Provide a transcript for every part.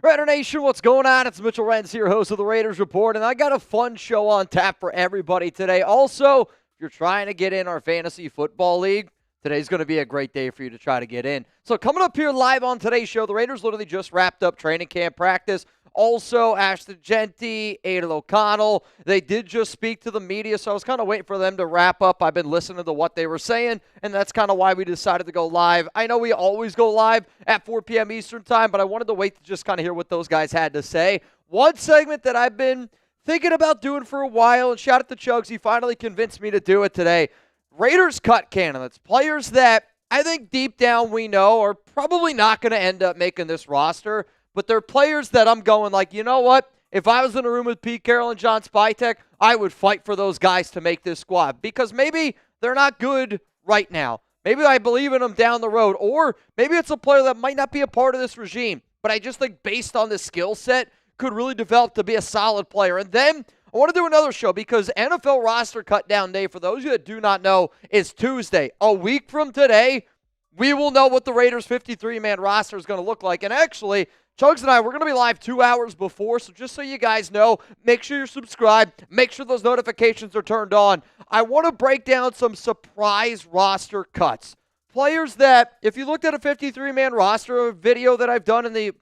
Raider Nation, what's going on? It's Mitchell Renz here, host of the Raiders Report, and I got a fun show on tap for everybody today. Also, if you're trying to get in our fantasy football league, today's going to be a great day for you to try to get in. So coming up here live on today's show, the Raiders literally just wrapped up training camp practice. Also, Ashton Jeanty, Aidan O'Connell, they did just speak to the media, so I was kind of waiting for them to wrap up. I've been listening to what they were saying, and that's kind of why we decided to go live. I know we always go live at 4 p.m. Eastern time, but I wanted to wait to just kind of hear what those guys had to say. One segment that I've been thinking about doing for a while, and shout out to Chugs, he finally convinced me to do it today. Raiders cut candidates, players that I think deep down we know are probably not going to end up making this roster, but they're players that I'm going like, you know what? If I was in a room with Pete Carroll and John Spytek, I would fight for those guys to make this squad because maybe they're not good right now. Maybe I believe in them down the road, or maybe it's a player that might not be a part of this regime, but I just think based on the skill set could really develop to be a solid player. And then I want to do another show because NFL roster cut down day, for those of you that do not know, is Tuesday. A week from today, we will know what the Raiders' 53-man roster is going to look like. And actually, Chugs and I, we're going to be live 2 hours before, so just so you guys know, make sure you're subscribed. Make sure those notifications are turned on. I want to break down some surprise roster cuts. Players that, if you looked at a 53-man roster video that I've done in the,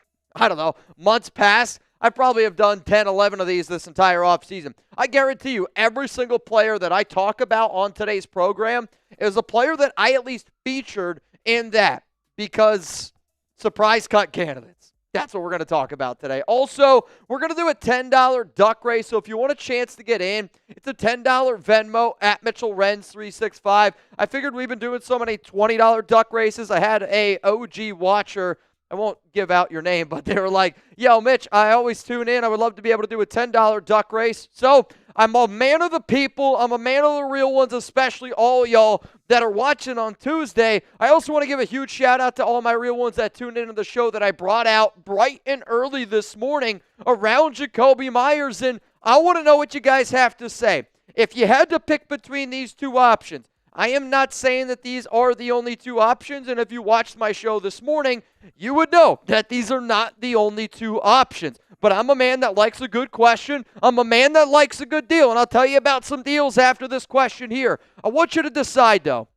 months past, I probably have done 10, 11 of these this entire offseason. I guarantee you, every single player that I talk about on today's program is a player that I at least featured in that, because surprise cut candidates. That's what we're going to talk about today. Also, we're going to do a $10 duck race, so if you want a chance to get in, it's a $10 Venmo at Mitchell Renz 365. I figured we've been doing so many $20 duck races. I had a OG watcher, I won't give out your name, but they were like, yo, Mitch, I always tune in. I would love to be able to do a $10 duck race. So I'm a man of the people. I'm a man of the real ones, especially all y'all that are watching on Tuesday. I also want to give a huge shout out to all my real ones that tuned into the show that I brought out bright and early this morning around Jakobi Meyers. And I want to know what you guys have to say. If you had to pick between these two options, I am not saying that these are the only two options, and if you watched my show this morning, you would know that these are not the only two options. But I'm a man that likes a good question. I'm a man that likes a good deal, and I'll tell you about some deals after this question here. I want you to decide, though.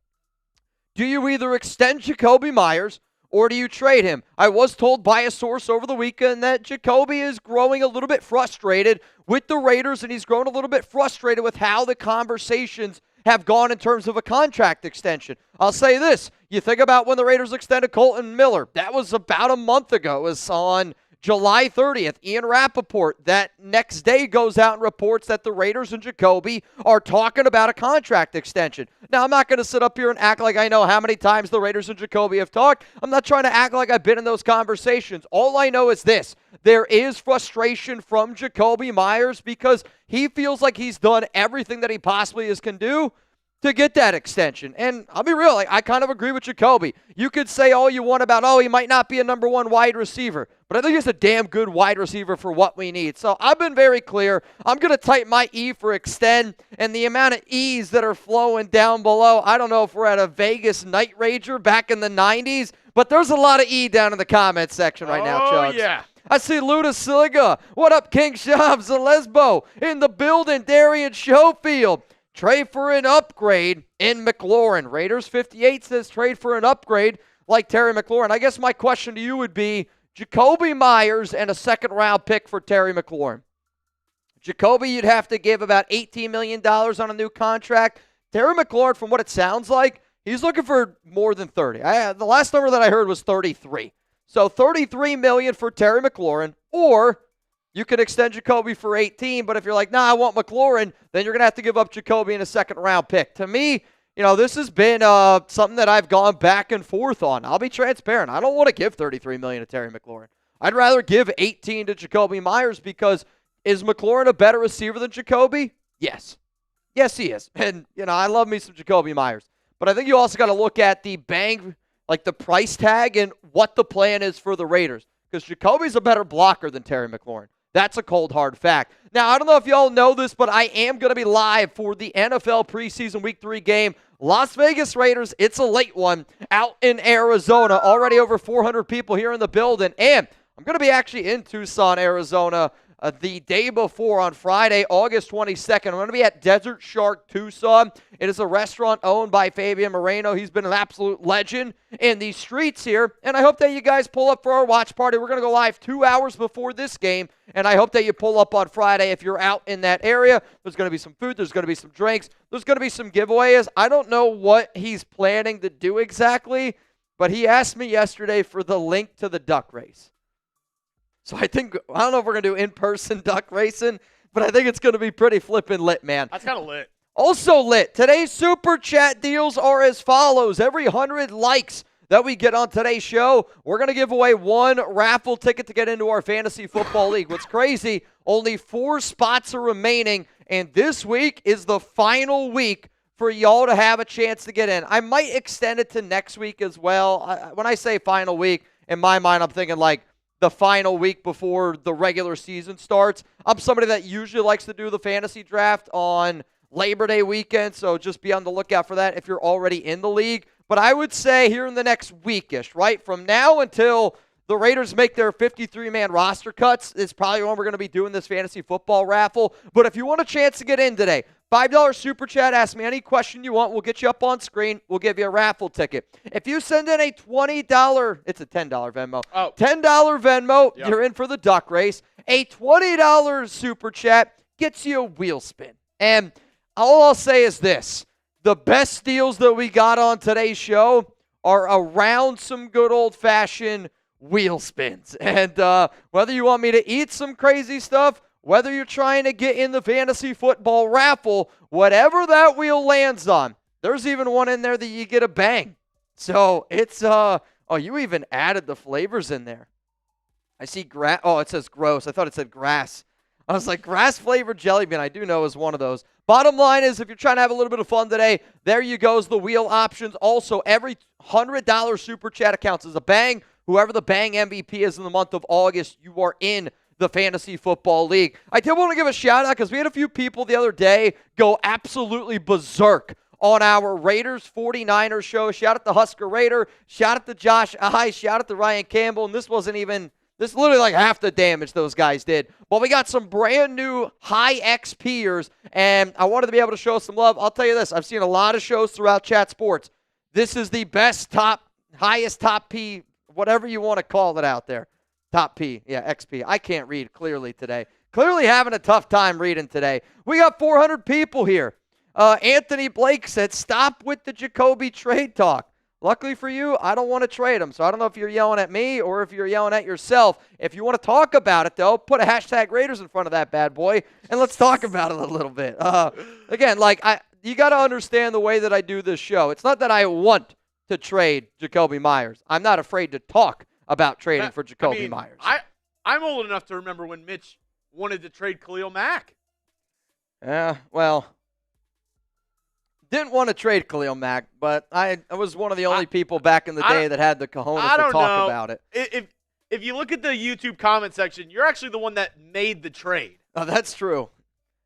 Do you either extend Jakobi Meyers or do you trade him? I was told by a source over the weekend that Jakobi is growing a little bit frustrated with the Raiders, and he's grown a little bit frustrated with how the conversations have gone in terms of a contract extension. I'll say this. You think about when the Raiders extended Colton Miller. That was about a month ago. It was on July 30th. Ian Rappaport that next day goes out and reports that the Raiders and Jakobi are talking about a contract extension. Now, I'm not going to sit up here and act like I know how many times the Raiders and Jakobi have talked. I'm not trying to act like I've been in those conversations. All I know is this. There is frustration from Jakobi Meyers because he feels like he's done everything that he possibly can do to get that extension. And I'll be real, I kind of agree with Jakobi. You could say all you want about, he might not be a number one wide receiver, but I think he's a damn good wide receiver for what we need. So I've been very clear. I'm going to type my E for extend, and the amount of E's that are flowing down below, I don't know if we're at a Vegas Night Rager back in the 90s, but there's a lot of E down in the comments section right now, Chugs. Oh, yeah. I see Luda Siliga. What up, King Shams and Lesbo in the building, Darian Schofield. Trade for an upgrade in McLaurin. Raiders 58 says trade for an upgrade like Terry McLaurin. I guess my question to you would be Jakobi Meyers and a second-round pick for Terry McLaurin. Jakobi, you'd have to give about $18 million on a new contract. Terry McLaurin, from what it sounds like, he's looking for more than 30. The last number that I heard was 33. So $33 million for Terry McLaurin, or you could extend Jakobi for 18, but if you're like, I want McLaurin, then you're going to have to give up Jakobi in a second-round pick. To me, this has been something that I've gone back and forth on. I'll be transparent. I don't want to give $33 million to Terry McLaurin. I'd rather give 18 to Jakobi Meyers because is McLaurin a better receiver than Jakobi? Yes. Yes, he is. And, I love me some Jakobi Meyers. But I think you also got to look at the the price tag and what the plan is for the Raiders. Because Jacoby's a better blocker than Terry McLaurin. That's a cold, hard fact. Now, I don't know if y'all know this, but I am going to be live for the NFL preseason Week 3 game. Las Vegas Raiders, it's a late one, out in Arizona. Already over 400 people here in the building. And I'm going to be actually in Tucson, Arizona the day before on Friday, August 22nd. I'm going to be at Desert Shark Tucson. It is a restaurant owned by Fabian Moreno. He's been an absolute legend in these streets here, and I hope that you guys pull up for our watch party. We're going to go live 2 hours before this game, and I hope that you pull up on Friday if you're out in that area. There's going to be some food. There's going to be some drinks. There's going to be some giveaways. I don't know what he's planning to do exactly, but he asked me yesterday for the link to the duck race. So I don't know if we're going to do in-person duck racing, but I think it's going to be pretty flippin' lit, man. That's kind of lit. Also lit. Today's Super Chat deals are as follows. Every 100 likes that we get on today's show, we're going to give away one raffle ticket to get into our fantasy football league. What's crazy, only 4 spots are remaining, and this week is the final week for y'all to have a chance to get in. I might extend it to next week as well. When I say final week, in my mind, I'm thinking like the final week before the regular season starts. I'm somebody that usually likes to do the fantasy draft on Labor Day weekend, so just be on the lookout for that if you're already in the league. But I would say here in the next weekish, right, from now until the Raiders make their 53-man roster cuts, is probably when we're going to be doing this fantasy football raffle. But if you want a chance to get in today, $5 Super Chat, ask me any question you want. We'll get you up on screen. We'll give you a raffle ticket. If you send in a $20, it's a $10 Venmo. Oh. $10 Venmo, Yep. You're in for the duck race. A $20 Super Chat gets you a wheel spin. And all I'll say is this. The best deals that we got on today's show are around some good old-fashioned wheel spins. And whether you want me to eat some crazy stuff, whether you're trying to get in the fantasy football raffle, whatever that wheel lands on, there's even one in there that you get a bang. So it's, oh, you even added the flavors in there. I see grass. Oh, it says gross. I thought it said grass. I was like, grass-flavored jelly bean, I do know is one of those. Bottom line is, if you're trying to have a little bit of fun today, there you goes, the wheel options. Also, every $100 Super Chat accounts as a bang. Whoever the bang MVP is in the month of August, you are in the Fantasy Football League. I did want to give a shout-out because we had a few people the other day go absolutely berserk on our Raiders 49ers show. Shout out to Husker Raider. Shout out to Josh I. Shout out to Ryan Campbell. And this is literally like half the damage those guys did. But we got some brand new high XPers, and I wanted to be able to show some love. I'll tell you this. I've seen a lot of shows throughout Chat Sports. This is the best highest top P, whatever you want to call it out there. Top P, yeah, XP. I can't read clearly today. Clearly having a tough time reading today. We got 400 people here. Anthony Blake said, stop with the Jakobi trade talk. Luckily for you, I don't want to trade him, so I don't know if you're yelling at me or if you're yelling at yourself. If you want to talk about it, though, put a hashtag Raiders in front of that bad boy, and let's talk about it a little bit. Again, you got to understand the way that I do this show. It's not that I want to trade Jakobi Meyers. I'm not afraid to talk about trading for Jakobi Meyers. I'm old enough to remember when Mitch wanted to trade Khalil Mack. Yeah, well, didn't want to trade Khalil Mack, but I was one of the only people back in the day that had the cojones to talk about it. If you look at the YouTube comment section, you're actually the one that made the trade. Oh, that's true.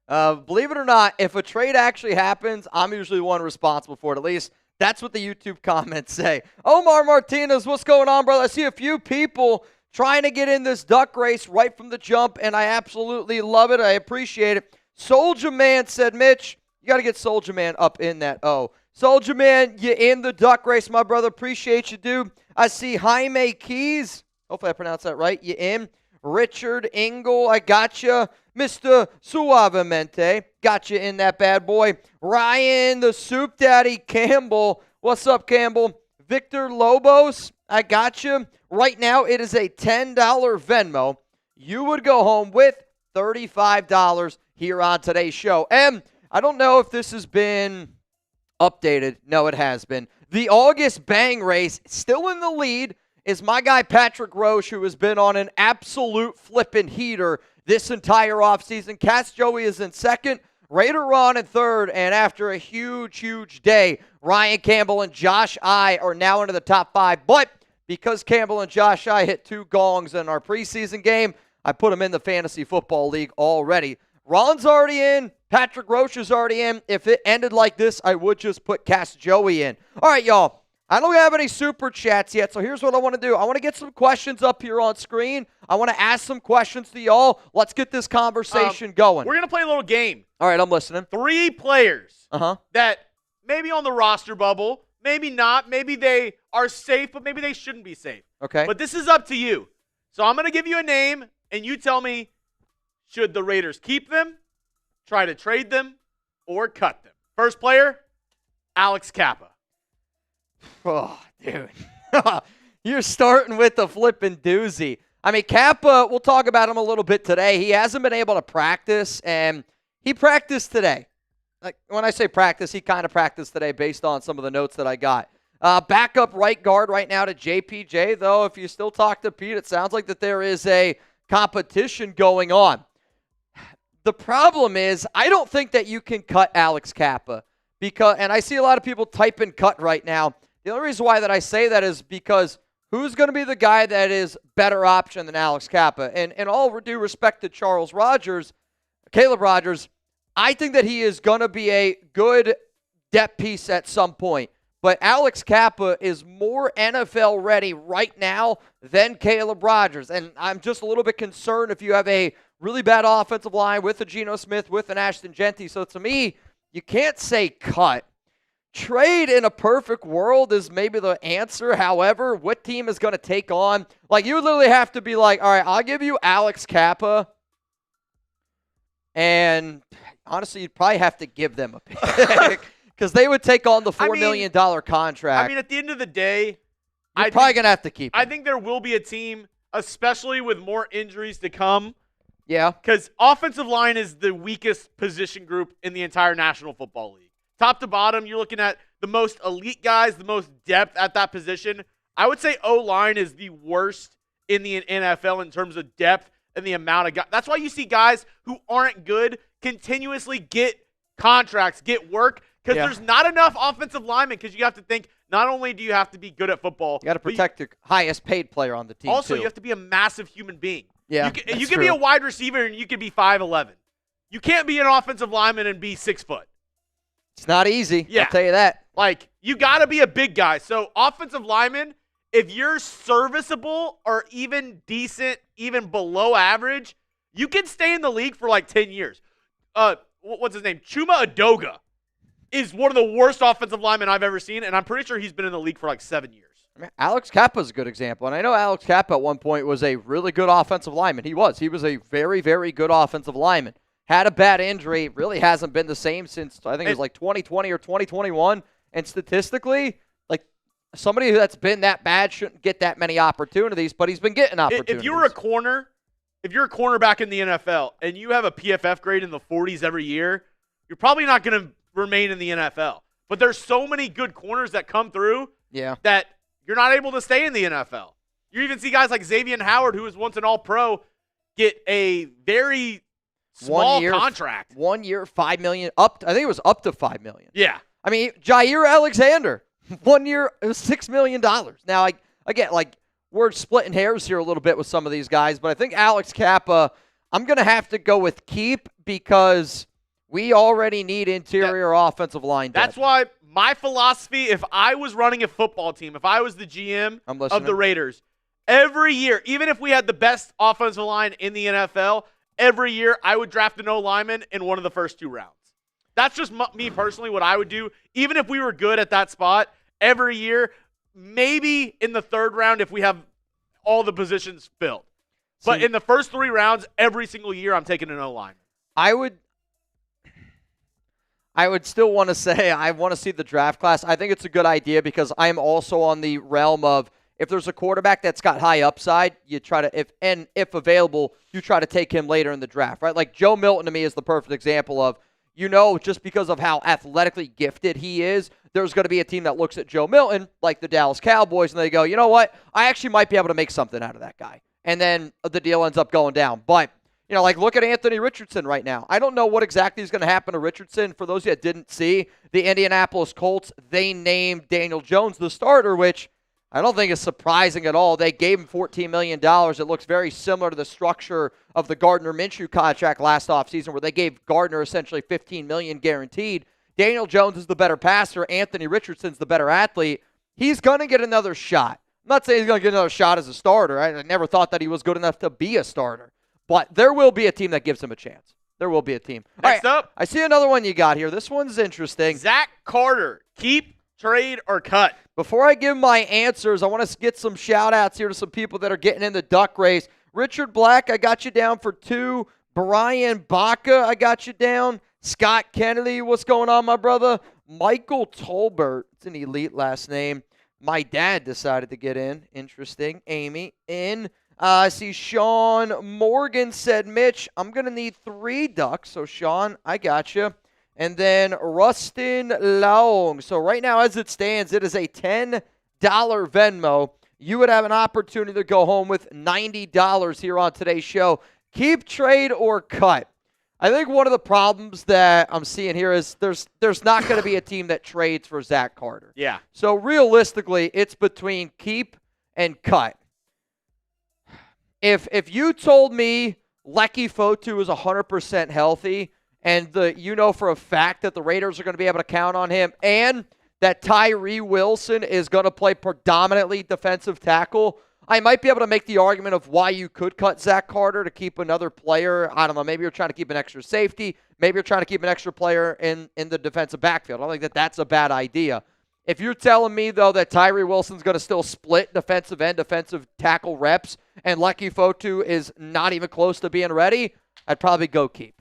Believe it or not, if a trade actually happens, I'm usually the one responsible for it. At least that's what the YouTube comments say. Omar Martinez, what's going on, brother? I see a few people trying to get in this duck race right from the jump, and I absolutely love it. I appreciate it. Soldier Man said, Mitch, you got to get Soldier Man up in that O. Soldier Man, you in the duck race, my brother. Appreciate you, dude. I see Jaime Keys. Hopefully I pronounced that right. You in. Richard Engel, I got you. Mr. Suavemente, got you in that bad boy. Ryan, the Soup Daddy Campbell. What's up, Campbell? Victor Lobos, I got you. Right now, it is a $10 Venmo. You would go home with $35 here on today's show. And I don't know if this has been updated. No, it has been. The August bang race, still in the lead, is my guy Patrick Roche, who has been on an absolute flippin' heater this entire offseason. Cass Joey is in second, Raider Ron in third, and after a huge day, Ryan Campbell and Josh I are now into the top 5. But because Campbell and Josh I hit 2 gongs in our preseason game, I put them in the Fantasy Football League already. Ron's already in. Patrick Roche is already in. If it ended like this, I would just put Cass Joey in. All right, y'all. I don't have any super chats yet, so here's what I want to do. I want to get some questions up here on screen. I want to ask some questions to y'all. Let's get this conversation going. We're going to play a little game. All right, I'm listening. 3 players that maybe on the roster bubble, maybe not, maybe they are safe, but maybe they shouldn't be safe. Okay. But this is up to you. So I'm going to give you a name, and you tell me, should the Raiders keep them, try to trade them, or cut them? First player, Alex Kappa. Oh, dude. You're starting with the flipping doozy. I mean, Kappa, we'll talk about him a little bit today. He hasn't been able to practice, and he practiced today. Like when I say practice, he kind of practiced today based on some of the notes that I got. Backup right guard right now to JPJ, though. If you still talk to Pete, it sounds like that there is a competition going on. The problem is, I don't think that you can cut Alex Kappa. And I see a lot of people typing cut right now. The only reason why that I say that is because who's going to be the guy that is better option than Alex Kappa? And in all due respect to Caleb Rogers, I think that he is going to be a good depth piece at some point. But Alex Kappa is more NFL ready right now than Caleb Rogers. And I'm just a little bit concerned if you have a really bad offensive line with a Geno Smith, with an Ashton Genty. So to me, you can't say cut. Trade in a perfect world is maybe the answer. However, what team is going to take on? Like, you literally have to be like, all right, I'll give you Alex Kappa. And honestly, you'd probably have to give them a pick because they would take on the $4 million contract. I mean, at the end of the day, you're probably going to have to keep him. I think there will be a team, especially with more injuries to come. Yeah. Because offensive line is the weakest position group in the entire National Football League. Top to bottom, you're looking at the most elite guys, the most depth at that position. I would say O-line is the worst in the NFL in terms of depth and the amount of guys. That's why you see guys who aren't good continuously get contracts, get work, because there's not enough offensive linemen, because you have to think not only do you have to be good at football. You got to protect the highest paid player on the team, also, too. You have to be a massive human being. Yeah, you can be a wide receiver and you can be 5'11". You can't be an offensive lineman and be 6 foot. It's not easy. Yeah. I'll tell you that. Like, you got to be a big guy. So, offensive lineman, if you're serviceable or even decent, even below average, you can stay in the league for like 10 years. What's his name? Chuma Adoga is one of the worst offensive linemen I've ever seen, and I'm pretty sure he's been in the league for like 7 years. I mean, Alex Kappa is a good example, and I know Alex Kappa at one point was a really good offensive lineman. He was a very, very good offensive lineman. Had a bad injury, really hasn't been the same since, I think it was like 2020 or 2021, and statistically, like, somebody that's been that bad shouldn't get that many opportunities, but he's been getting opportunities. If you're a cornerback in the NFL, and you have a PFF grade in the 40s every year, you're probably not going to remain in the NFL. But there's so many good corners that come through that you're not able to stay in the NFL. You even see guys like Xavier Howard, who was once an All-Pro, get a very small contract. 1 year, $5 million. I think it was up to $5 million. Yeah. I mean, Jair Alexander, 1 year, it was $6 million. Now, I get, like, we're splitting hairs here a little bit with some of these guys, but I think Alex Kappa, I'm going to have to go with keep because we already need interior offensive line depth. That's why my philosophy, if I was running a football team, if I was the GM of the Raiders, every year, even if we had the best offensive line in the NFL, every year I would draft an O-lineman in one of the first 2 rounds. That's just me personally, what I would do. Even if we were good at that spot, every year, maybe in the 3rd round if we have all the positions filled. But in the first 3 rounds, every single year, I'm taking an O-lineman. I would still want to say I want to see the draft class. I think it's a good idea because I'm also on the realm of if there's a quarterback that's got high upside, you try to, if available, you try to take him later in the draft, right? Like Joe Milton to me is the perfect example of, just because of how athletically gifted he is, there's going to be a team that looks at Joe Milton, like the Dallas Cowboys, and they go, you know what? I actually might be able to make something out of that guy. And then the deal ends up going down. But, like look at Anthony Richardson right now. I don't know what exactly is going to happen to Richardson. For those of you that didn't see, the Indianapolis Colts, they named Daniel Jones the starter, which I don't think is surprising at all. They gave him $14 million. It looks very similar to the structure of the Gardner Minshew contract last offseason where they gave Gardner essentially $15 million guaranteed. Daniel Jones is the better passer. Anthony Richardson's the better athlete. he's going to get another shot. I'm not saying he's going to get another shot as a starter. I never thought that he was good enough to be a starter. But there will be a team that gives him a chance. There will be a team. Next up. I see another one you got here. This one's interesting. Zach Carter. Keep, trade, or cut? Before I give my answers, I want to get some shout-outs here to some people that are getting in the duck race. Richard Black, I got you down for 2. Brian Baca, I got you down. Scott Kennedy, what's going on, my brother? Michael Tolbert, it's an elite last name. My dad decided to get in. Interesting. Amy, in. I see Sean Morgan said, Mitch, I'm going to need 3 ducks. So, Sean, I got you. And then Rustin Long. So, right now, as it stands, it is a $10 Venmo. You would have an opportunity to go home with $90 here on today's show. Keep, trade, or cut. I think one of the problems that I'm seeing here is there's not going to be a team that trades for Zach Carter. Yeah. So, realistically, it's between keep and cut. If you told me Lecky Fotu is 100% healthy and you know for a fact that the Raiders are going to be able to count on him and that Tyree Wilson is going to play predominantly defensive tackle, I might be able to make the argument of why you could cut Zach Carter to keep another player. I don't know. Maybe you're trying to keep an extra safety. Maybe you're trying to keep an extra player in the defensive backfield. I don't think that's a bad idea. If you're telling me, though, that Tyree Wilson's going to still split defensive end, defensive tackle reps, and Lecky Fotu is not even close to being ready, I'd probably go keep.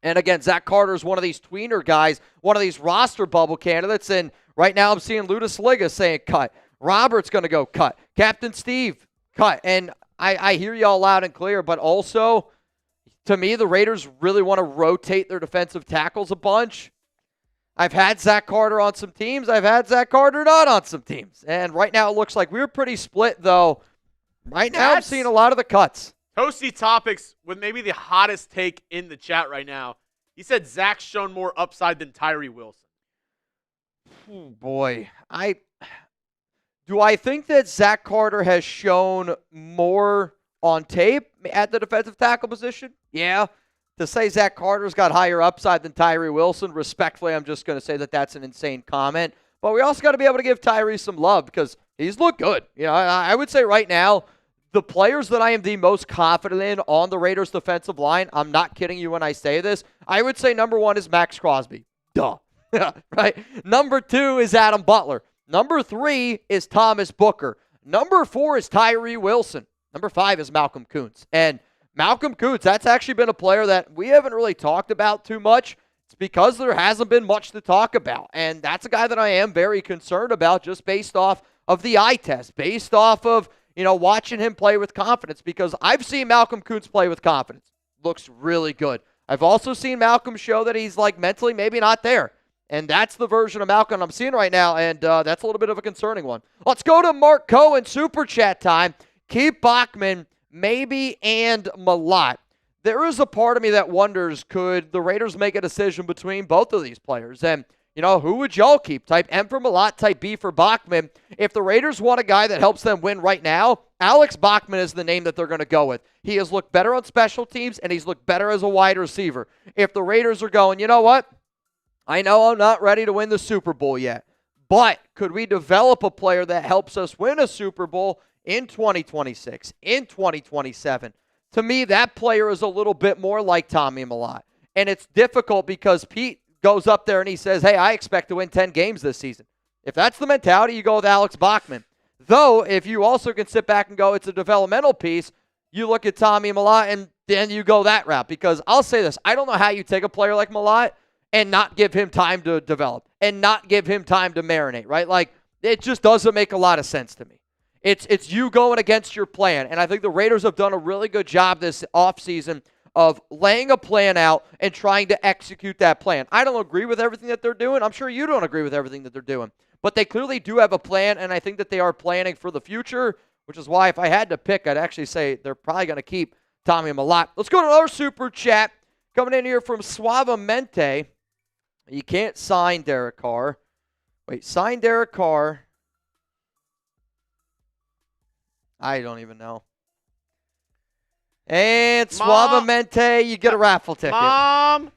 And again, Zach Carter is one of these tweener guys, one of these roster bubble candidates, and right now I'm seeing Ludus Liga saying cut. Robert's going to go cut. Captain Steve, cut. And I hear y'all loud and clear, but also, to me, the Raiders really want to rotate their defensive tackles a bunch. I've had Zach Carter on some teams. I've had Zach Carter not on some teams. And right now it looks like we're pretty split, though. Right now I'm seeing a lot of the cuts. Toasty Topics with maybe the hottest take in the chat right now. He said Zach's shown more upside than Tyree Wilson. Oh, boy. Do I think that Zach Carter has shown more on tape at the defensive tackle position? Yeah. To say Zach Carter's got higher upside than Tyree Wilson, respectfully, I'm just going to say that that's an insane comment. But we also got to be able to give Tyree some love because he's looked good. You know, I would say right now, the players that I am the most confident in on the Raiders defensive line, I'm not kidding you when I say this, I would say number 1 is Max Crosby. Duh. Right? Number 2 is Adam Butler. Number 3 is Thomas Booker. Number 4 is Tyree Wilson. Number 5 is Malcolm Kuntz. And Malcolm Kuntz, that's actually been a player that we haven't really talked about too much. It's because there hasn't been much to talk about. And that's a guy that I am very concerned about just based off of the eye test, based off of, watching him play with confidence because I've seen Malcolm Kuntz play with confidence. Looks really good. I've also seen Malcolm show that he's mentally maybe not there. And that's the version of Malcolm I'm seeing right now, and that's a little bit of a concerning one. Let's go to Mark Cohen, Super Chat time. Keep Bachman, maybe, and Malott. There is a part of me that wonders, could the Raiders make a decision between both of these players? And, who would y'all keep? Type M for Malott, type B for Bachman. If the Raiders want a guy that helps them win right now, Alex Bachman is the name that they're going to go with. He has looked better on special teams, and he's looked better as a wide receiver. If the Raiders are going, you know what? I know I'm not ready to win the Super Bowl yet, but could we develop a player that helps us win a Super Bowl in 2026, in 2027? To me, that player is a little bit more like Tommy Malott. And it's difficult because Pete goes up there and he says, hey, I expect to win 10 games this season. If that's the mentality, you go with Alex Bachman. Though, if you also can sit back and go, it's a developmental piece, you look at Tommy Malott and then you go that route. Because I'll say this, I don't know how you take a player like Malott and not give him time to develop and not give him time to marinate, right? It just doesn't make a lot of sense to me. It's you going against your plan. And I think the Raiders have done a really good job this offseason of laying a plan out and trying to execute that plan. I don't agree with everything that they're doing. I'm sure you don't agree with everything that they're doing. But they clearly do have a plan, and I think that they are planning for the future, which is why if I had to pick, I'd actually say they're probably going to keep Tommy Malott. Let's go to another Super Chat. Coming in here from Suavemente. You can't sign Derek Carr. Wait, sign Derek Carr. I don't even know. And Suavemente, you get a raffle ticket. Mom,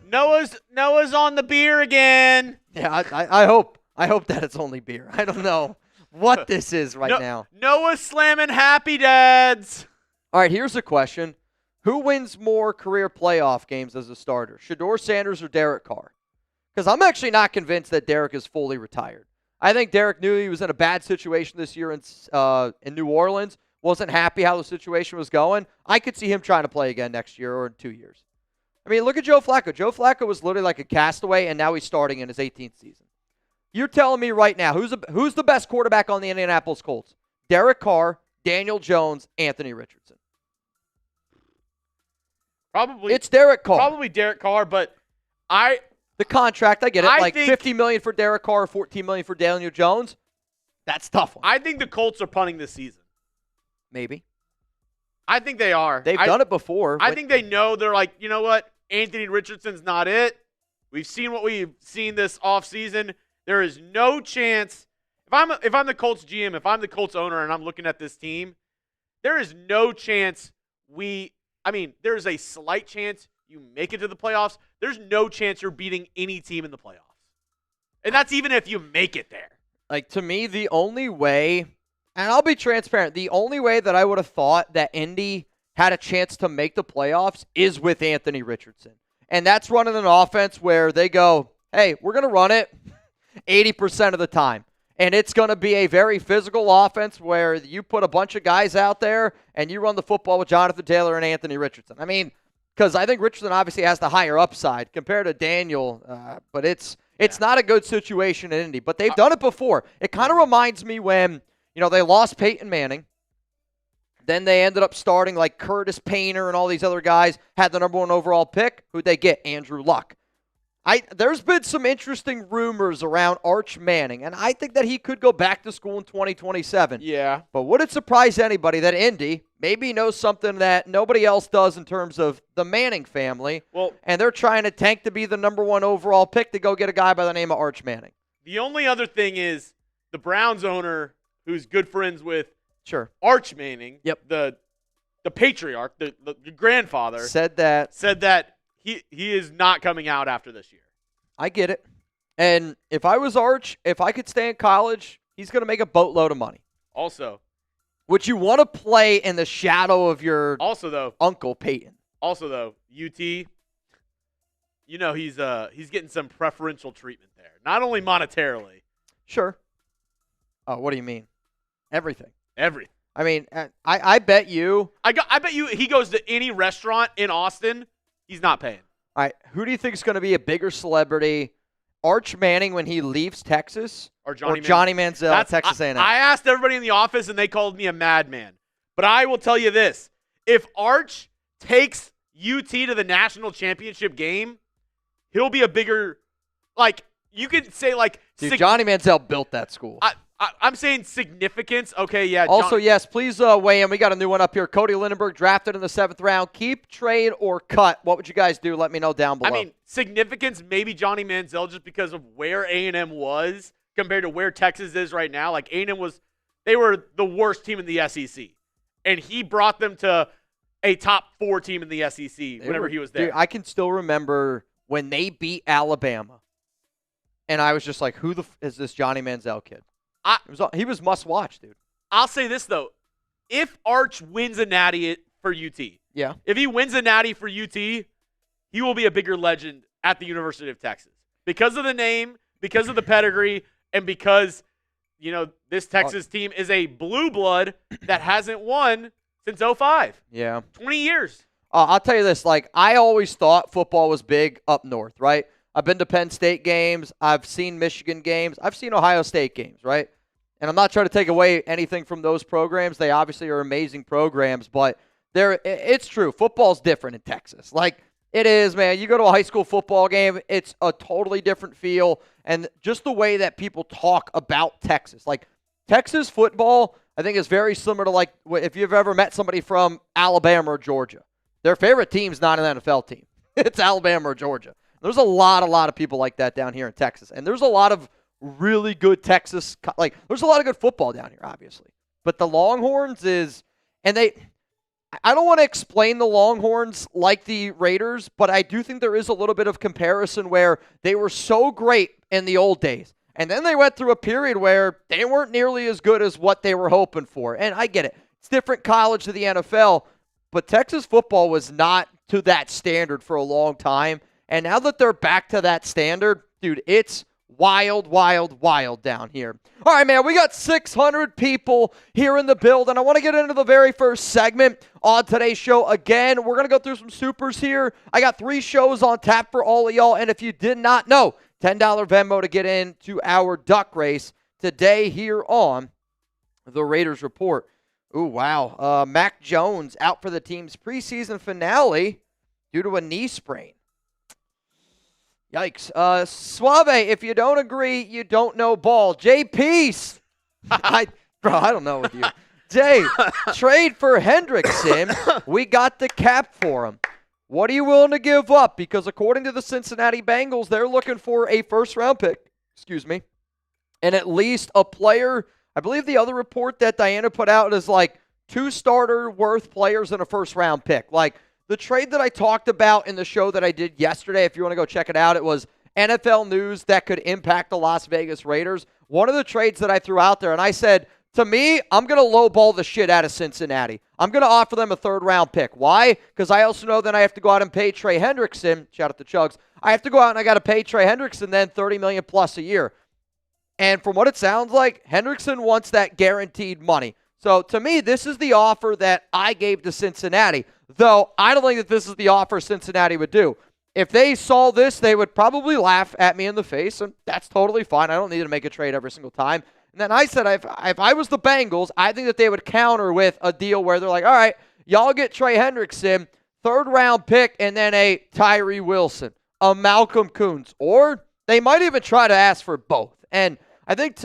Noah's on the beer again. Yeah, I hope. I hope that it's only beer. I don't know what this is now. Noah slamming Happy Dads. All right, here's a question. Who wins more career playoff games as a starter, Shedeur Sanders or Derek Carr? Because I'm actually not convinced that Derek is fully retired. I think Derek knew he was in a bad situation this year in New Orleans, wasn't happy how the situation was going. I could see him trying to play again next year or in 2 years. I mean, look at Joe Flacco. Joe Flacco was literally like a castaway, and now he's starting in his 18th season. You're telling me right now, who's the best quarterback on the Indianapolis Colts? Derek Carr, Daniel Jones, Anthony Richardson. Probably. It's Derek Carr. Probably Derek Carr, but the contract, I get it. I like think, $50 million for Derek Carr, $14 million for Daniel Jones. That's a tough one. I think the Colts are punting this season. Maybe. I think they are. They've done it before. I think they know. They're like, you know what? Anthony Richardson's not it. We've seen what we've seen this offseason. There is no chance. If I'm the Colts GM, if I'm the Colts owner and I'm looking at this team, there is no chance there's a slight chance you make it to the playoffs. There's no chance you're beating any team in the playoffs. And that's even if you make it there. Like, to me, the only way, and I'll be transparent, the only way that I would have thought that Indy had a chance to make the playoffs is with Anthony Richardson. And that's running an offense where they go, hey, we're going to run it 80% of the time. And it's going to be a very physical offense where you put a bunch of guys out there and you run the football with Jonathan Taylor and Anthony Richardson. I mean, because I think Richardson obviously has the higher upside compared to Daniel, but it's not a good situation in Indy. But they've done it before. It kind of reminds me when, they lost Peyton Manning. Then they ended up starting like Curtis Painter and all these other guys, had the number 1 overall pick. Who'd they get? Andrew Luck. There's been some interesting rumors around Arch Manning, and I think that he could go back to school in 2027. Yeah. But would it surprise anybody that Indy maybe knows something that nobody else does in terms of the Manning family, and they're trying to tank to be the number 1 overall pick to go get a guy by the name of Arch Manning? The only other thing is the Browns owner, who's good friends with Arch Manning, the patriarch, the grandfather, said that he is not coming out after this year. I get it. And if I was Arch, if I could stay in college, he's going to make a boatload of money. Also. Would you want to play in the shadow of your Uncle Peyton? Also, though, UT, he's getting some preferential treatment there. Not only monetarily. Sure. Oh, what do you mean? Everything. Everything. I mean, I bet you. I bet you he goes to any restaurant in Austin, he's not paying. All right, who do you think is going to be a bigger celebrity, Arch Manning when he leaves Texas, or Johnny Manziel at Texas A&M? I asked everybody in the office, and they called me a madman. But I will tell you this. If Arch takes UT to the national championship game, he'll be a bigger, you could say, Dude, Johnny Manziel built that school. I'm saying significance. Okay, yeah. Also, yes, please weigh in. We got a new one up here. Cody Lindenberg drafted in the 7th round. Keep, trade, or cut. What would you guys do? Let me know down below. I mean, significance, maybe Johnny Manziel just because of where A&M was compared to where Texas is right now. Like, A&M they were the worst team in the SEC. And he brought them to a top 4 team in the SEC whenever he was there. Dude, I can still remember when they beat Alabama. And I was just like, who is this Johnny Manziel kid? He was must-watch, dude. I'll say this, though. If Arch wins a natty for UT, if he wins a natty for UT, he will be a bigger legend at the University of Texas. Because of the name, because of the pedigree, and because, this Texas team is a blue blood that hasn't won since 2005. Yeah. 20 years. I'll tell you this. I always thought football was big up north, right? I've been to Penn State games. I've seen Michigan games. I've seen Ohio State games, right? And I'm not trying to take away anything from those programs. They obviously are amazing programs, but it's true. Football's different in Texas. It is, man. You go to a high school football game, it's a totally different feel. And just the way that people talk about Texas. Texas football, I think, is very similar to, if you've ever met somebody from Alabama or Georgia. Their favorite team's not an NFL team. It's Alabama or Georgia. There's a lot of people like that down here in Texas. And there's a lot of really good Texas, there's a lot of good football down here, obviously. But the Longhorns I don't want to explain the Longhorns like the Raiders, but I do think there is a little bit of comparison where they were so great in the old days. And then they went through a period where they weren't nearly as good as what they were hoping for. And I get it. It's different college to the NFL, but Texas football was not to that standard for a long time. And now that they're back to that standard, dude, it's wild, wild, wild down here. All right, man, we got 600 people here in the building. I want to get into the very first segment on today's show. Again, we're going to go through some supers here. I got 3 shows on tap for all of y'all. And if you did not know, $10 Venmo to get into our duck race today here on the Raiders Report. Ooh, wow. Mac Jones out for the team's preseason finale due to a knee sprain. Yikes. Suave, if you don't agree, you don't know ball. Jay Peace. I don't know with you. Jay, trade for Hendrickson. We got the cap for him. What are you willing to give up? Because according to the Cincinnati Bengals, they're looking for a first-round pick, and at least a player. I believe the other report that Diana put out is like 2 starter-worth players and a first-round pick. Like the trade that I talked about in the show that I did yesterday, if you want to go check it out, it was NFL news that could impact the Las Vegas Raiders. One of the trades that I threw out there, and I said, to me, I'm going to lowball the shit out of Cincinnati. I'm going to offer them a 3rd-round pick. Why? Because I also know then I have to go out and pay Trey Hendrickson. Shout out to Chugs. I have to go out and I got to pay Trey Hendrickson then $30 million plus a year. And from what it sounds like, Hendrickson wants that guaranteed money. So to me, this is the offer that I gave to Cincinnati. Though I don't think that this is the offer Cincinnati would do. If they saw this, they would probably laugh at me in the face, and that's totally fine. I don't need to make a trade every single time. And then I said, if I was the Bengals, I think that they would counter with a deal where they're like, all right, y'all get Trey Hendrickson, 3rd-round pick, and then a Tyree Wilson, a Malcolm Koonce. Or they might even try to ask for both. And I think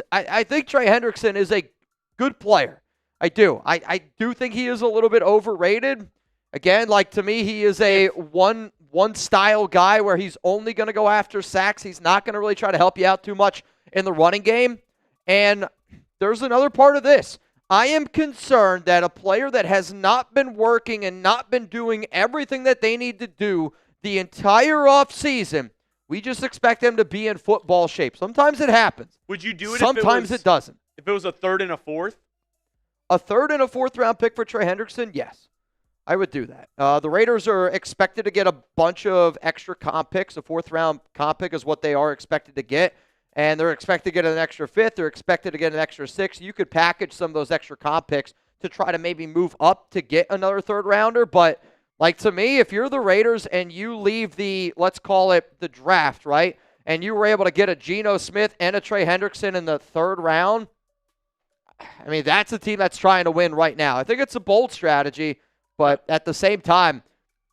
Trey Hendrickson is a good player. I do. I do think he is a little bit overrated. Again, like to me, he is a one style guy where he's only going to go after sacks. He's not going to really try to help you out too much in the running game. And there's another part of this. I am concerned that a player that has not been working and not been doing everything that they need to do the entire offseason, we just expect them to be in football shape. Sometimes it happens. Would you do it Sometimes it doesn't. If it was a 3rd and a 4th? A 3rd and a 4th-round pick for Trey Hendrickson? Yes. I would do that. The Raiders are expected to get a bunch of extra comp picks. A 4th-round comp pick is what they are expected to get. And they're expected to get an extra 5th. They're expected to get an extra 6th. You could package some of those extra comp picks to try to maybe move up to get another 3rd-rounder. But, like, to me, if you're the Raiders and you leave the, let's call it the draft, right, and you were able to get a Geno Smith and a Trey Hendrickson in the 3rd round, I mean, that's a team that's trying to win right now. I think it's a bold strategy, but at the same time,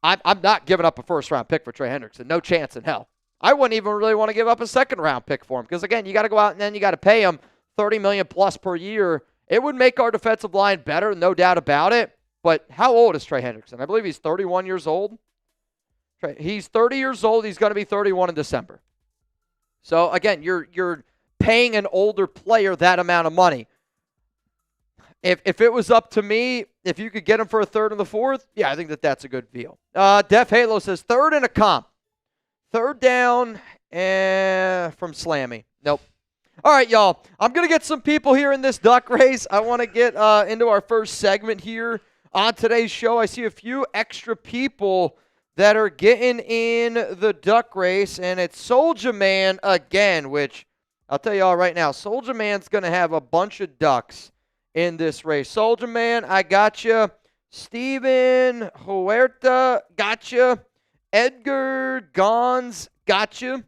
I'm not giving up a 1st-round pick for Trey Hendrickson. No chance in hell. I wouldn't even really want to give up a 2nd-round pick for him because, again, you got to go out and then you got to pay him $30 million plus per year. It would make our defensive line better, no doubt about it. But how old is Trey Hendrickson? I believe he's 31 years old. He's 30 years old. He's going to be 31 in December. So, again, you're paying an older player that amount of money. If it was up to me, if you could get him for a 3rd and the 4th, yeah, I think that's a good deal. Def Halo says 3rd and a comp. 3rd down from Slammy. Nope. All right, y'all. I'm going to get some people here in this duck race. I want to get into our first segment here on today's show. I see a few extra people that are getting in the duck race, and it's Soulja Man again, which I'll tell y'all right now, Soulja Man's going to have a bunch of ducks in this race. Soulja Man, I got you. Steven Huerta, got you. Edgar Gons, got you.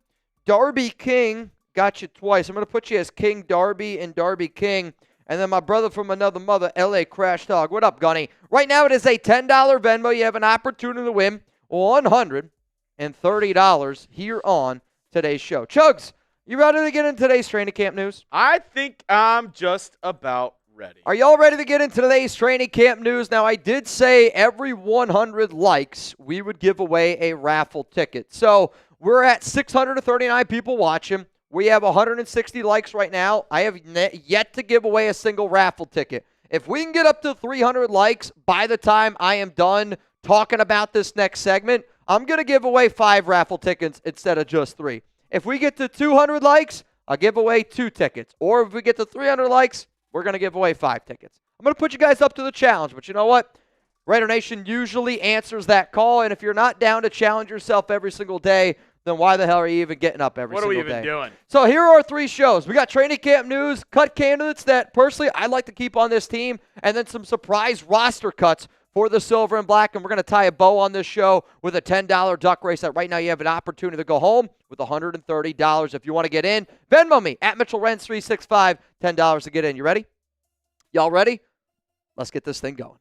Darby King, got you twice. I'm going to put you as King Darby and Darby King. And then my brother from another mother, L.A. Crash Dog. What up, Gunny? Right now it is a $10 Venmo. You have an opportunity to win $130 here on today's show. Chugs, you ready to get into today's training camp news? I think I'm just about ready. Are y'all ready to get into today's training camp news? Now, I did say every 100 likes, we would give away a raffle ticket. So we're at 639 people watching. We have 160 likes right now. I have yet to give away a single raffle ticket. If we can get up to 300 likes by the time I am done talking about this next segment, I'm going to give away 5 raffle tickets instead of just 3. If we get to 200 likes, I'll give away 2 tickets. Or if we get to 300 likes, we're going to give away 5 tickets. I'm going to put you guys up to the challenge, but you know what? Raider Nation usually answers that call, and if you're not down to challenge yourself every single day, then why the hell are you even getting up every single day? What are we even doing? So here are our 3 shows. We got training camp news, cut candidates that personally I'd like to keep on this team, and then some surprise roster cuts for the Silver and Black, and we're going to tie a bow on this show with a $10 duck race that right now you have an opportunity to go home with $130 if you want to get in. Venmo me at Mitchell Renz 365, $10 to get in. You ready? Y'all ready? Let's get this thing going.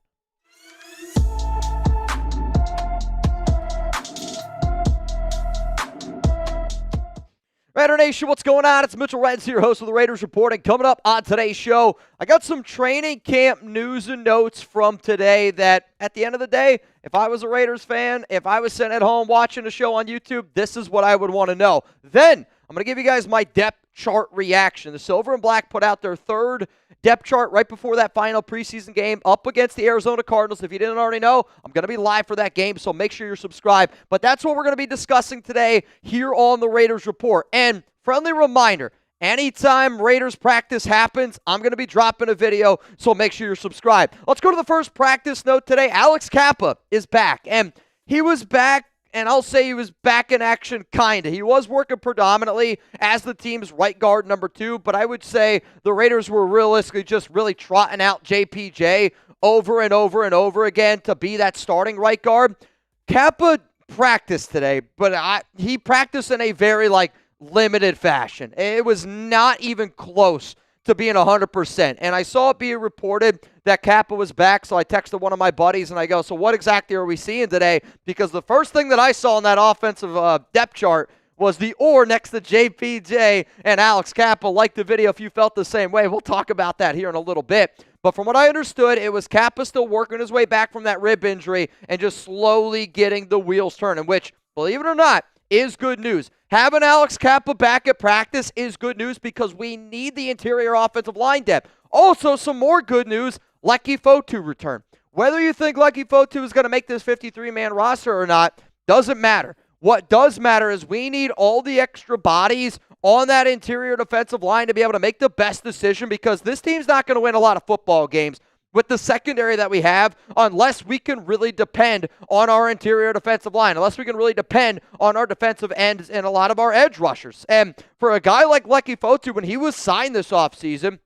Raider Nation, what's going on? It's Mitchell Renz here, host of the Raiders Reporting. Coming up on today's show, I got some training camp news and notes from today that, at the end of the day, if I was a Raiders fan, if I was sitting at home watching a show on YouTube, this is what I would want to know. Then, I'm going to give you guys my depth chart reaction. The Silver and Black put out their 3rd depth chart right before that final preseason game up against the Arizona Cardinals. If you didn't already know, I'm going to be live for that game, so make sure you're subscribed. But that's what we're going to be discussing today here on the Raiders Report. And friendly reminder, anytime Raiders practice happens, I'm going to be dropping a video, so make sure you're subscribed. Let's go to the first practice note today. Alex Cappa is back, and he was back. And I'll say he was back in action, kind of. He was working predominantly as the team's right guard number 2, but I would say the Raiders were realistically just really trotting out JPJ over and over and over again to be that starting right guard. Kappa practiced today, but he practiced in a very, limited fashion. It was not even close to being 100%. And I saw it being reported that Kappa was back, so I texted one of my buddies and I go, so what exactly are we seeing today? Because the first thing that I saw in that offensive depth chart was the or next to JPJ and Alex Kappa. Like the video if you felt the same way. We'll talk about that here in a little bit. But from what I understood, it was Kappa still working his way back from that rib injury and just slowly getting the wheels turning, which, believe it or not, is good news. Having Alex Kappa back at practice is good news because we need the interior offensive line depth. Also, some more good news, Leki Fotu return. Whether you think Leki Fotu is going to make this 53-man roster or not, doesn't matter. What does matter is we need all the extra bodies on that interior defensive line to be able to make the best decision because this team's not going to win a lot of football games with the secondary that we have unless we can really depend on our interior defensive line, unless we can really depend on our defensive ends and a lot of our edge rushers. And for a guy like Leki Fotu, when he was signed this offseason,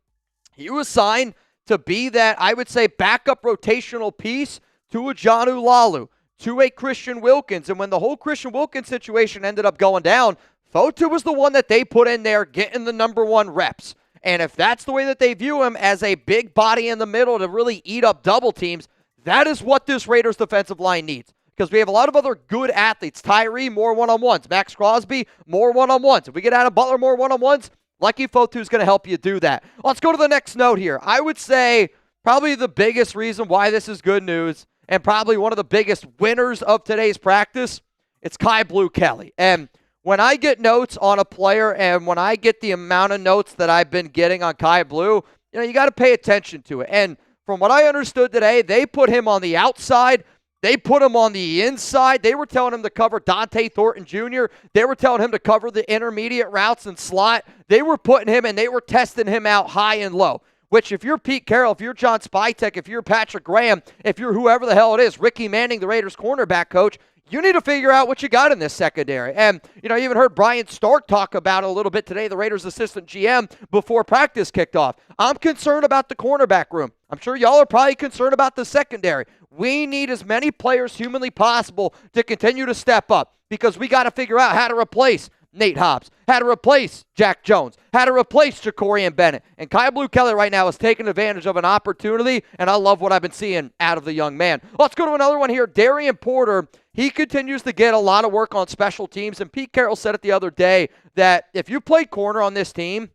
he was signed to be that, I would say, backup rotational piece to a Jonnu Lalu, to a Christian Wilkins. And when the whole Christian Wilkins situation ended up going down, Fotu was the one that they put in there getting the number 1 reps. And if that's the way that they view him as a big body in the middle to really eat up double teams, that is what this Raiders defensive line needs. Because we have a lot of other good athletes. Tyree, more one-on-ones. Max Crosby, more one-on-ones. If we get Adam Butler, more one-on-ones, Leki Fotu is going to help you do that. Let's go to the next note here. I would say probably the biggest reason why this is good news and probably one of the biggest winners of today's practice, it's Kai Blue Kelly. And when I get notes on a player and when I get the amount of notes that I've been getting on Kai Blue, you got to pay attention to it. And from what I understood today, they put him on the outside. They put him on the inside. They were telling him to cover Dante Thornton Jr. They were telling him to cover the intermediate routes and slot. They were putting him and they were testing him out high and low. Which if you're Pete Carroll, if you're John Spytek, if you're Patrick Graham, if you're whoever the hell it is, Ricky Manning, the Raiders cornerback coach, you need to figure out what you got in this secondary. And, you even heard Brian Stark talk about it a little bit today, the Raiders assistant GM, before practice kicked off. I'm concerned about the cornerback room. I'm sure y'all are probably concerned about the secondary. We need as many players humanly possible to continue to step up because we got to figure out how to replace Nate Hobbs, how to replace Jack Jones, how to replace Jacorian Bennett. And Kai Blue Kelly right now is taking advantage of an opportunity, and I love what I've been seeing out of the young man. Let's go to another one here. Darian Porter, he continues to get a lot of work on special teams, and Pete Carroll said it the other day that if you play corner on this team,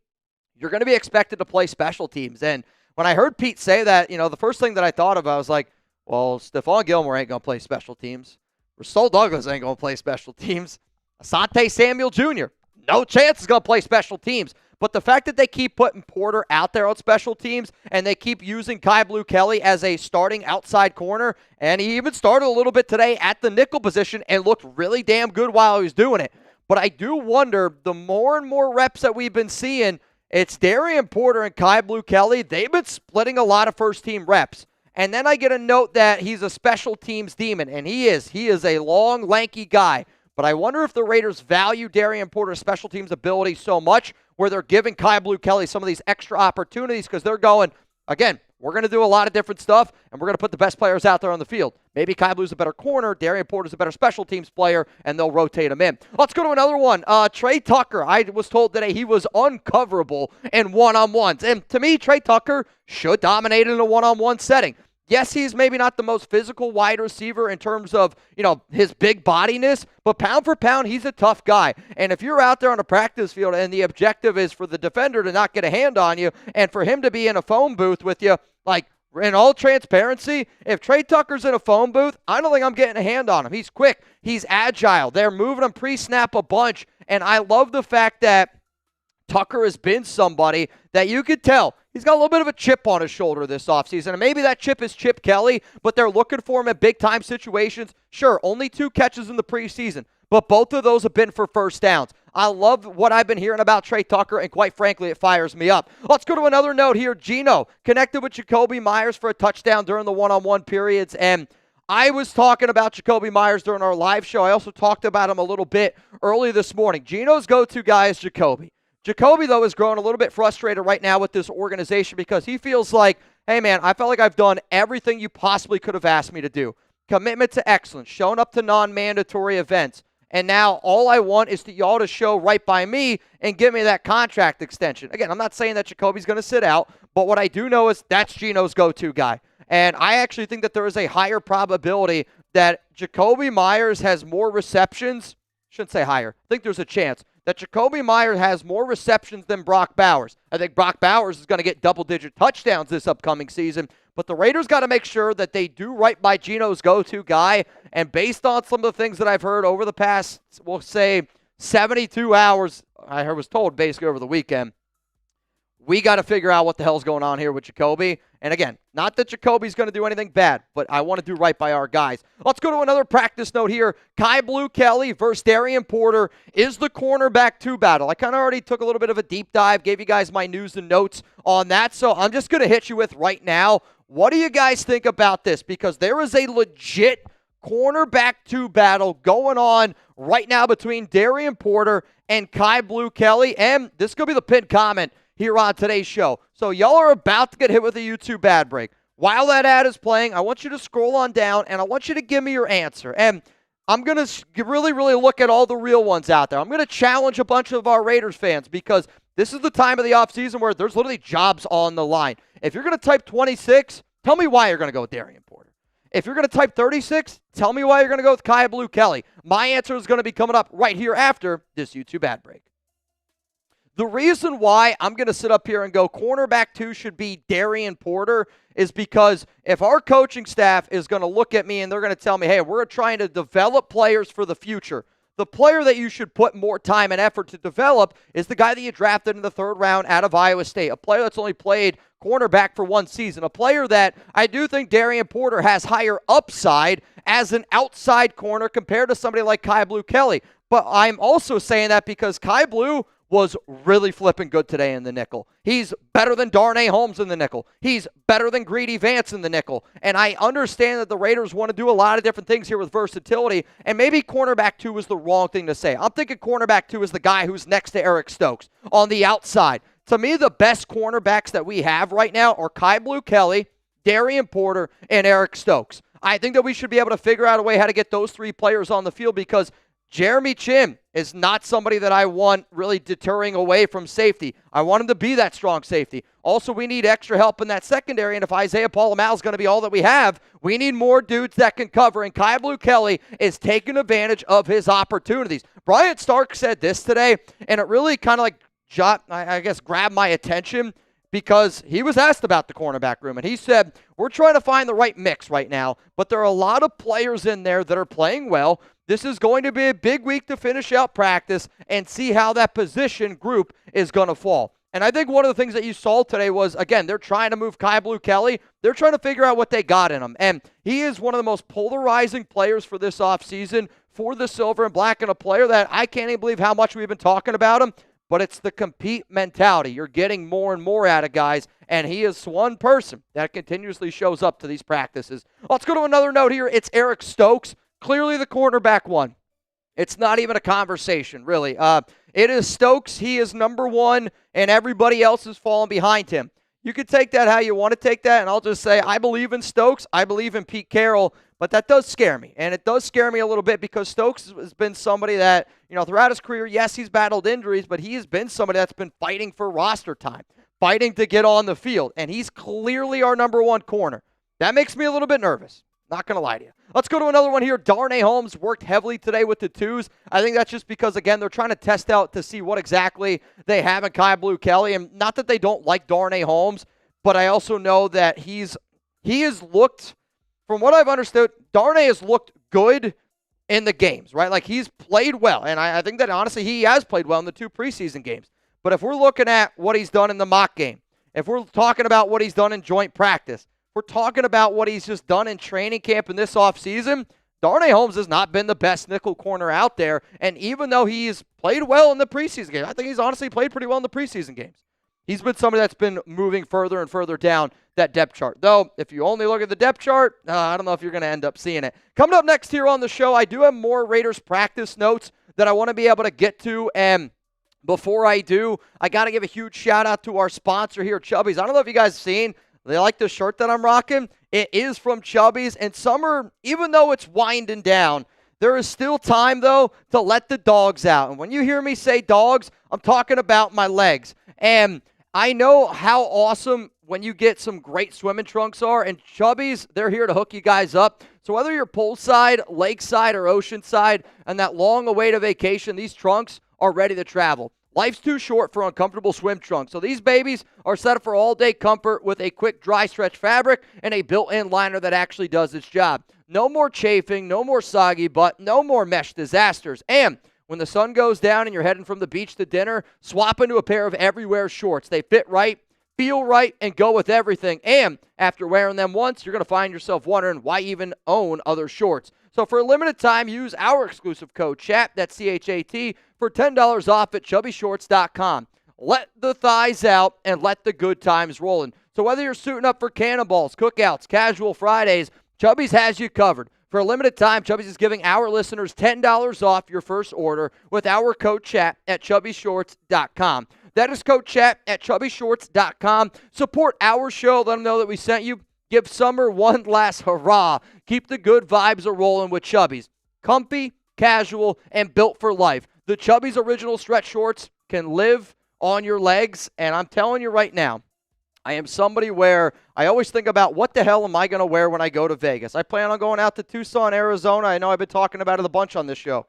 you're going to be expected to play special teams. And when I heard Pete say that, the first thing that I thought of, I was like, well, Stephon Gilmore ain't going to play special teams. Rasul Douglas ain't going to play special teams. Asante Samuel Jr., no chance is going to play special teams. But the fact that they keep putting Porter out there on special teams and they keep using Kai Blue Kelly as a starting outside corner, and he even started a little bit today at the nickel position and looked really damn good while he was doing it. But I do wonder, the more and more reps that we've been seeing, it's Darian Porter and Kai Blue Kelly. They've been splitting a lot of first-team reps. And then I get a note that he's a special teams demon, and he is. He is a long, lanky guy. But I wonder if the Raiders value Darian Porter's special teams ability so much where they're giving Kai Blue Kelly some of these extra opportunities because they're going, again, we're going to do a lot of different stuff, and we're going to put the best players out there on the field. Maybe Kai Blue's a better corner, Darian Porter's a better special teams player, and they'll rotate him in. Let's go to another one. Trey Tucker, I was told today he was uncoverable in one-on-ones. And to me, Trey Tucker should dominate in a one-on-one setting. Yes, he's maybe not the most physical wide receiver in terms of, his big bodiness, but pound for pound, he's a tough guy. And if you're out there on a practice field and the objective is for the defender to not get a hand on you and for him to be in a phone booth with you, like, in all transparency, if Trey Tucker's in a phone booth, I don't think I'm getting a hand on him. He's quick. He's agile. They're moving him pre-snap a bunch. And I love the fact that Tucker has been somebody that you could tell he's got a little bit of a chip on his shoulder this offseason. And maybe that chip is Chip Kelly, but they're looking for him in big-time situations. Sure, only 2 catches in the preseason, but both of those have been for first downs. I love what I've been hearing about Trey Tucker, and quite frankly, it fires me up. Let's go to another note here. Geno connected with Jakobi Meyers for a touchdown during the one-on-one periods, and I was talking about Jakobi Meyers during our live show. I also talked about him a little bit early this morning. Geno's go-to guy is Jakobi. Jakobi, though, is growing a little bit frustrated right now with this organization because he feels like, hey, man, I felt like I've done everything you possibly could have asked me to do. Commitment to excellence, showing up to non-mandatory events. And now all I want is y'all to show right by me and give me that contract extension. Again, I'm not saying that Jakobi's going to sit out, but what I do know is that's Geno's go-to guy. And I actually think that there is a higher probability that Jakobi Meyers has more receptions. Shouldn't say higher. I think there's a chance that Jakobi Meyers has more receptions than Brock Bowers. I think Brock Bowers is going to get double-digit touchdowns this upcoming season. But the Raiders got to make sure that they do right by Geno's go-to guy. And based on some of the things that I've heard over the past, we'll say, 72 hours, I was told basically over the weekend, we got to figure out what the hell's going on here with Jakobi. And again, not that Jakobi's going to do anything bad, but I want to do right by our guys. Let's go to another practice note here. Kai Blue Kelly versus Darian Porter is the cornerback 2 battle. I kind of already took a little bit of a deep dive, gave you guys my news and notes on that. So I'm just going to hit you with right now. What do you guys think about this? Because there is a legit cornerback 2 battle going on right now between Darian Porter and Kai Blue Kelly. And this could be the pinned comment here on today's show. So y'all are about to get hit with a YouTube ad break. While that ad is playing, I want you to scroll on down, and I want you to give me your answer. And I'm going to really, really look at all the real ones out there. I'm going to challenge a bunch of our Raiders fans because this is the time of the offseason where there's literally jobs on the line. If you're going to type 26, tell me why you're going to go with Darian Porter. If you're going to type 36, tell me why you're going to go with Kai Blue Kelly. My answer is going to be coming up right here after this YouTube ad break. The reason why I'm going to sit up here and go cornerback 2 should be Darian Porter is because if our coaching staff is going to look at me and they're going to tell me, hey, we're trying to develop players for the future, the player that you should put more time and effort to develop is the guy that you drafted in the 3rd round out of Iowa State, a player that's only played cornerback for 1 season, a player that I do think Darian Porter has higher upside as an outside corner compared to somebody like Kai Blue Kelly. But I'm also saying that because Kai Blue was really flipping good today in the nickel. He's better than Darnay Holmes in the nickel. He's better than Greedy Vance in the nickel. And I understand that the Raiders want to do a lot of different things here with versatility, and maybe cornerback 2 is the wrong thing to say. I'm thinking cornerback 2 is the guy who's next to Eric Stokes on the outside. To me, the best cornerbacks that we have right now are Kai Blue Kelly, Darian Porter, and Eric Stokes. I think that we should be able to figure out a way how to get those 3 players on the field because Jeremy Chin is not somebody that I want really deterring away from safety. I want him to be that strong safety. Also, we need extra help in that secondary, and if Isaiah Pola-Mao is going to be all that we have, we need more dudes that can cover, and Kai Blue Kelly is taking advantage of his opportunities. Bryant Stark said this today, and it really kind of grabbed my attention because he was asked about the cornerback room, and he said, we're trying to find the right mix right now, but there are a lot of players in there that are playing well. This is going to be a big week to finish out practice and see how that position group is going to fall. And I think one of the things that you saw today was, again, they're trying to move Kai Blue Kelly. They're trying to figure out what they got in him. And he is one of the most polarizing players for this offseason for the silver and black and a player that I can't even believe how much we've been talking about him, but it's the compete mentality. You're getting more and more out of guys, and he is one person that continuously shows up to these practices. Let's go to another note here. It's Eric Stokes, clearly the cornerback one. It's not even a conversation, really. It is Stokes. He is number one, and everybody else is falling behind him. You can take that how you want to take that, and I'll just say I believe in Stokes. I believe in Pete Carroll, but that does scare me, and it does scare me a little bit because Stokes has been somebody that, throughout his career, yes, he's battled injuries, but he has been somebody that's been fighting for roster time, fighting to get on the field, and he's clearly our number one corner. That makes me a little bit nervous. Not going to lie to you. Let's go to another one here. Darnay Holmes worked heavily today with the twos. I think that's just because, again, they're trying to test out to see what exactly they have in Kai Blue Kelly. And not that they don't like Darnay Holmes, but I also know that he has looked, from what I've understood, Darnay has looked good in the games, right? Like, he's played well. And I think that, honestly, he has played well in the 2 preseason games. But if we're looking at what he's done in the mock game, if we're talking about what he's done in joint practice, we're talking about what he's just done in training camp in this offseason, Darnay Holmes has not been the best nickel corner out there. And even though he's played well in the preseason games, I think he's honestly played pretty well in the preseason games. He's been somebody that's been moving further and further down that depth chart. Though, if you only look at the depth chart, I don't know if you're going to end up seeing it. Coming up next here on the show, I do have more Raiders practice notes that I want to be able to get to. And before I do, I got to give a huge shout out to our sponsor here, Chubby's. I don't know if you guys have seen. They like the shirt that I'm rocking. It is from Chubby's. And summer, even though it's winding down, there is still time, though, to let the dogs out. And when you hear me say dogs, I'm talking about my legs. And I know how awesome when you get some great swimming trunks are. And Chubby's, they're here to hook you guys up. So whether you're poolside, lakeside, or oceanside, and that long-awaited vacation, these trunks are ready to travel. Life's too short for uncomfortable swim trunks, so these babies are set up for all-day comfort with a quick dry stretch fabric and a built-in liner that actually does its job. No more chafing, no more soggy butt, no more mesh disasters. And when the sun goes down and you're heading from the beach to dinner, swap into a pair of Everywhere shorts. They fit right, feel right, and go with everything. And after wearing them once, you're going to find yourself wondering why even own other shorts. So for a limited time, use our exclusive code CHAT, that's C-H-A-T, for $10 off at chubbyshorts.com. Let the thighs out and let the good times roll in. So whether you're suiting up for cannonballs, cookouts, casual Fridays, Chubby's has you covered. For a limited time, Chubby's is giving our listeners $10 off your first order with our code CHAT at chubbyshorts.com. That is code CHAT at chubbyshorts.com. Support our show. Let them know that we sent you. Give summer one last hurrah. Keep the good vibes a-rolling with Chubby's. Comfy, casual, and built for life. The Chubby's original stretch shorts can live on your legs, and I'm telling you right now, I am somebody where I always think about what the hell am I going to wear when I go to Vegas. I plan on going out to Tucson, Arizona. I know I've been talking about it a bunch on this show.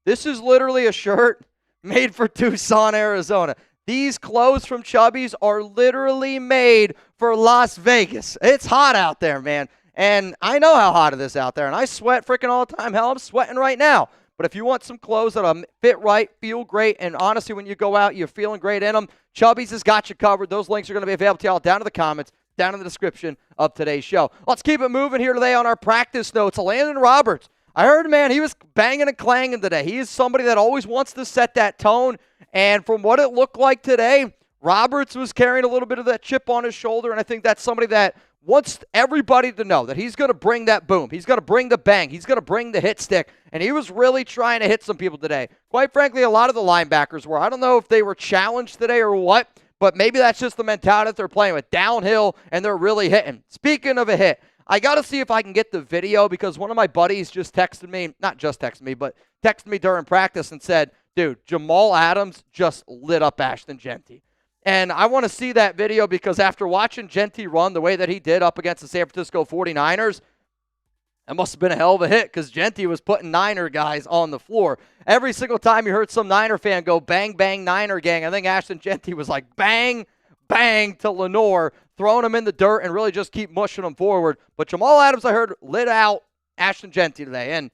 This is literally a shirt made for Tucson, Arizona. These clothes from Chubby's are literally made for Las Vegas. It's hot out there, man. And I know how hot it is out there. And I sweat freaking all the time. Hell, I'm sweating right now. But if you want some clothes that'll fit right, feel great, and honestly, when you go out, you're feeling great in them, Chubby's has got you covered. Those links are going to be available to y'all down in the comments, down in the description of today's show. Let's keep it moving here today on our practice notes. Landon Roberts. I heard, man, he was banging and clanging today. He is somebody that always wants to set that tone. And from what it looked like today, Roberts was carrying a little bit of that chip on his shoulder, and I think that's somebody that wants everybody to know that he's going to bring that boom. He's going to bring the bang. He's going to bring the hit stick, and he was really trying to hit some people today. Quite frankly, a lot of the linebackers were. I don't know if they were challenged today or what, but maybe that's just the mentality that they're playing with. Downhill, and they're really hitting. Speaking of a hit, I got to see if I can get the video because one of my buddies just texted me, not just texted me, but texted me during practice and said, dude, Jamal Adams just lit up Ashton Jeanty. And I want to see that video because after watching Jeanty run the way that he did up against the San Francisco 49ers, that must have been a hell of a hit because Jeanty was putting Niner guys on the floor. Every single time you heard some Niner fan go, bang, bang, Niner gang, I think Ashton Jeanty was like, bang, bang to Lenore, throwing him in the dirt and really just keep mushing him forward. But Jamal Adams, I heard, lit out Ashton Jeanty today. And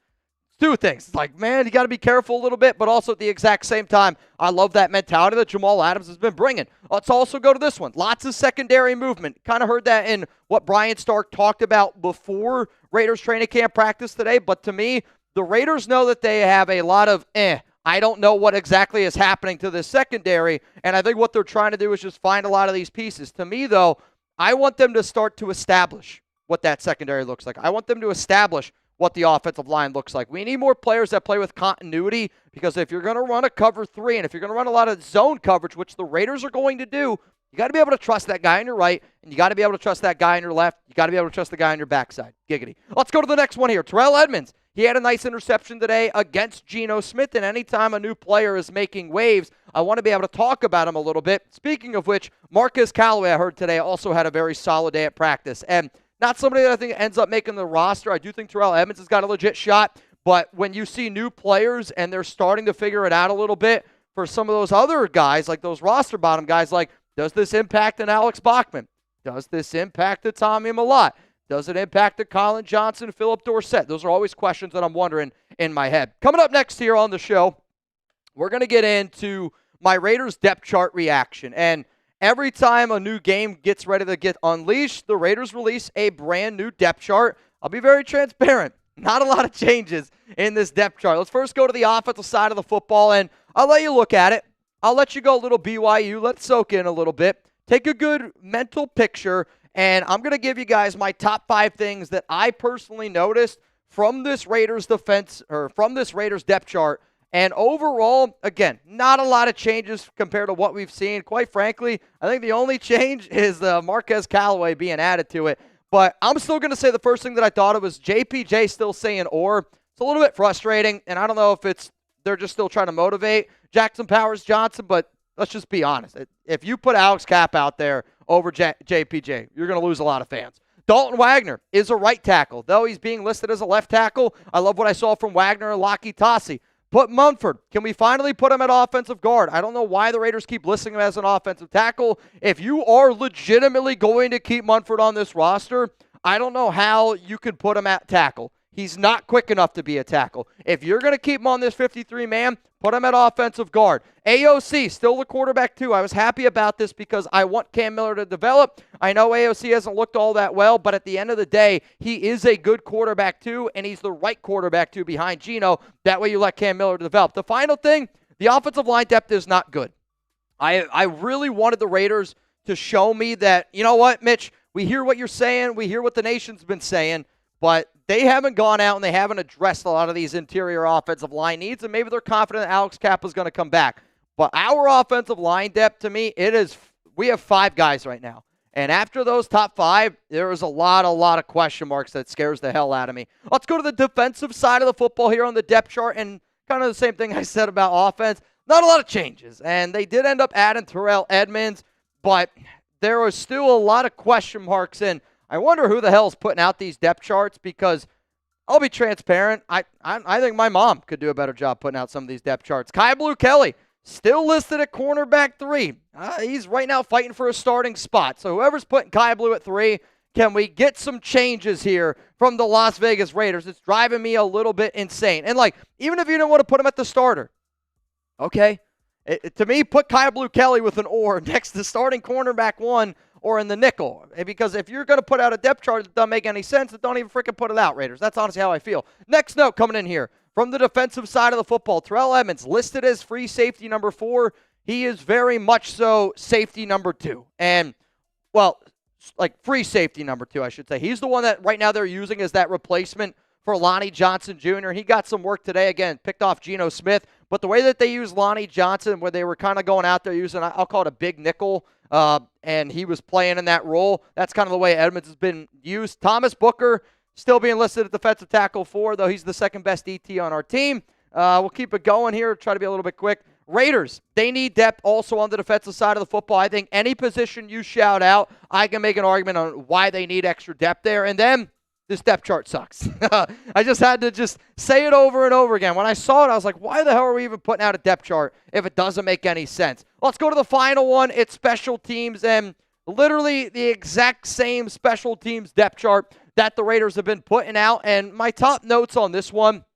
two things. It's like, man, you got to be careful a little bit, but also at the exact same time, I love that mentality that Jamal Adams has been bringing. Let's also go to this one. Lots of secondary movement. Kind of heard that in what Brian Stark talked about before Raiders training camp practice today, but to me, the Raiders know that they have a lot of I don't know what exactly is happening to this secondary, and I think what they're trying to do is just find a lot of these pieces. To me, though, I want them to start to establish what that secondary looks like. I want them to establish what the offensive line looks like. We need more players that play with continuity, because if you're going to run a cover 3 and if you're going to run a lot of zone coverage, which the Raiders are going to do, you got to be able to trust that guy on your right, and you got to be able to trust that guy on your left. You got to be able to trust the guy on your backside. Giggity. Let's go to the next one here. Terrell Edmunds. He had a nice interception today against Geno Smith, and anytime a new player is making waves, I want to be able to talk about him a little bit. Speaking of which, Marquez Callaway, I heard today, also had a very solid day at practice. And not somebody that I think ends up making the roster. I do think Terrell Edmunds has got a legit shot, but when you see new players and they're starting to figure it out a little bit, for some of those other guys, like those roster bottom guys, like, does this impact an Alex Bachman? Does this impact a Tommy Millott? Does it impact the Colin Johnson, Philip Dorsett? Those are always questions that I'm wondering in my head. Coming up next here on the show, we're going to get into my Raiders depth chart reaction. And every time a new game gets ready to get unleashed, the Raiders release a brand new depth chart. I'll be very transparent. Not a lot of changes in this depth chart. Let's first go to the offensive side of the football, and I'll let you look at it. I'll let you go a little BYU. Let it soak in a little bit. Take a good mental picture, and I'm going to give you guys my top 5 things that I personally noticed from this Raiders defense, or from this Raiders depth chart. And overall, again, not a lot of changes compared to what we've seen. Quite frankly, I think the only change is Marquez Callaway being added to it. But I'm still going to say the first thing that I thought of was JPJ still saying or. It's a little bit frustrating, and I don't know if they're just still trying to motivate Jackson Powers Johnson, but let's just be honest. If you put Alex Kapp out there over JPJ, you're going to lose a lot of fans. Dalton Wagner is a right tackle. Though he's being listed as a left tackle, I love what I saw from Wagner and Laki Tassi. Put Munford. Can we finally put him at offensive guard? I don't know why the Raiders keep listing him as an offensive tackle. If you are legitimately going to keep Munford on this roster, I don't know how you could put him at tackle. He's not quick enough to be a tackle. If you're going to keep him on this 53-man, put him at offensive guard. AOC, still the quarterback too. I was happy about this because I want Cam Miller to develop. I know AOC hasn't looked all that well, but at the end of the day, he is a good quarterback too, and he's the right quarterback too behind Geno. That way you let Cam Miller develop. The final thing, the offensive line depth is not good. I really wanted the Raiders to show me that, you know what, Mitch, we hear what you're saying, we hear what the nation's been saying, but they haven't gone out and they haven't addressed a lot of these interior offensive line needs, and maybe they're confident that Alex Kapp is going to come back. But our offensive line depth, to me, we have 5 guys right now. And after those top 5, there is a lot of question marks that scares the hell out of me. Let's go to the defensive side of the football here on the depth chart, and kind of the same thing I said about offense. Not a lot of changes, and they did end up adding Terrell Edmunds, but there was still a lot of question marks, and I wonder who the hell is putting out these depth charts, because I'll be transparent. I think my mom could do a better job putting out some of these depth charts. Kai Blue Kelly, still listed at cornerback 3. He's right now fighting for a starting spot. So whoever's putting Kai Blue at 3, can we get some changes here from the Las Vegas Raiders? It's driving me a little bit insane. And, even if you didn't want to put him at the starter, okay. To me, put Kai Blue Kelly with an or next to starting cornerback 1 or in the nickel. Because if you're going to put out a depth chart that doesn't make any sense, then don't even freaking put it out, Raiders. That's honestly how I feel. Next note coming in here. From the defensive side of the football, Terrell Edmunds listed as free safety number 4. He is very much so safety number 2. And, free safety number 2, I should say. He's the one that right now they're using as that replacement for Lonnie Johnson Jr. He got some work today. Again, picked off Geno Smith. But the way that they use Lonnie Johnson, where they were kind of going out there using, I'll call it a big nickel, and he was playing in that role, that's kind of the way Edmunds has been used. Thomas Booker, still being listed at defensive tackle 4, though he's the second best DT on our team. We'll keep it going here, try to be a little bit quick. Raiders, they need depth also on the defensive side of the football. I think any position you shout out, I can make an argument on why they need extra depth there. And then this depth chart sucks. I just had to just say it over and over again. When I saw it, I was like, why the hell are we even putting out a depth chart if it doesn't make any sense? Let's go to the final one. It's special teams, and literally the exact same special teams depth chart that the Raiders have been putting out. And my top notes on this one,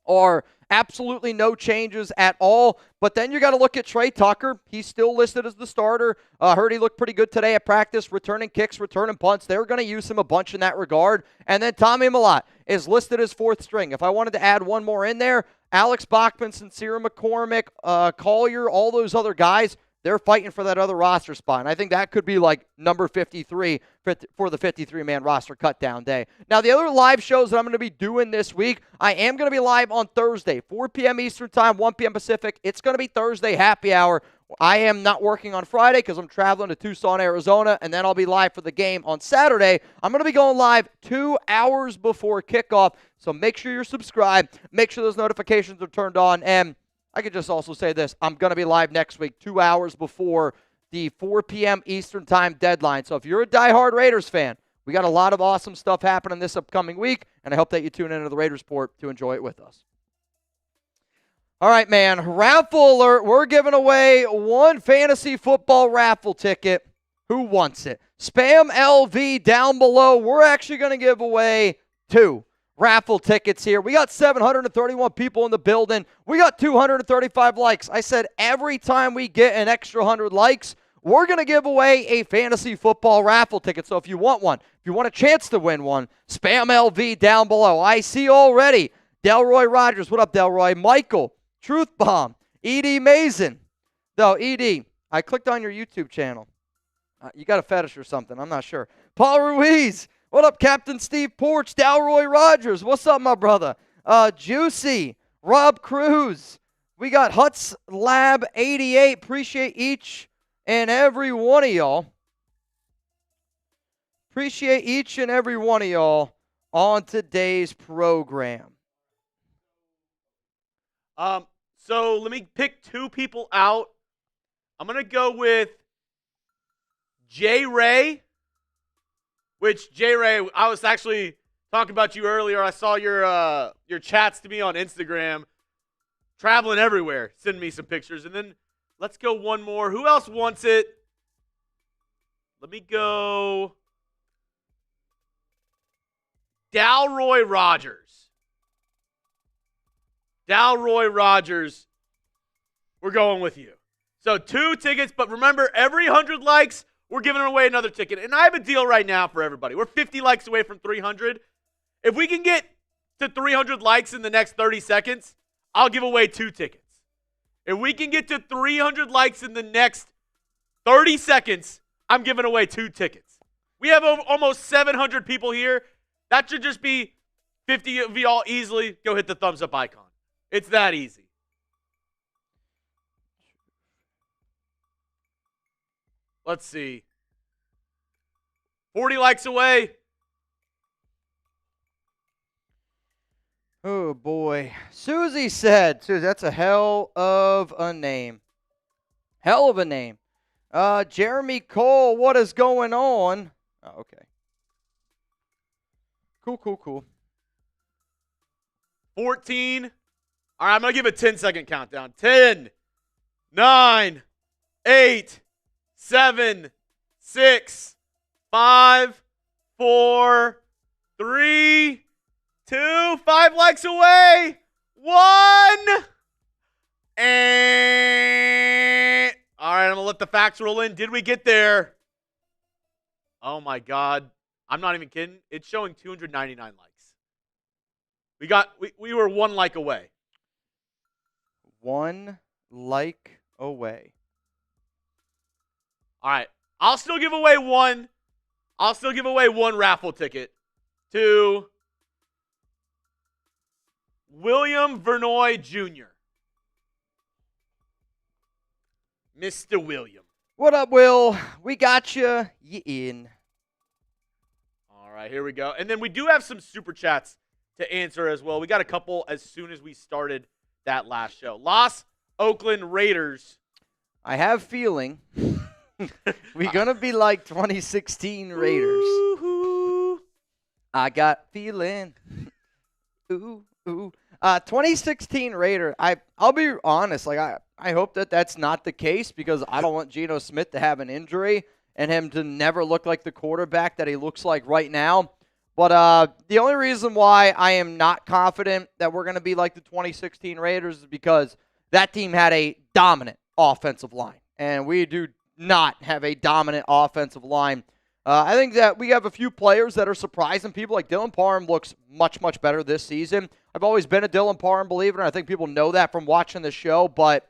are absolutely no changes at all. But then you got to look at Trey Tucker. He's still listed as the starter. Heard he looked pretty good today at practice, returning kicks, returning punts. They're going to use him a bunch in that regard. And then Tommy Mellott is listed as fourth string. If I wanted to add one more in there, Alex Bachman, Sincere McCormick, Collier, all those other guys, they're fighting for that other roster spot. And I think that could be like number 53 for the 53-man roster cut down day. Now, the other live shows that I'm going to be doing this week, I am going to be live on Thursday, 4 p.m. Eastern Time, 1 p.m. Pacific. It's going to be Thursday happy hour. I am not working on Friday because I'm traveling to Tucson, Arizona, and then I'll be live for the game on Saturday. I'm going to be going live 2 hours before kickoff, so make sure you're subscribed. Make sure those notifications are turned on, and I could just also say this. I'm going to be live next week 2 hours before the 4 p.m. Eastern Time deadline. So if you're a diehard Raiders fan, we got a lot of awesome stuff happening this upcoming week, and I hope that you tune into the Raiders Report to enjoy it with us. All right, man. Raffle alert. We're giving away one fantasy football raffle ticket. Who wants it? Spam LV down below. We're actually going to give away 2 raffle tickets here. We got 731 people in the building. We got 235 likes. I said every time we get an extra 100 likes, we're going to give away a fantasy football raffle ticket. So if you want one, if you want a chance to win one, spam LV down below. I see already Delroy Rogers. What up, Delroy? Michael, Truth Bomb, ED Mason. No, ED, I clicked on your YouTube channel. You got a fetish or something. I'm not sure. Paul Ruiz. What up, Captain Steve Porch? Dalroy Rogers. What's up, my brother? Juicy. Rob Cruz. We got Huts Lab 88. Appreciate each and every one of y'all. Appreciate each and every one of y'all on today's program. So let me pick 2 people out. I'm going to go with J. Ray. Which, J. Ray, I was actually talking about you earlier. I saw your chats to me on Instagram. Traveling everywhere. Sending me some pictures. And then let's go one more. Who else wants it? Let me go Dalroy Rogers. Dalroy Rogers. We're going with you. So 2 tickets, but remember, every 100 likes, we're giving away another ticket. And I have a deal right now for everybody. We're 50 likes away from 300. If we can get to 300 likes in the next 30 seconds, I'll give away 2 tickets. If we can get to 300 likes in the next 30 seconds, I'm giving away 2 tickets. We have almost 700 people here. That should just be 50 of y'all easily. Go hit the thumbs up icon. It's that easy. Let's see. 40 likes away. Oh, boy. Susie said, Susie, that's a hell of a name. Hell of a name. Jeremy Cole, what is going on? Oh, okay. Cool. 14. All right, I'm going to give a 10-second countdown. 10, 9, 8, 7, 6, 5, 4, 3, 2, 5 likes away. 1. And all right, I'm going to let the facts roll in. Did we get there? Oh, my God. I'm not even kidding. It's showing 299 likes. We were 1 like away. 1 like away. All right. I'll still give away one. I'll still give away 1 raffle ticket to William Vernoy Jr. Mr. William. What up, Will? We got you. You in. All right, here we go. And then we do have some super chats to answer as well. We got a couple as soon as we started that last show. Los Oakland Raiders. I have feeling we're going to be like 2016 Raiders. Ooh-hoo. I got feeling. Ooh. 2016 Raider. I'll be honest. Like I hope that that's not the case because I don't want Geno Smith to have an injury and him to never look like the quarterback that he looks like right now. But the only reason why I am not confident that we're going to be like the 2016 Raiders is because that team had a dominant offensive line, and we do not have a dominant offensive line. I think that we have a few players that are surprising people. Like Dylan Parham looks much, much better this season. I've always been a Dylan Parham believer, and I think people know that from watching the show, but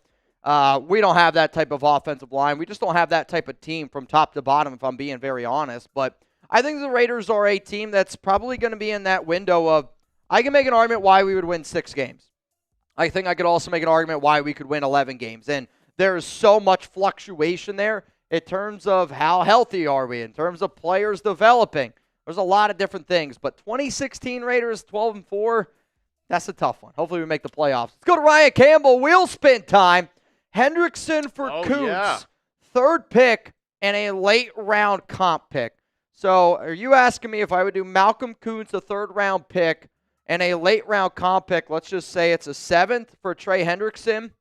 we don't have that type of offensive line. We just don't have that type of team from top to bottom, if I'm being very honest. But I think the Raiders are a team that's probably going to be in that window of, I can make an argument why we would win 6 games. I think I could also make an argument why we could win 11 games. And there is so much fluctuation there in terms of how healthy are we, in terms of players developing. There's a lot of different things. But 2016 Raiders, 12-4, that's a tough one. Hopefully we make the playoffs. Let's go to Ryan Campbell. Wheel spin time. Hendrickson for Kuntz. Yeah. 3rd pick and a late round comp pick. So are you asking me if I would do Malcolm Kuntz, a 3rd round pick, and a late round comp pick? Let's just say it's a 7th for Trey Hendrickson.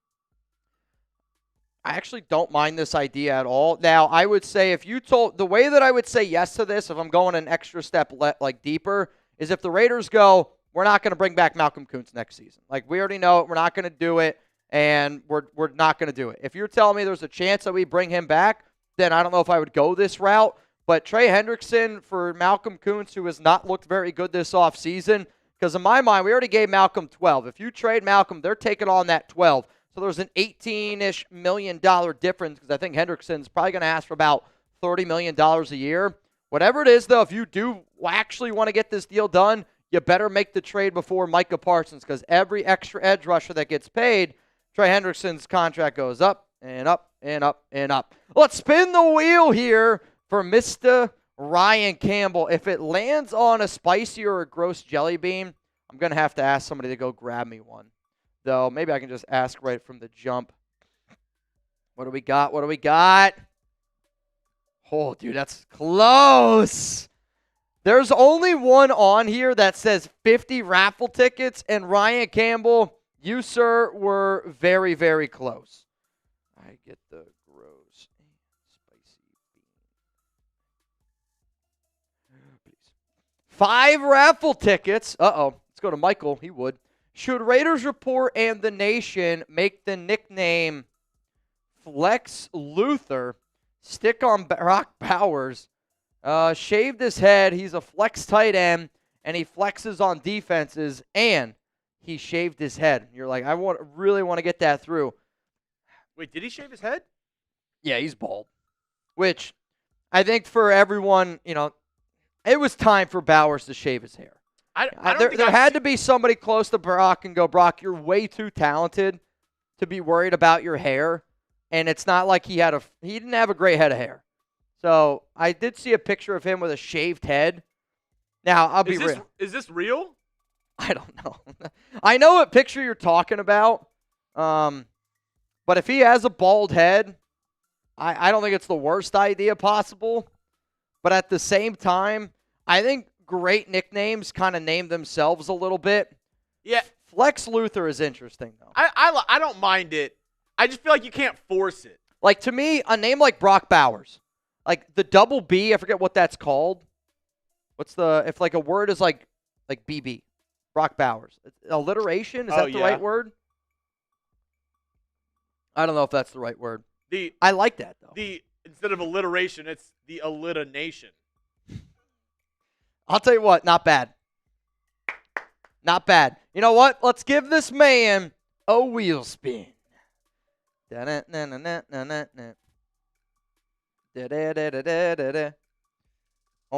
I actually don't mind this idea at all. Now, I would say if you told, the way that I would say yes to this, if I'm going an extra step like deeper, is if the Raiders go, we're not going to bring back Malcolm Kuntz next season. Like, we already know it. We're not going to do it, and we're not going to do it. If you're telling me there's a chance that we bring him back, then I don't know if I would go this route. But Trey Hendrickson for Malcolm Kuntz, who has not looked very good this offseason, because in my mind, we already gave Malcolm 12. If you trade Malcolm, they're taking on that 12. So there's an $18-ish million difference, because I think Hendrickson's probably going to ask for about $30 million a year. Whatever it is, though, if you do actually want to get this deal done, you better make the trade before Micah Parsons, because every extra edge rusher that gets paid, Trey Hendrickson's contract goes up and up and up and up. Let's spin the wheel here for Mr. Ryan Campbell. If it lands on a spicy or a gross jelly bean, I'm going to have to ask somebody to go grab me one. Though maybe I can just ask right from the jump. What do we got? What do we got? Oh, dude, that's close. There's only one on here that says 50 raffle tickets, and Ryan Campbell, you, sir, were very, very close. I get the gross spicy bean. Please. 5 raffle tickets. Uh-oh. Let's go to Michael. He would. Should Raiders Report and the Nation make the nickname Flex Luthor stick on Brock Bowers? Shaved his head. He's a flex tight end, and he flexes on defenses, and he shaved his head. You're like, I really want to get that through. Wait, did he shave his head? Yeah, he's bald. Which I think for everyone, it was time for Bowers to shave his hair. There had to be somebody close to Brock and go, Brock, you're way too talented to be worried about your hair. And it's not like he didn't have a great head of hair. So I did see a picture of him with a shaved head. Now, I'll be real. Is this real? I don't know. I know what picture you're talking about. But if he has a bald head, I don't think it's the worst idea possible. But at the same time, I think great nicknames kind of name themselves a little bit. Yeah. Flex Luthor is interesting, though. I don't mind it. I just feel like you can't force it. Like, to me, a name like Brock Bowers, like the double B, I forget what that's called. If like a word is like BB, Brock Bowers. Alliteration, is that the right word? I don't know if that's the right word. I like that, though. Instead of alliteration, it's the alliteration. I'll tell you what, not bad. Not bad. You know what? Let's give this man a wheel spin. Oh,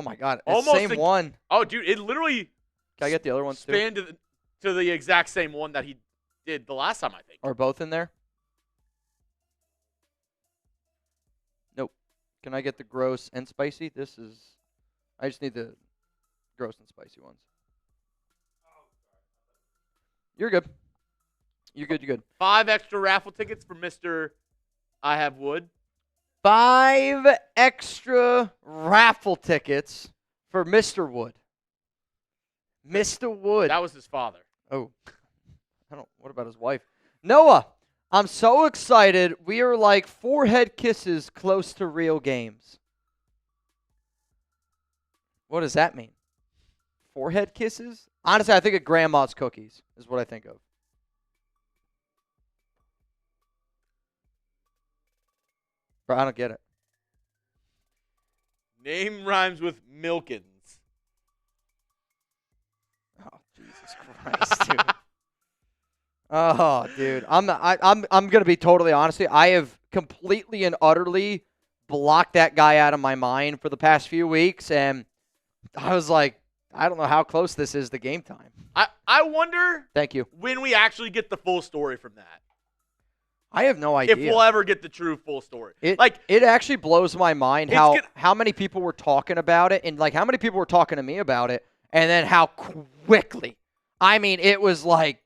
my God. It's the same one. Oh, dude, it literally Can I get the other ones, too? spanned to the exact same one that he did the last time, I think. Are both in there? Nope. Can I get the gross and spicy? I just need the gross and spicy ones. You're good. You're good. 5 extra raffle tickets for Mr. I Have Wood. 5 extra raffle tickets for Mr. Wood. Mr. Wood. That was his father. Oh. What about his wife? Noah, I'm so excited. We are like forehead kisses close to real games. What does that mean? forehead kisses? Honestly, I think of grandma's cookies is what I think of. Bro, I don't get it. Name rhymes with Milkins. Oh, Jesus Christ, dude. Oh, dude. I'm gonna be totally honest with you. I have completely and utterly blocked that guy out of my mind for the past few weeks, and I was like, I don't know how close this is to game time. I wonder. Thank you. When we actually get the full story from that. I have no idea. If we'll ever get the true full story. It actually blows my mind how many people were talking about it, and like how many people were talking to me about it, and then how quickly. I mean, it was like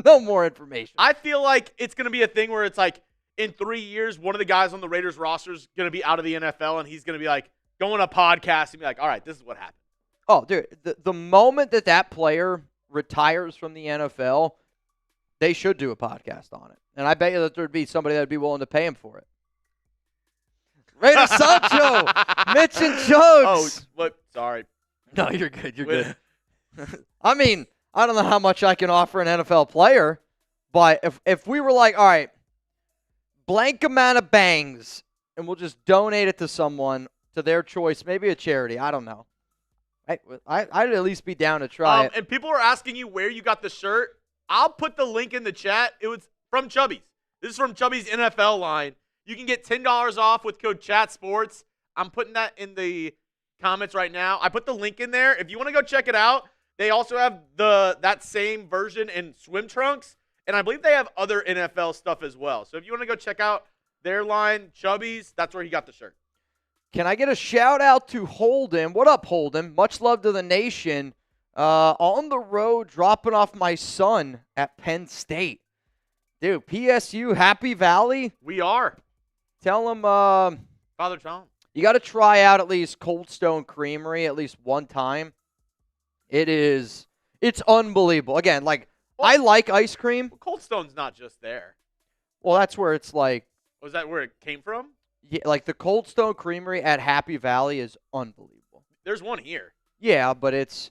no more information. I feel like it's going to be a thing where it's like in 3 years, one of the guys on the Raiders roster is going to be out of the NFL, and he's going to be like going on a podcast and be like, all right, this is what happened. Oh, dude, the moment that player retires from the NFL, they should do a podcast on it. And I bet you that there'd be somebody that would be willing to pay him for it. Raider Sancho, Mitch and Jones. Oh, sorry. No, you're good. You're good. I mean, I don't know how much I can offer an NFL player, but if we were like, all right, blank amount of bangs, and we'll just donate it to someone, to their choice, maybe a charity. I don't know. I'd at least be down to try it. And people are asking you where you got the shirt. I'll put the link in the chat. It was from Chubby's. This is from Chubby's NFL line. You can get $10 off with code CHATSPORTS. I'm putting that in the comments right now. I put the link in there. If you want to go check it out, they also have that same version in swim trunks, and I believe they have other NFL stuff as well. So if you want to go check out their line, Chubby's, that's where he got the shirt. Can I get a shout-out to Holden? What up, Holden? Much love to the nation. On the road, dropping off my son at Penn State. Dude, PSU, Happy Valley. We are. Tell him, Father Tom, you got to try out at least Cold Stone Creamery at least one time. It's unbelievable. Again, I like ice cream. Well, Cold Stone's not just there. Well, that's where it's like. Was that where it came from? Yeah, like the Cold Stone Creamery at Happy Valley is unbelievable. There's one here. Yeah, but it's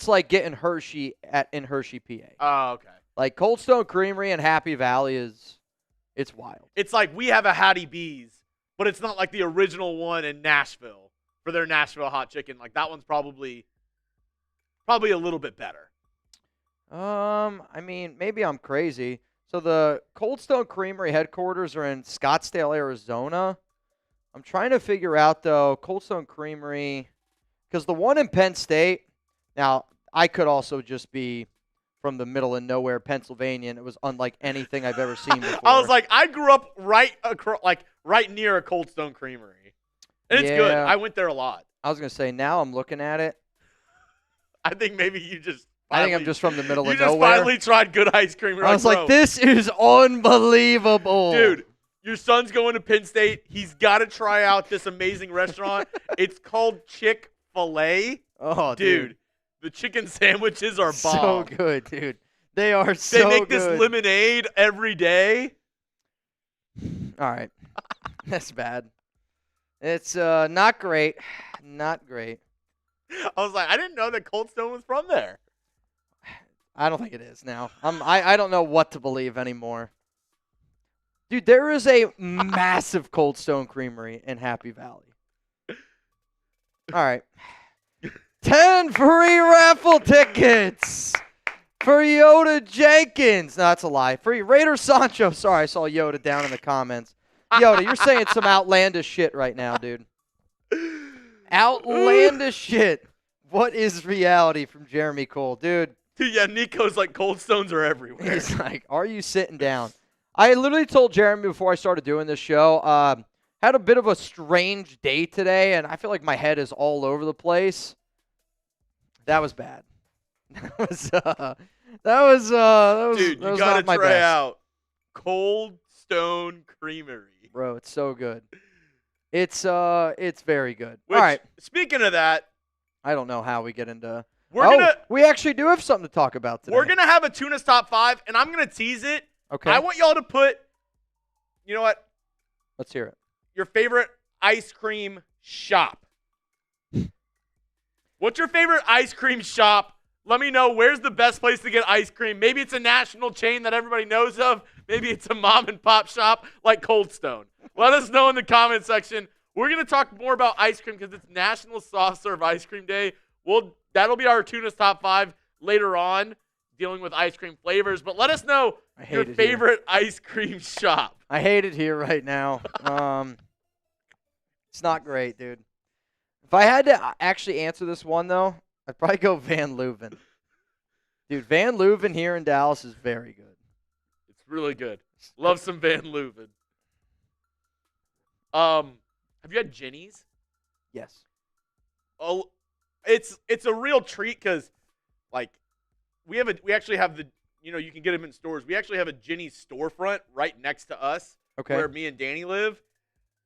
like getting Hershey in Hershey, PA. Oh, okay. Like Cold Stone Creamery and Happy Valley it's wild. It's like we have a Hattie B's, but it's not like the original one in Nashville for their Nashville hot chicken. Like that one's probably a little bit better. I mean, maybe I'm crazy. So the Cold Stone Creamery headquarters are in Scottsdale, Arizona. I'm trying to figure out, though, Cold Stone Creamery, because the one in Penn State, now, I could also just be from the middle of nowhere, Pennsylvania, and it was unlike anything I've ever seen before. I was like, I grew up right near a Cold Stone Creamery. And it's good. I went there a lot. I was going to say, now I'm looking at it. I think maybe you just I think I'm just from the middle of nowhere. You just finally tried good ice cream. I was like, this is unbelievable. Dude, your son's going to Penn State. He's got to try out this amazing restaurant. It's called Chick-fil-A. Oh, dude. The chicken sandwiches are bomb. So good, dude. They are so good. They make this lemonade every day. All right. That's bad. It's not great. Not great. I was like, I didn't know that Cold Stone was from there. I don't think it is now. I don't know what to believe anymore. Dude, there is a massive Cold Stone Creamery in Happy Valley. All right. 10 free raffle tickets for Yoda Jenkins. No, that's a lie. Free Raider Sancho. Sorry, I saw Yoda down in the comments. Yoda, you're saying some outlandish shit right now, dude. Outlandish shit. What is reality from Jeremy Cole? Dude, yeah, Nico's like, Cold Stones are everywhere. He's like, are you sitting down? I literally told Jeremy before I started doing this show, had a bit of a strange day today, and I feel like my head is all over the place. That was bad. That was dude, you gotta try out Cold Stone Creamery. Bro, it's so good. It's very good. Which, all right. Speaking of that, I don't know how we get into. We actually do have something to talk about today. We're gonna have a Tuna's top 5, and I'm gonna tease it. Okay. I want y'all to put, you know what? Let's hear it. Your favorite ice cream shop. What's your favorite ice cream shop? Let me know where's the best place to get ice cream. Maybe it's a national chain that everybody knows of. Maybe it's a mom and pop shop like Cold Stone. Let us know in the comment section. We're going to talk more about ice cream because it's National Soft Serve Ice Cream Day. That'll be our Tuna's Top 5 later on, dealing with ice cream flavors. But let us know your favorite ice cream shop. I hate it here right now. It's not great, dude. If I had to actually answer this one, though, I'd probably go Van Leuven. Dude, Van Leuven here in Dallas is very good. It's really good. Love some Van Leuven. Have you had Jenny's? Yes. Oh, it's a real treat because, like, we actually have the, you can get them in stores. We actually have a Jenny's storefront right next to us, where me and Danny live.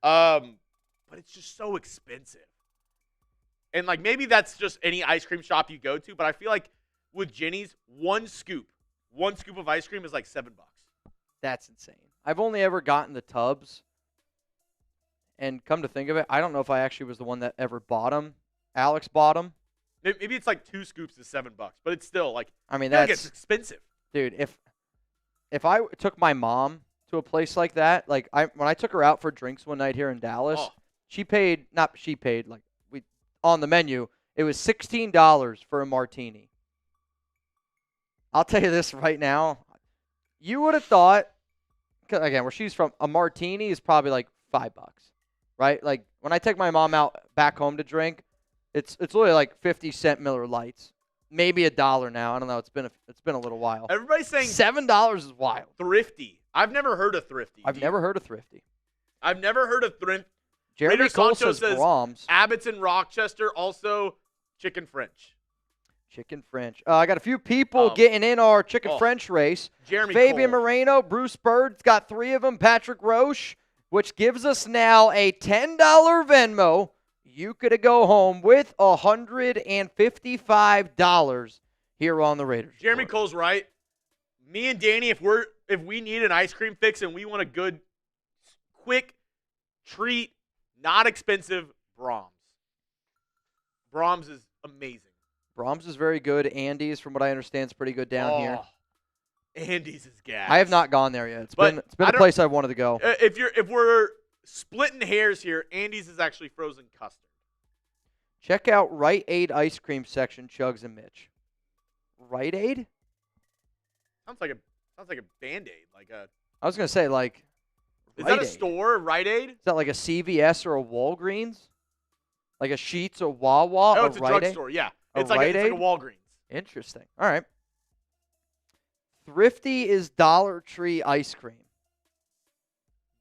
But it's just so expensive. And, like, maybe that's just any ice cream shop you go to, but I feel like with Jenny's, one scoop of ice cream is like $7. That's insane. I've only ever gotten the tubs. And come to think of it, I don't know if I actually was the one that ever bought them. Alex bought them. Maybe it's like 2 scoops is $7, but it's still like, I mean, it's expensive. Dude, if I took my mom to a place like that, like when I took her out for drinks one night here in Dallas, on the menu, it was $16 for a martini. I'll tell you this right now. You would have thought, again, where she's from, a martini is probably like $5, right? Like when I take my mom out back home to drink, it's literally like 50-cent Miller Lights, maybe $1 now. I don't know. It's been a little while. Everybody's saying $7 is wild. Thrifty. I've never heard of Thrifty. I've never heard of Thrifty. Jeremy Cole Sancho says Brahms. Abbott's in Rochester, also Chicken French. Chicken French. I got a few people getting in our Chicken French race. Fabian Moreno, Bruce Bird's got 3 of them. Patrick Roche, which gives us now a $10 Venmo. You could go home with $155 here on the Raiders. Jeremy Cole's right. Me and Danny, if we need an ice cream fix and we want a good, quick treat, not expensive, Brahms. Brahms is amazing. Brahms is very good. Andy's, from what I understand, is pretty good down here. Andy's is gas. I have not gone there yet. It's been a place I've wanted to go. If we're splitting hairs here, Andy's is actually frozen custard. Check out Rite Aid ice cream section, Chugs and Mitch. Rite Aid? Sounds like a Band-Aid. I was gonna say like. Is that a store, Rite Aid? Is that like a CVS or a Walgreens? Like a Sheetz or Wawa? No, it's a drugstore. Yeah, it's like a Walgreens. Interesting. All right. Thrifty is Dollar Tree ice cream.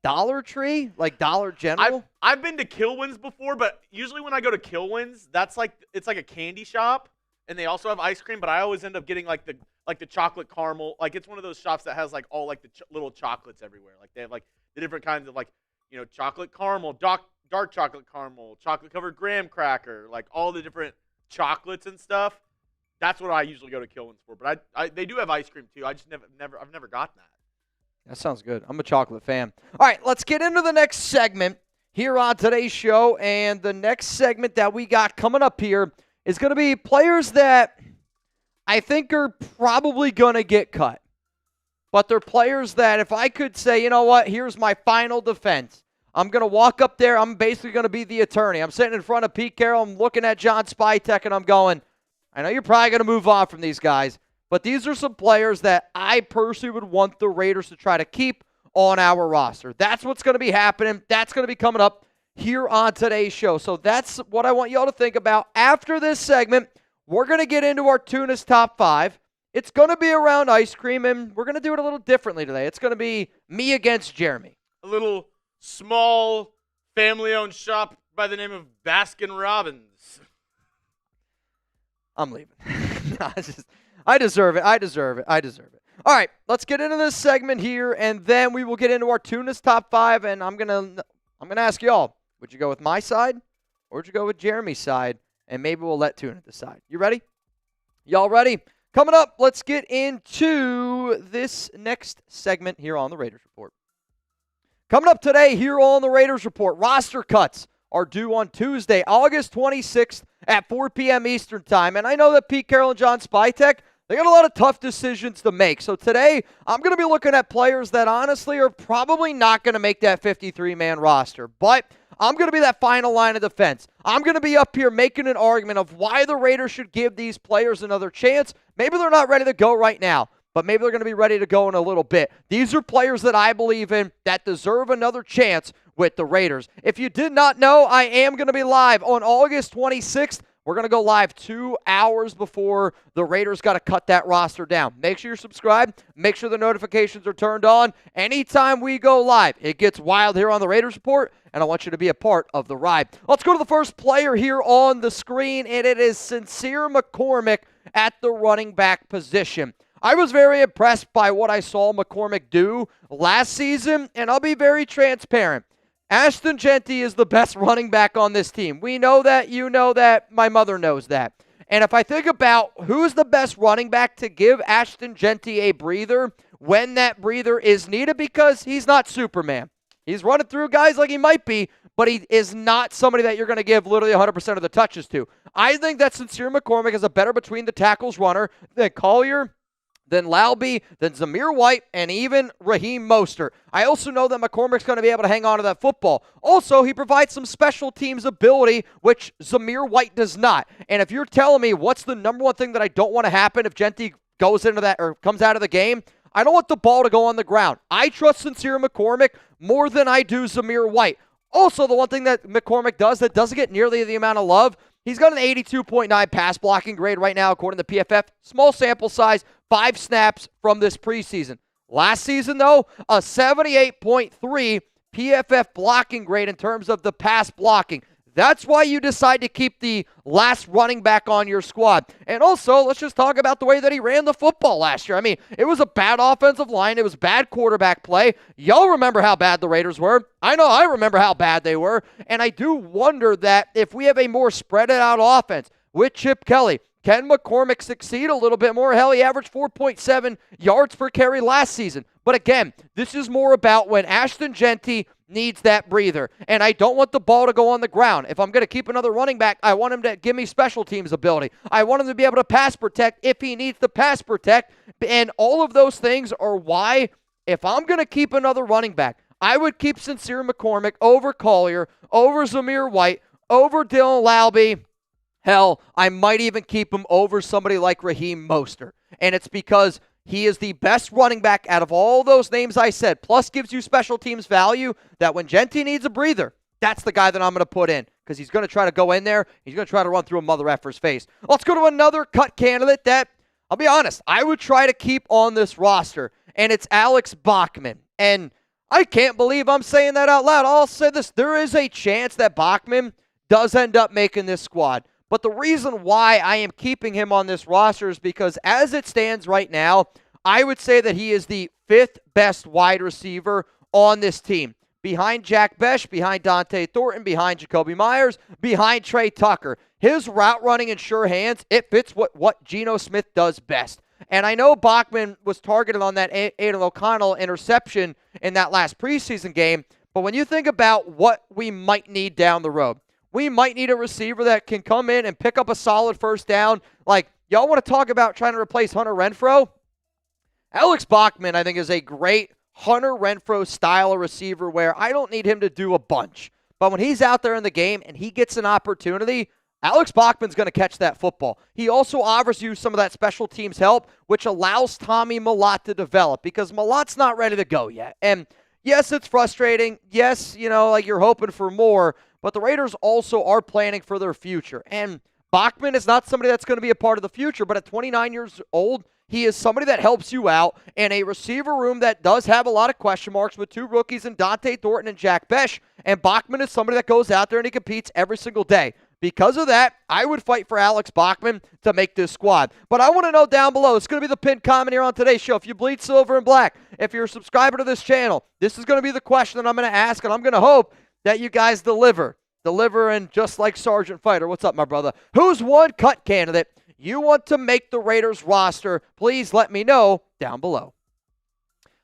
Dollar Tree? Like Dollar General? I've been to Kilwins before, but usually when I go to Kilwins, it's like a candy shop, and they also have ice cream, but I always end up getting like the chocolate caramel. Like it's one of those shops that has like all like the little chocolates everywhere. Like they have like the different kinds of chocolate caramel, dark chocolate caramel, chocolate covered graham cracker, like all the different chocolates and stuff. That's what I usually go to Kilwins for. But they do have ice cream too. I just I've never gotten that. That sounds good. I'm a chocolate fan. All right, let's get into the next segment here on today's show. And the next segment that we got coming up here is going to be players that I think are probably going to get cut. But they're players that if I could say, you know what, here's my final defense. I'm going to walk up there. I'm basically going to be the attorney. I'm sitting in front of Pete Carroll. I'm looking at John Spytek, and I'm going, I know you're probably going to move on from these guys, but these are some players that I personally would want the Raiders to try to keep on our roster. That's what's going to be happening. That's going to be coming up here on today's show. So that's what I want y'all to think about. After this segment, we're going to get into our Tuna's Top 5. It's going to be around ice cream, and we're going to do it a little differently today. It's going to be me against Jeremy. A little small family-owned shop by the name of Baskin Robbins. I'm leaving. I deserve it. All right, let's get into this segment here, and then we will get into our Tuna's Top 5, and I'm gonna ask y'all, would you go with my side, or would you go with Jeremy's side, and maybe we'll let Tuna decide. You ready? Y'all ready? Coming up, let's get into this next segment here on the Raiders Report. Coming up today here on the Raiders Report, roster cuts are due on Tuesday, August 26th at 4 p.m. Eastern time. And I know that Pete Carroll and John Spytek, they got a lot of tough decisions to make. So today, I'm going to be looking at players that honestly are probably not going to make that 53-man roster. But I'm going to be that final line of defense. I'm going to be up here making an argument of why the Raiders should give these players another chance. Maybe they're not ready to go right now, but maybe they're going to be ready to go in a little bit. These are players that I believe in that deserve another chance with the Raiders. If you did not know, I am going to be live on August 26th. We're going to go live 2 hours before the Raiders got to cut that roster down. Make sure you're subscribed. Make sure the notifications are turned on. Anytime we go live, it gets wild here on the Raiders Report, and I want you to be a part of the ride. Let's go to the first player here on the screen, and it is Sincere McCormick at the running back position. I was very impressed by what I saw McCormick do last season, and I'll be very transparent. Ashton Jeanty is the best running back on this team. We know that, you know that, my mother knows that. And if I think about who's the best running back to give Ashton Jeanty a breather when that breather is needed, because he's not Superman. He's running through guys like he might be, but he is not somebody that you're going to give literally 100% of the touches to. I think that Sincere McCormick is a better between the tackles runner than Collier, then Laube, then Zamir White, and even Raheem Mostert. I also know that McCormick's going to be able to hang on to that football. Also, he provides some special teams ability, which Zamir White does not. And if you're telling me what's the number one thing that I don't want to happen if Jeanty goes into that or comes out of the game, I don't want the ball to go on the ground. I trust Sincere McCormick more than I do Zamir White. Also, the one thing that McCormick does that doesn't get nearly the amount of love, he's got an 82.9 pass blocking grade right now, according to PFF. Small sample size, 5 snaps from this preseason. Last season, though, a 78.3 PFF blocking grade in terms of the pass blocking. That's why you decide to keep the last running back on your squad. And also, let's just talk about the way that he ran the football last year. I mean, it was a bad offensive line. It was bad quarterback play. Y'all remember how bad the Raiders were. I know I remember how bad they were. And I do wonder that if we have a more spread out offense with Chip Kelly, can McCormick succeed a little bit more? Hell, he averaged 4.7 yards per carry last season. But again, this is more about when Ashton Jeanty needs that breather. And I don't want the ball to go on the ground. If I'm going to keep another running back, I want him to give me special teams ability. I want him to be able to pass protect if he needs to pass protect. And all of those things are why, if I'm going to keep another running back, I would keep Sincere McCormick over Collier, over Zamir White, over Dylan Laube. Hell, I might even keep him over somebody like Raheem Mostert. And it's because he is the best running back out of all those names I said, plus gives you special teams value, that when Jeanty needs a breather, that's the guy that I'm going to put in, because he's going to try to go in there. He's going to try to run through a mother effer's face. Let's go to another cut candidate that, I'll be honest, I would try to keep on this roster, and it's Alex Bachman. And I can't believe I'm saying that out loud. I'll say this. There is a chance that Bachman does end up making this squad. But the reason why I am keeping him on this roster is because as it stands right now, I would say that he is the 5th best wide receiver on this team. Behind Jack Besh, behind Dante Thornton, behind Jakobi Meyers, behind Trey Tucker. His route running in sure hands, it fits what Geno Smith does best. And I know Bachman was targeted on that Aiden O'Connell interception in that last preseason game, but when you think about what we might need down the road, we might need a receiver that can come in and pick up a solid first down. Like, y'all want to talk about trying to replace Hunter Renfrow? Alex Bachman, I think, is a great Hunter Renfrow style of receiver where I don't need him to do a bunch. But when he's out there in the game and he gets an opportunity, Alex Bachman's going to catch that football. He also offers you some of that special teams help, which allows Tommy Mellott to develop, because Mallott's not ready to go yet. And yes, it's frustrating. Yes, like you're hoping for more. But the Raiders also are planning for their future. And Bachman is not somebody that's going to be a part of the future, but at 29 years old, he is somebody that helps you out in a receiver room that does have a lot of question marks with 2 rookies in Dante Thornton and Jack Besh. And Bachman is somebody that goes out there and he competes every single day. Because of that, I would fight for Alex Bachman to make this squad. But I want to know down below, it's going to be the pinned comment here on today's show. If you bleed silver and black, if you're a subscriber to this channel, this is going to be the question that I'm going to ask, and I'm going to hope that you guys deliver. Delivering just like Sergeant Fighter. What's up, my brother? Who's one cut candidate you want to make the Raiders roster? Please let me know down below.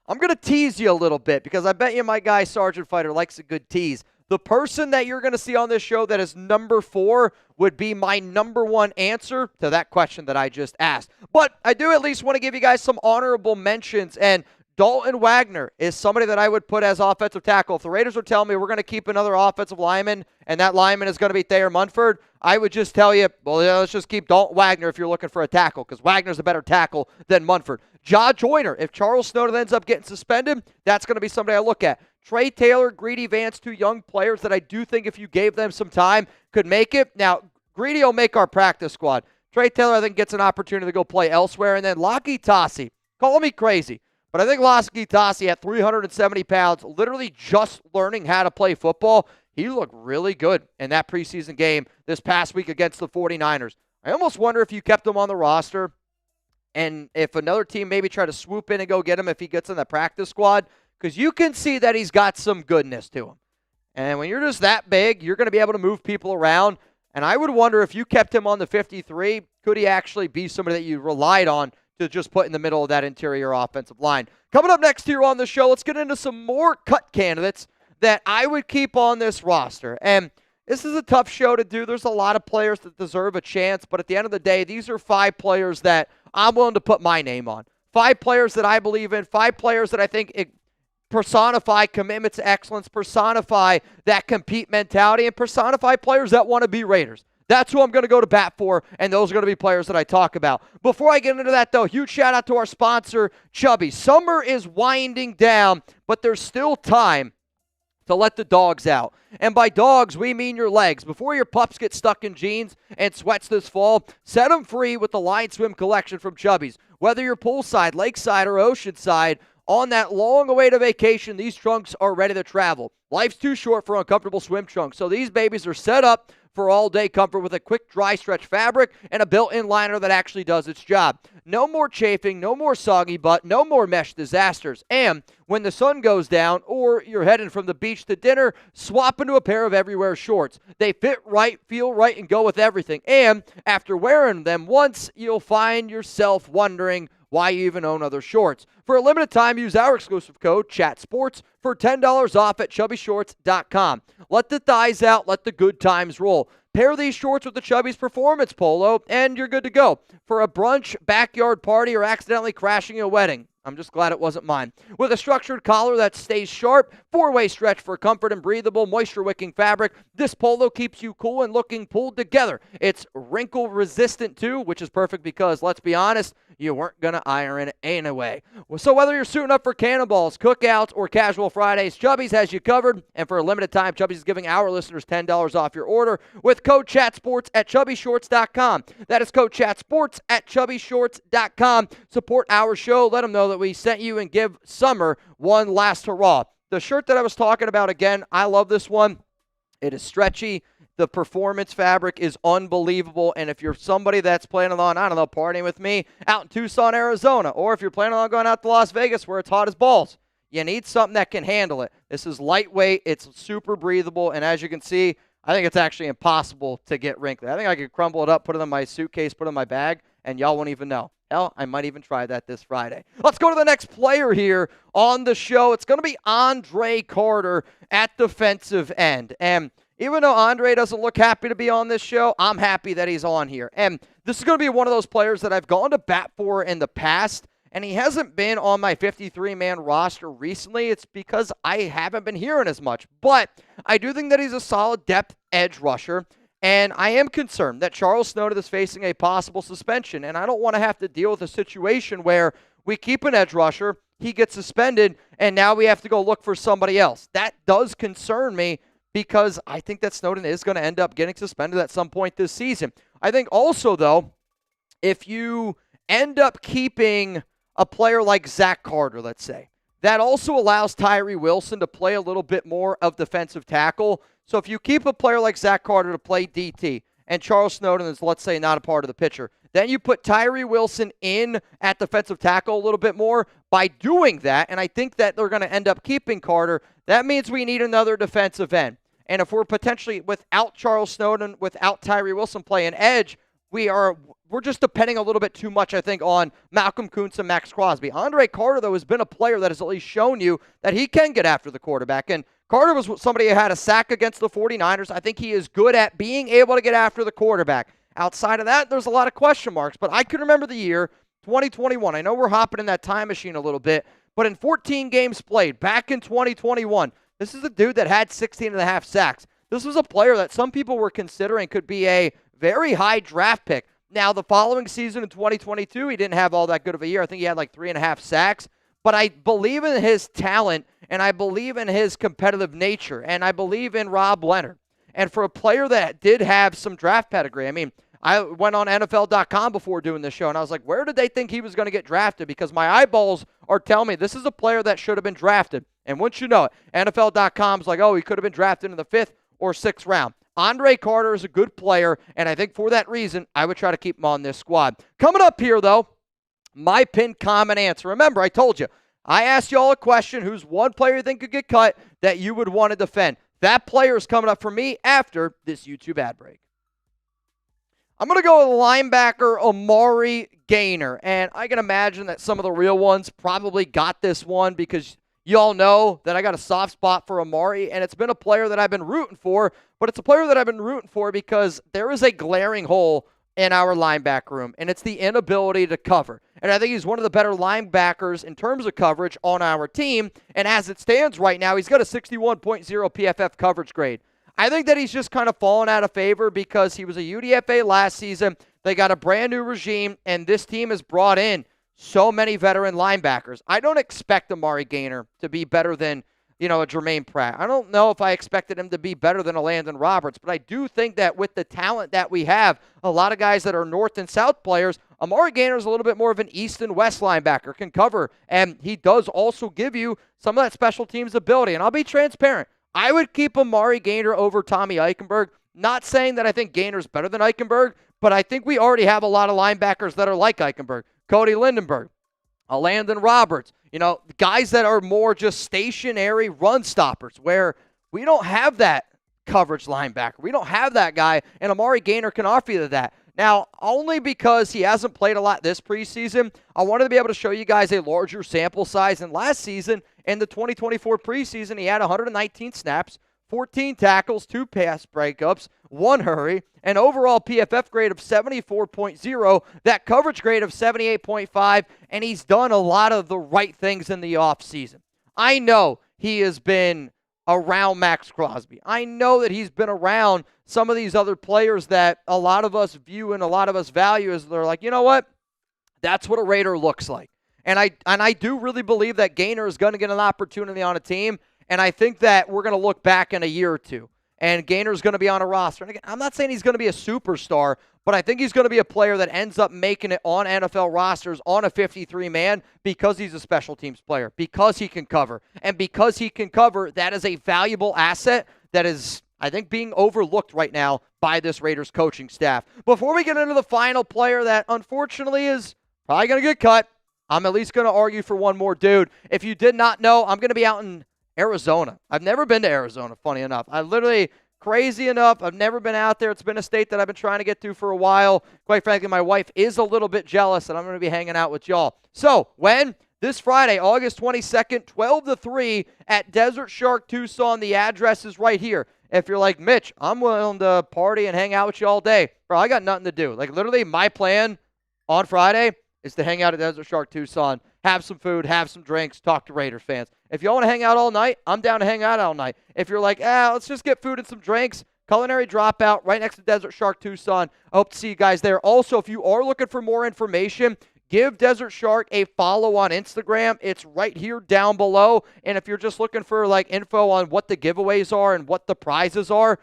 I'm going to tease you a little bit because I bet you my guy Sergeant Fighter likes a good tease. The person that you're going to see on this show that is number 4 would be my number 1 answer to that question that I just asked. But I do at least want to give you guys some honorable mentions, and Dalton Wagner is somebody that I would put as offensive tackle. If the Raiders are telling me we're going to keep another offensive lineman and that lineman is going to be Thayer Munford, I would just tell you, well, yeah, let's just keep Dalton Wagner if you're looking for a tackle, because Wagner's a better tackle than Munford. Ja Joyner, if Charles Snowden ends up getting suspended, that's going to be somebody I look at. Trey Taylor, Greedy Vance, 2 young players that I do think if you gave them some time could make it. Now, Greedy will make our practice squad. Trey Taylor, I think, gets an opportunity to go play elsewhere. And then Laki Tassi, call me crazy, but I think Laki Tassi at 370 pounds, literally just learning how to play football, he looked really good in that preseason game this past week against the 49ers. I almost wonder if you kept him on the roster and if another team maybe try to swoop in and go get him if he gets in the practice squad, because you can see that he's got some goodness to him. And when you're just that big, you're going to be able to move people around. And I would wonder if you kept him on the 53, could he actually be somebody that you relied on to just put in the middle of that interior offensive line? Coming up next here on the show, let's get into some more cut candidates that I would keep on this roster. And this is a tough show to do. There's a lot of players that deserve a chance, but at the end of the day, these are 5 players that I'm willing to put my name on. 5 players that I believe in, 5 players that I think personify commitment to excellence, personify that compete mentality, and personify players that want to be Raiders. That's who I'm going to go to bat for, and those are going to be players that I talk about. Before I get into that, though, huge shout-out to our sponsor, Chubby. Summer is winding down, but there's still time to let the dogs out. And by dogs, we mean your legs. Before your pups get stuck in jeans and sweats this fall, set them free with the Line Swim collection from Chubby's. Whether you're poolside, lakeside, or oceanside, on that long-awaited vacation, these trunks are ready to travel. Life's too short for uncomfortable swim trunks, so these babies are set up for all-day comfort with a quick dry stretch fabric and a built-in liner that actually does its job. No more chafing, no more soggy butt, no more mesh disasters. And when the sun goes down or you're heading from the beach to dinner, swap into a pair of Everywhere shorts. They fit right, feel right, and go with everything. And after wearing them once, you'll find yourself wondering why you even own other shorts. For a limited time, use our exclusive code CHATSPORTS for $10 off at chubbyshorts.com. Let the thighs out, let the good times roll. Pair these shorts with the Chubby's Performance Polo, and you're good to go for a brunch, backyard party, or accidentally crashing a wedding. I'm just glad it wasn't mine. With a structured collar that stays sharp, 4-way stretch for comfort and breathable, moisture-wicking fabric, this polo keeps you cool and looking pulled together. It's wrinkle-resistant, too, which is perfect because, let's be honest, you weren't going to iron it anyway. So whether you're suiting up for cannonballs, cookouts, or casual Fridays, Chubby's has you covered. And for a limited time, Chubby's is giving our listeners $10 off your order with code CHATSPORTS at chubbyshorts.com. That is code CHATSPORTS at chubbyshorts.com. Support our show. Let them know that we sent you and give summer one last hurrah. The shirt that I was talking about, again, I love this one. It is stretchy. The performance fabric is unbelievable, and if you're somebody that's planning on, I don't know, partying with me out in Tucson, Arizona, or if you're planning on going out to Las Vegas where it's hot as balls, you need something that can handle it. This is lightweight, it's super breathable, and as you can see, I think it's actually impossible to get wrinkly. I think I could crumble it up, put it in my suitcase, put it in my bag, and y'all won't even know. Hell, I might even try that this Friday. Let's go to the next player here on the show. It's going to be Andre Carter at defensive end, and even though Andre doesn't look happy to be on this show, I'm happy that he's on here. And this is going to be one of those players that I've gone to bat for in the past, and he hasn't been on my 53-man roster recently. It's because I haven't been hearing as much. But I do think that he's a solid depth edge rusher, and I am concerned that Charles Snowden is facing a possible suspension, and I don't want to have to deal with a situation where we keep an edge rusher, he gets suspended, and now we have to go look for somebody else. That does concern me, because I think that Snowden is going to end up getting suspended at some point this season. I think also, though, if you end up keeping a player like Zach Carter, let's say, that also allows Tyree Wilson to play a little bit more of defensive tackle. So if you keep a player like Zach Carter to play DT, and Charles Snowden is, let's say, not a part of the picture, then you put Tyree Wilson in at defensive tackle a little bit more. By doing that, and I think that they're going to end up keeping Carter, that means we need another defensive end. And if we're potentially, without Charles Snowden, without Tyree Wilson playing edge, we're just depending a little bit too much, I think, on Malcolm Kuntz and Max Crosby. Andre Carter, though, has been a player that has at least shown you that he can get after the quarterback. And Carter was somebody who had a sack against the 49ers. I think he is good at being able to get after the quarterback. Outside of that, there's a lot of question marks, but I can remember the year 2021. I know we're hopping in that time machine a little bit, but in 14 games played back in 2021, this is a dude that had 16.5 sacks. This was a player that some people were considering could be a very high draft pick. Now, the following season in 2022, he didn't have all that good of a year. I think he had like 3.5 sacks. But I believe in his talent, and I believe in his competitive nature, and I believe in Rob Leonard. And for a player that did have some draft pedigree, I mean, I went on NFL.com before doing this show, and I was like, where did they think he was going to get drafted? Because my eyeballs are telling me this is a player that should have been drafted. And once you know it, NFL.com's like, oh, he could have been drafted in the 5th or 6th round. Andre Carter is a good player, and I think for that reason, I would try to keep him on this squad. Coming up here, though, my pinned comment answer. Remember, I told you, I asked you all a question. Who's one player you think could get cut that you would want to defend? That player is coming up for me after this YouTube ad break. I'm going to go with linebacker Amari Gaynor, and I can imagine that some of the real ones probably got this one because you all know that I got a soft spot for Amari, and it's been a player that I've been rooting for, but it's a player that I've been rooting for because there is a glaring hole in our linebacker room, and it's the inability to cover. And I think he's one of the better linebackers in terms of coverage on our team, and as it stands right now, he's got a 61.0 PFF coverage grade. I think that he's just kind of fallen out of favor because he was a UDFA last season. They got a brand new regime, and this team has brought in so many veteran linebackers. I don't expect Amari Gaynor to be better than, a Jermaine Pratt. I don't know if I expected him to be better than a Landon Roberts, but I do think that with the talent that we have, a lot of guys that are north and south players, Amari Gaynor is a little bit more of an east and west linebacker, can cover, and he does also give you some of that special teams ability. And I'll be transparent. I would keep Amari Gaynor over Tommy Eichenberg. Not saying that I think Gaynor's better than Eichenberg, but I think we already have a lot of linebackers that are like Eichenberg. Cody Lindenberg, Landon Roberts, guys that are more just stationary run stoppers where we don't have that coverage linebacker. We don't have that guy, and Amari Gaynor can offer you that. Now, only because he hasn't played a lot this preseason, I wanted to be able to show you guys a larger sample size. And last season, in the 2024 preseason, he had 119 snaps, 14 tackles, 2 pass breakups, 1 hurry, an overall PFF grade of 74.0, that coverage grade of 78.5, and he's done a lot of the right things in the offseason. I know he has been around Max Crosby. I know that he's been around some of these other players that a lot of us view and a lot of us value as they're like, you know what? That's what a Raider looks like. And I do really believe that Gaynor is going to get an opportunity on a team, and I think that we're going to look back in a year or two, and Gaynor's going to be on a roster. And again, I'm not saying he's going to be a superstar, but I think he's going to be a player that ends up making it on NFL rosters on a 53-man because he's a special teams player, because he can cover. And because he can cover, that is a valuable asset that is, I think, being overlooked right now by this Raiders coaching staff. Before we get into the final player that unfortunately is probably going to get cut, I'm at least going to argue for one more dude. If you did not know, I'm going to be out in Arizona. I've never been to Arizona, funny enough. Crazy enough, I've never been out there. It's been a state that I've been trying to get to for a while. Quite frankly, my wife is a little bit jealous that I'm going to be hanging out with y'all. So, when? This Friday, August 22nd, 12 to 3 at Desert Shark Tucson. The address is right here. If you're like, Mitch, I'm willing to party and hang out with you all day. Bro, I got nothing to do. Literally, my plan on Friday is to hang out at Desert Shark Tucson, have some food, have some drinks, talk to Raiders fans. If y'all want to hang out all night, I'm down to hang out all night. If you're like, let's just get food and some drinks, Culinary Dropout right next to Desert Shark Tucson. I hope to see you guys there. Also, if you are looking for more information, give Desert Shark a follow on Instagram. It's right here down below. And if you're just looking for info on what the giveaways are and what the prizes are,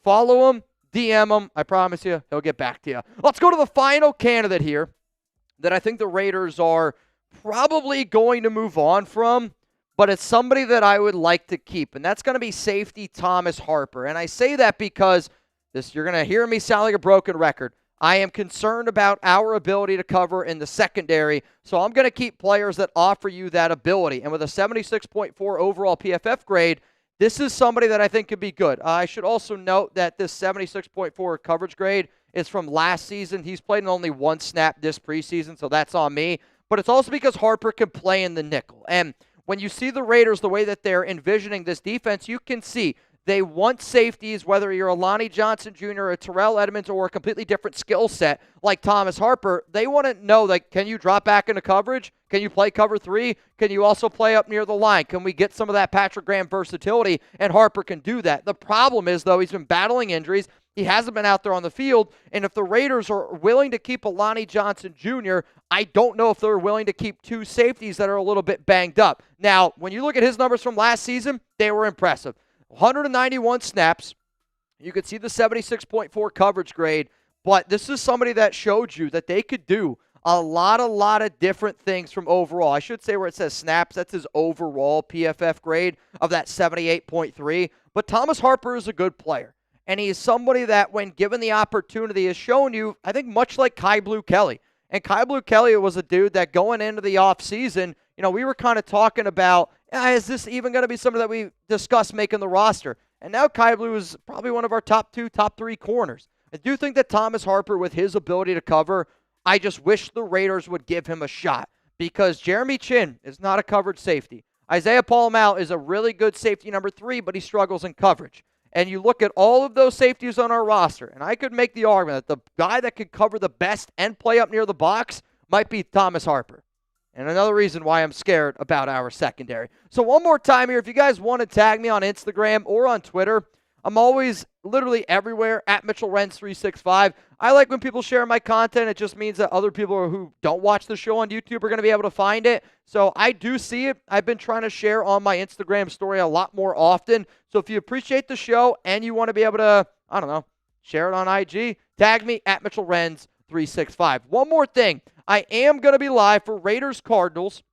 follow him, DM him. I promise you, he'll get back to you. Let's go to the final candidate here that I think the Raiders are probably going to move on from, but it's somebody that I would like to keep, and that's going to be safety Thomas Harper. And I say that because you're going to hear me sound like a broken record. I am concerned about our ability to cover in the secondary, so I'm going to keep players that offer you that ability. And with a 76.4 overall PFF grade, this is somebody that I think could be good. I should also note that this 76.4 coverage grade is from last season. He's played in only 1 snap this preseason, so that's on me. But it's also because Harper can play in the nickel. And when you see the Raiders, the way that they're envisioning this defense, you can see they want safeties, whether you're a Lonnie Johnson Jr., a Terrell Edmonds, or a completely different skill set like Thomas Harper. They want to know, like, can you drop back into coverage? Can you play cover 3? Can you also play up near the line? Can we get some of that Patrick Graham versatility? And Harper can do that. The problem is, though, he's been battling injuries. He hasn't been out there on the field. And if the Raiders are willing to keep a Lonnie Johnson Jr., I don't know if they're willing to keep 2 safeties that are a little bit banged up. Now, when you look at his numbers from last season, they were impressive. 191 snaps. You could see the 76.4 coverage grade, but this is somebody that showed you that they could do a lot of different things from overall. I should say where it says snaps, that's his overall PFF grade of that 78.3. But Thomas Harper is a good player, and he is somebody that, when given the opportunity, has shown you, I think, much like Kai Blue Kelly. And Kai Blue Kelly was a dude that going into the offseason, we were kind of talking about, is this even going to be something that we discussed making the roster? And now Kai Blue is probably one of our top 2, top 3 corners. I do think that Thomas Harper, with his ability to cover, I just wish the Raiders would give him a shot, because Jeremy Chin is not a coverage safety. Isaiah Paul-Mal is a really good safety number 3, but he struggles in coverage. And you look at all of those safeties on our roster, and I could make the argument that the guy that could cover the best and play up near the box might be Thomas Harper. And another reason why I'm scared about our secondary. So one more time here, if you guys want to tag me on Instagram or on Twitter, I'm always literally everywhere at Mitchell Renz 365. I like when people share my content. It just means that other people who don't watch the show on YouTube are going to be able to find it. So I do see it. I've been trying to share on my Instagram story a lot more often. So if you appreciate the show and you want to be able to, share it on IG, tag me at Mitchell Renz 365. One more thing. I am going to be live for Raiders Cardinals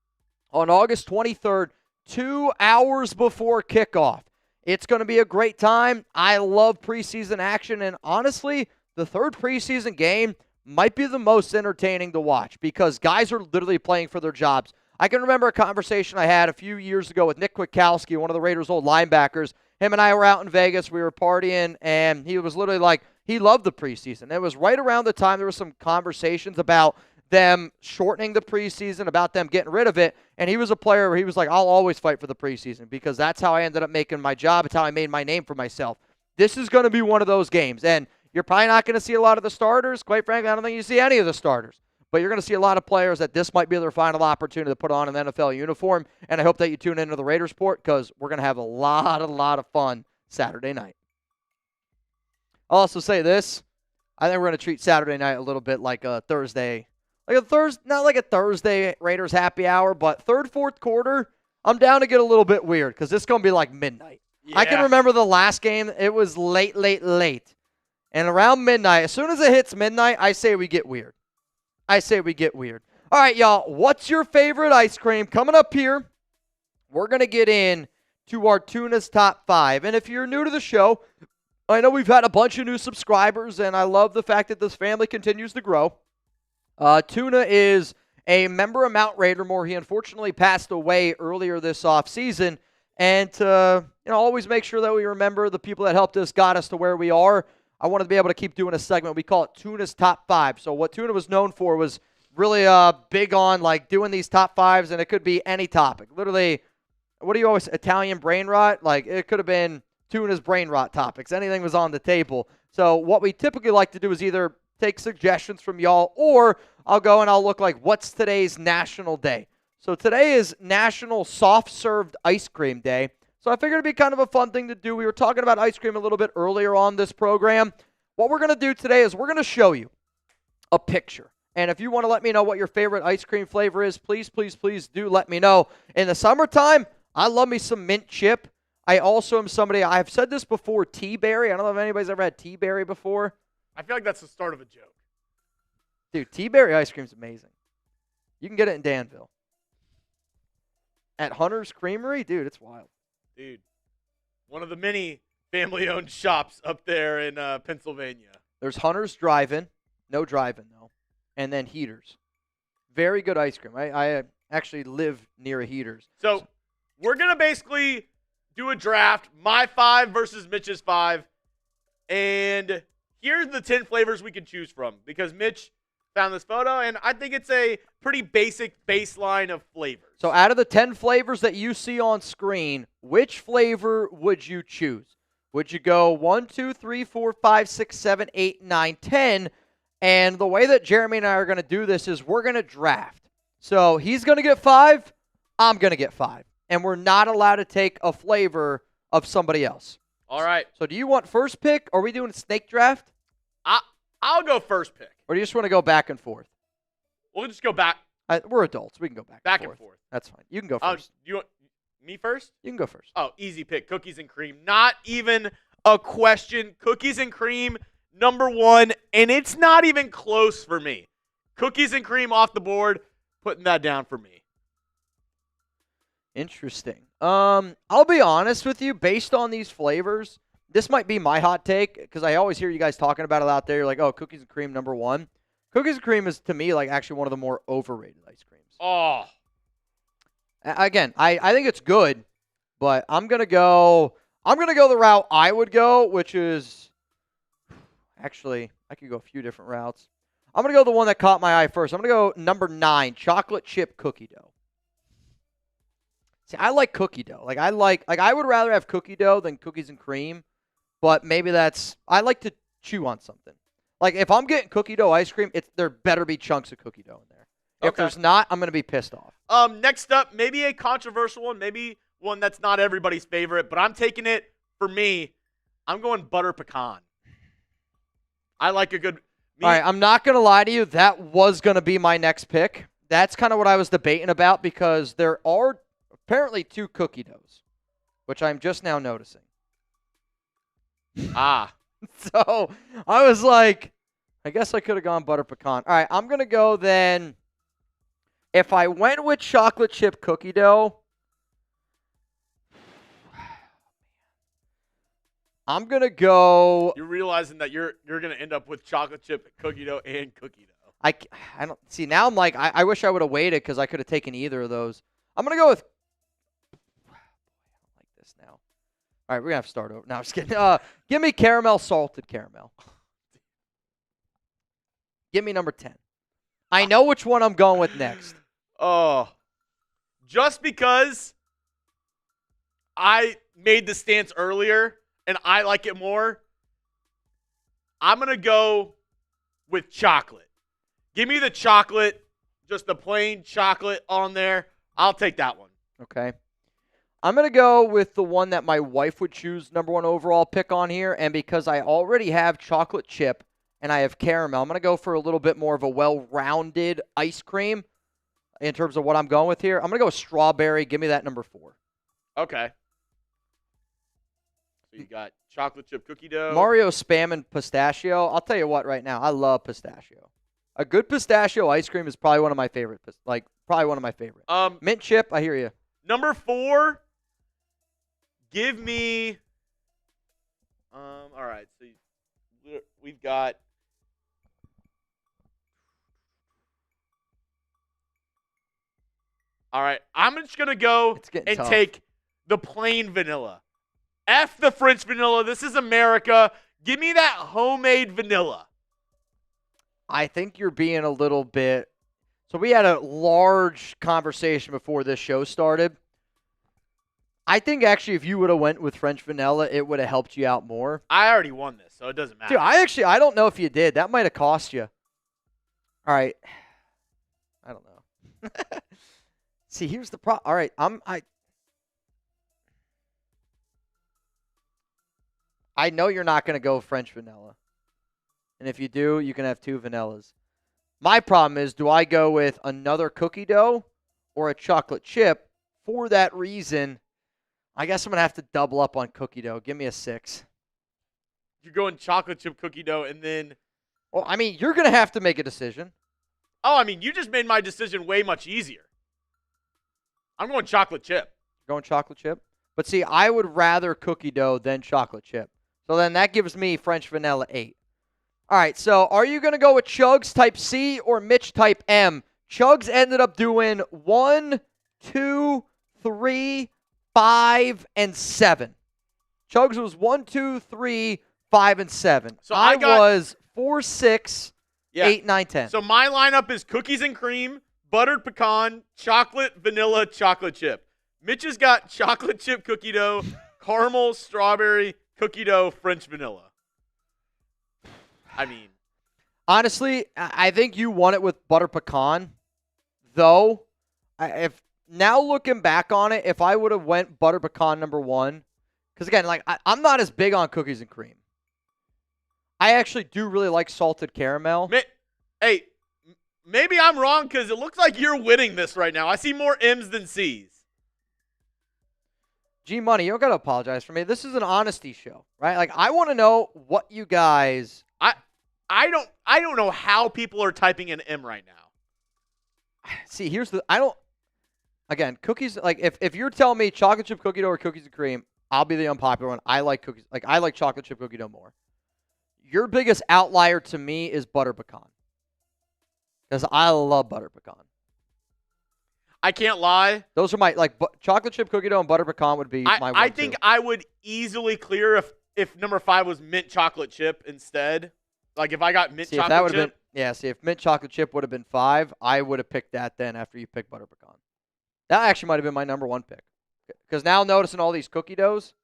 on August 23rd, 2 hours before kickoff. It's going to be a great time. I love preseason action, and honestly, the third preseason game might be the most entertaining to watch because guys are literally playing for their jobs. I can remember a conversation I had a few years ago with Nick Kwiatkowski, one of the Raiders' old linebackers. Him and I were out in Vegas. We were partying, and he was literally like, he loved the preseason. It was right around the time there were some conversations about them shortening the preseason, about them getting rid of it, and he was a player where he was like, I'll always fight for the preseason because that's how I ended up making my job. It's how I made my name for myself. This is going to be one of those games, and you're probably not going to see a lot of the starters. Quite frankly, I don't think you see any of the starters, but you're going to see a lot of players that this might be their final opportunity to put on an NFL uniform, and I hope that you tune into the Raiders Report because we're going to have a lot of fun Saturday night. I'll also say this. I think we're going to treat Saturday night a little bit like a Thursday. Not like a Thursday Raiders happy hour, but third, fourth quarter, I'm down to get a little bit weird because this is going to be like midnight. Yeah. I can remember the last game. It was late. And around midnight, as soon as it hits midnight, I say we get weird. All right, y'all, what's your favorite ice cream? Coming up here, we're going to get in to our Tuna's Top 5. And if you're new to the show, I know we've had a bunch of new subscribers, and I love the fact that this family continues to grow. Tuna is a member of Mount Raidermore. He unfortunately passed away earlier this offseason. And to always make sure that we remember the people that helped us, got us to where we are, I wanted to be able to keep doing a segment. We call it Tuna's Top 5. So what Tuna was known for was really big on like doing these top 5s, and it could be any topic. Literally, what do you always, Italian brain rot? Like it could have been Tuna's brain rot topics. Anything was on the table. So what we typically like to do is either take suggestions from y'all, or I'll go and I'll look like, what's today's national day? So today is National Soft Served Ice Cream Day. So I figured it'd be kind of a fun thing to do. We were talking about ice cream a little bit earlier on this program. What we're going to do today is we're going to show you a picture. And if you want to let me know what your favorite ice cream flavor is, please do let me know. In the summertime, I love me some mint chip. I also am somebody, I've said this before, T-Berry. I don't know if anybody's ever had T-Berry before. I feel like that's the start of a joke. Dude, T-Berry ice cream is amazing. You can get it in Danville. At Hunter's Creamery, dude, it's wild. Dude, one of the many family-owned shops up there in Pennsylvania. There's Hunter's Drive-In. No drive-in, though. And then Heaters. Very good ice cream. I actually live near a Heaters. So we're going to basically do a draft, my 5 versus Mitch's 5. And here's the 10 flavors we can choose from. Because Mitch, found this photo, and I think it's a pretty basic baseline of flavors. So out of the 10 flavors that you see on screen, which flavor would you choose? Would you go 1, 2, 3, 4, 5, 6, 7, 8, 9, 10? And the way that Jeremy and I are going to do this is we're going to draft. So he's going to get 5, I'm going to get 5. And we're not allowed to take a flavor of somebody else. All right. So do you want first pick? Or are we doing a snake draft? I'll go first pick. Or do you just want to go back and forth? We'll just go back. We're adults. We can go back and forth. That's fine. You can go first. You want me first? You can go first. Oh, easy pick. Cookies and cream. Not even a question. Cookies and cream, number 1, and it's not even close for me. Cookies and cream off the board, putting that down for me. Interesting. I'll be honest with you. Based on these flavors, this might be my hot take because I always hear you guys talking about it out there. You're like, oh, cookies and cream, number 1. Cookies and cream is, to me, like actually one of the more overrated ice creams. Oh. Again, I think it's good, but I'm gonna go the route I would go, which is actually I could go a few different routes. I'm gonna go the one that caught my eye first. I'm gonna go number 9, chocolate chip cookie dough. See, I like cookie dough. I would rather have cookie dough than cookies and cream, but maybe I like to chew on something. Like if I'm getting cookie dough ice cream, there better be chunks of cookie dough in there. If there's not, I'm gonna be pissed off. Next up, maybe a controversial one, maybe one that's not everybody's favorite, but I'm taking it for me. I'm going butter pecan. I like a good. All right, I'm not gonna lie to you. That was gonna be my next pick. That's kind of what I was debating about because there are apparently 2 cookie doughs, which I'm just now noticing. So I was like, I guess I could have gone butter pecan. All right, I'm gonna go then. If I went with chocolate chip cookie dough, I'm going to go. You're realizing that you're going to end up with chocolate chip cookie dough and cookie dough. I don't see. Now I'm like, I wish I would have waited because I could have taken either of those. I'm going to go with. I don't like this now. All right, we're going to have to start over. No, I'm just kidding. Give me caramel, salted caramel. Give me number 10. I know which one I'm going with next. Oh, just because I made the stance earlier and I like it more, I'm going to go with chocolate. Give me the chocolate, just the plain chocolate on there. I'll take that one. Okay. I'm going to go with the one that my wife would choose number 1 overall pick on here, and because I already have chocolate chip and I have caramel, I'm going to go for a little bit more of a well-rounded ice cream. In terms of what I'm going with here, I'm going to go with strawberry. Give me that number 4. Okay. So you got chocolate chip cookie dough. Mario Spam and pistachio. I'll tell you what right now. I love pistachio. A good pistachio ice cream is probably one of my favorite. Mint chip, I hear you. Number 4, give me all right. So we've got all right, I'm just going to go and take the plain vanilla. F the French vanilla. This is America. Give me that homemade vanilla. I think you're being a little bit. So we had a large conversation before this show started. I think actually if you would have went with French vanilla, it would have helped you out more. I already won this, so it doesn't matter. Dude, I don't know if you did. That might have cost you. All right. I don't know. See, here's the problem. All right, I know you're not going to go French vanilla. And if you do, you can have 2 vanillas. My problem is, do I go with another cookie dough or a chocolate chip? For that reason, I guess I'm going to have to double up on cookie dough. Give me a 6. You're going chocolate chip cookie dough and then... Well, I mean, you're going to have to make a decision. Oh, I mean, you just made my decision way much easier. I'm going chocolate chip. Going chocolate chip? But see, I would rather cookie dough than chocolate chip. So then that gives me French vanilla 8. All right, so are you going to go with Chugs type C or Mitch type M? Chugs ended up doing 1, 2, 3, 5, and 7. Chugs was 1, 2, 3, 5, and 7. So I was 4, 6, Yeah. 8, 9, 10. So my lineup is cookies and cream, buttered pecan, chocolate, vanilla, chocolate chip. Mitch has got chocolate chip cookie dough, caramel, strawberry, cookie dough, French vanilla. I mean. Honestly, I think you won it with butter pecan, though. If now looking back on it, if I would have went butter pecan number 1, because again, like I'm not as big on cookies and cream. I actually do really like salted caramel. Hey, maybe I'm wrong because it looks like you're winning this right now. I see more M's than C's. G-Money, you don't got to apologize for me. This is an honesty show, right? Like, I want to know what you guys... I don't know how people are typing an M right now. See, here's the... Again, cookies... Like, if you're telling me chocolate chip cookie dough or cookies and cream, I'll be the unpopular one. I like cookies... Like, I like chocolate chip cookie dough more. Your biggest outlier to me is butter pecan. Because I love butter pecan. I can't lie. Those are my... Like, chocolate chip cookie dough and butter pecan would be my one, I think I would easily clear if number 5 was mint chocolate chip instead. Like, if I got mint chocolate chip. If mint chocolate chip would have been 5, I would have picked that then after you picked butter pecan. That actually might have been my number 1 pick. Because now noticing all these cookie doughs.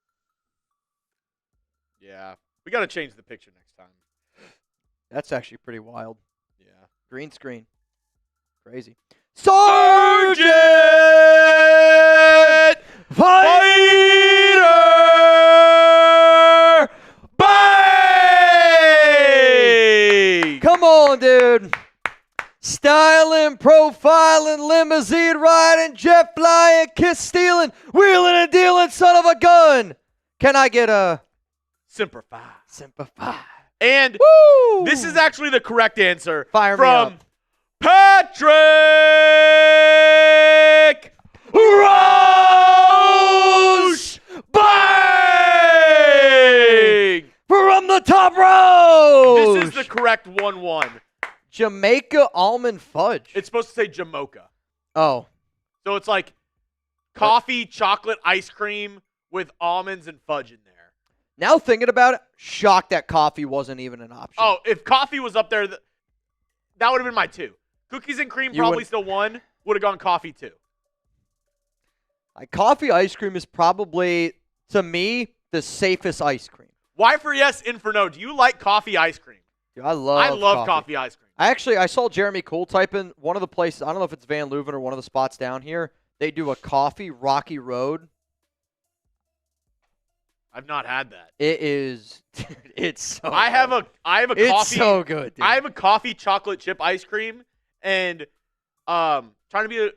Yeah. We got to change the picture next time. That's actually pretty wild. Yeah. Green screen. Crazy. Sergeant Fighter Bang! Come on, dude. Styling, profiling, limousine riding, jet flying, kiss stealing, wheeling and dealing, son of a gun. Can I get a Semper Fi? Semper Fi. And this is actually the correct answer. Fire from me up. Patrick Roche Bang! From the top row. This is the correct 1-1. Jamaica almond fudge. It's supposed to say Jamocha. Oh. So it's like coffee, chocolate, ice cream with almonds and fudge in there. Now thinking about it, shocked that coffee wasn't even an option. Oh, if coffee was up there, that would have been my 2. Cookies and cream probably still 1. Would have gone coffee 2. Coffee ice cream is probably, to me, the safest ice cream. Y for yes, in for no. Do you like coffee ice cream? Dude, I love coffee ice cream. I saw Jeremy Cole type in one of the places, I don't know if it's Van Leuven or one of the spots down here, they do a coffee Rocky Road. I've not had that. It is, it's so I have a coffee. It's so good, dude. I have a coffee chocolate chip ice cream, and trying to be,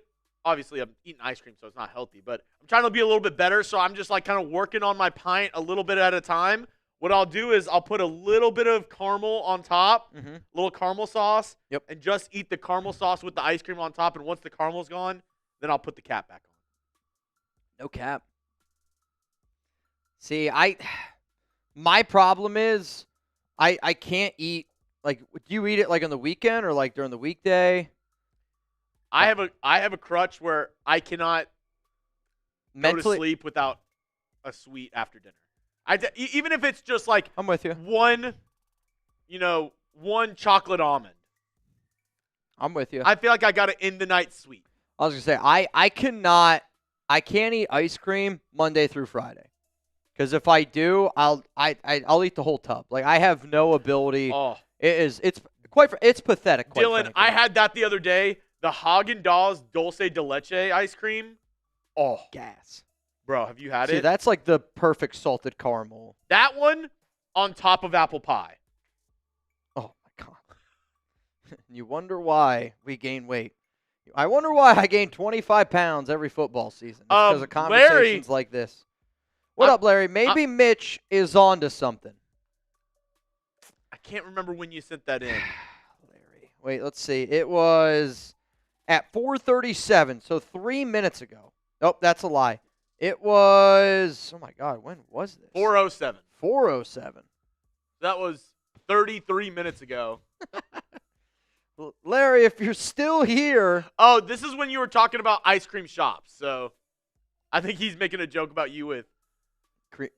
obviously I'm eating ice cream, so it's not healthy, but I'm trying to be a little bit better, so I'm just like kind of working on my pint a little bit at a time. What I'll do is I'll put a little bit of caramel on top, little caramel sauce, and just eat the caramel sauce with the ice cream on top, and once the caramel's gone, then I'll put the cap back on. No cap. See, my problem is I can't eat, like, do you eat it like on the weekend or like during the weekday? I have a crutch where I cannot go to sleep without a sweet after dinner. Even if it's just like I'm with you. one chocolate almond. I'm with you. I feel like I got to end the night sweet. I was gonna say I can't eat ice cream Monday through Friday. Because if I do, I'll eat the whole tub. Like, I have no ability. Oh, it's pathetic. Quite Dylan, frankly. I had that the other day. The Haagen-Dazs Dulce de Leche ice cream. Oh, gas, bro. Have you had it? See, that's like the perfect salted caramel. That one on top of apple pie. Oh my god! You wonder why we gain weight. I wonder why I gain 25 pounds every football season. It's because of conversations like this. What up, Larry? Maybe Mitch is on to something. I can't remember when you sent that in. Larry. Wait, let's see. It was at 4:37, so 3 minutes ago. Nope, that's a lie. It was, oh my God, when was this? 4:07. 4:07. That was 33 minutes ago. Larry, if you're still here. Oh, this is when you were talking about ice cream shops. So I think he's making a joke about you with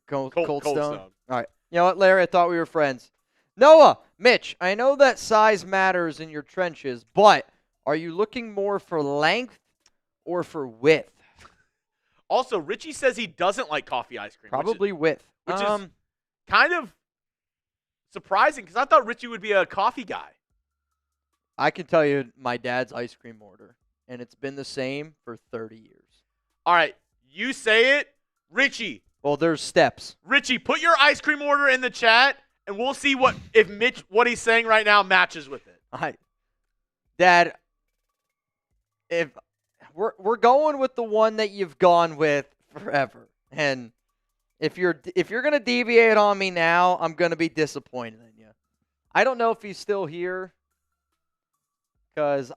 Cold Stone. All right. You know what, Larry? I thought we were friends. Noah, Mitch, I know that size matters in your trenches, but are you looking more for length or for width? Also, Richie says he doesn't like coffee ice cream. Probably width. Which is kind of surprising because I thought Richie would be a coffee guy. I can tell you my dad's ice cream order, and it's been the same for 30 years. All right, you say it. Richie. Well, there's steps. Richie, put your ice cream order in the chat, and we'll see what he's saying right now matches with it. Dad, if we're going with the one that you've gone with forever, and if you're gonna deviate on me now, I'm gonna be disappointed in you. I don't know if he's still here, because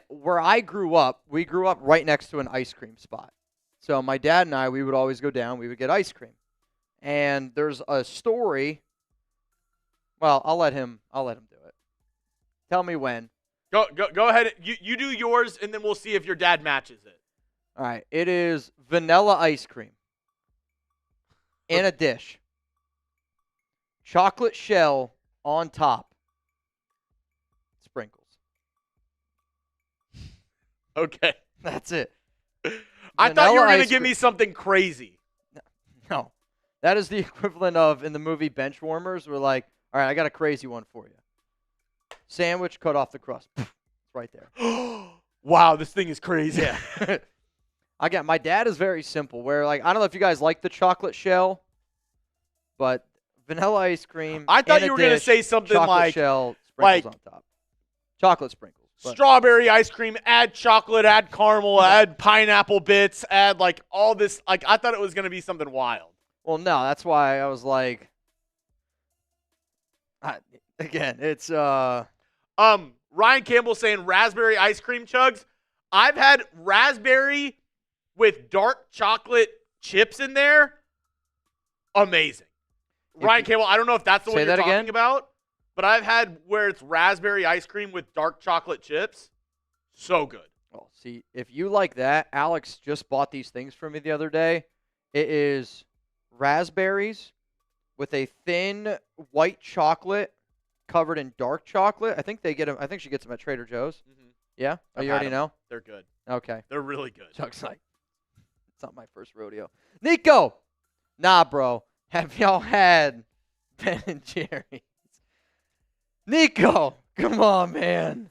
where I grew up, we grew up right next to an ice cream spot. So my dad and I, we would always go down. We would get ice cream, and there's a story. Well, I'll let him do it. Tell me when. Go ahead. You do yours, and then we'll see if your dad matches it. All right. It is vanilla ice cream in a dish. Chocolate shell on top. Sprinkles. Okay. That's it. I thought you were going to give me something crazy. No. That is the equivalent of, in the movie Benchwarmers, we're like, all right, I got a crazy one for you. Sandwich, cut off the crust. It's right there. Wow, this thing is crazy. Yeah. Again, my dad is very simple, where, like, I don't know if you guys like the chocolate shell, but vanilla ice cream. I thought you were going to say something like shell, sprinkles on top. Chocolate sprinkles. Strawberry ice cream, add chocolate, add caramel, add pineapple bits, add like all this. Like I thought it was going to be something wild. Well, no, that's why I was like, again, it's Ryan Campbell saying raspberry ice cream chugs. I've had raspberry with dark chocolate chips in there. Amazing. Ryan Campbell, I don't know if that's the one you're talking about. But I've had where it's raspberry ice cream with dark chocolate chips. So good. Well, see, if you like that, Alex just bought these things for me the other day. It is raspberries with a thin white chocolate covered in dark chocolate. I think they get them. I think she gets them at Trader Joe's. Mm-hmm. Yeah? Oh, you already know? They're good. Okay. They're really good. Chuck's like, it's not my first rodeo. Nico! Nah, bro. Have y'all had Ben and Jerry? Nico, come on, man.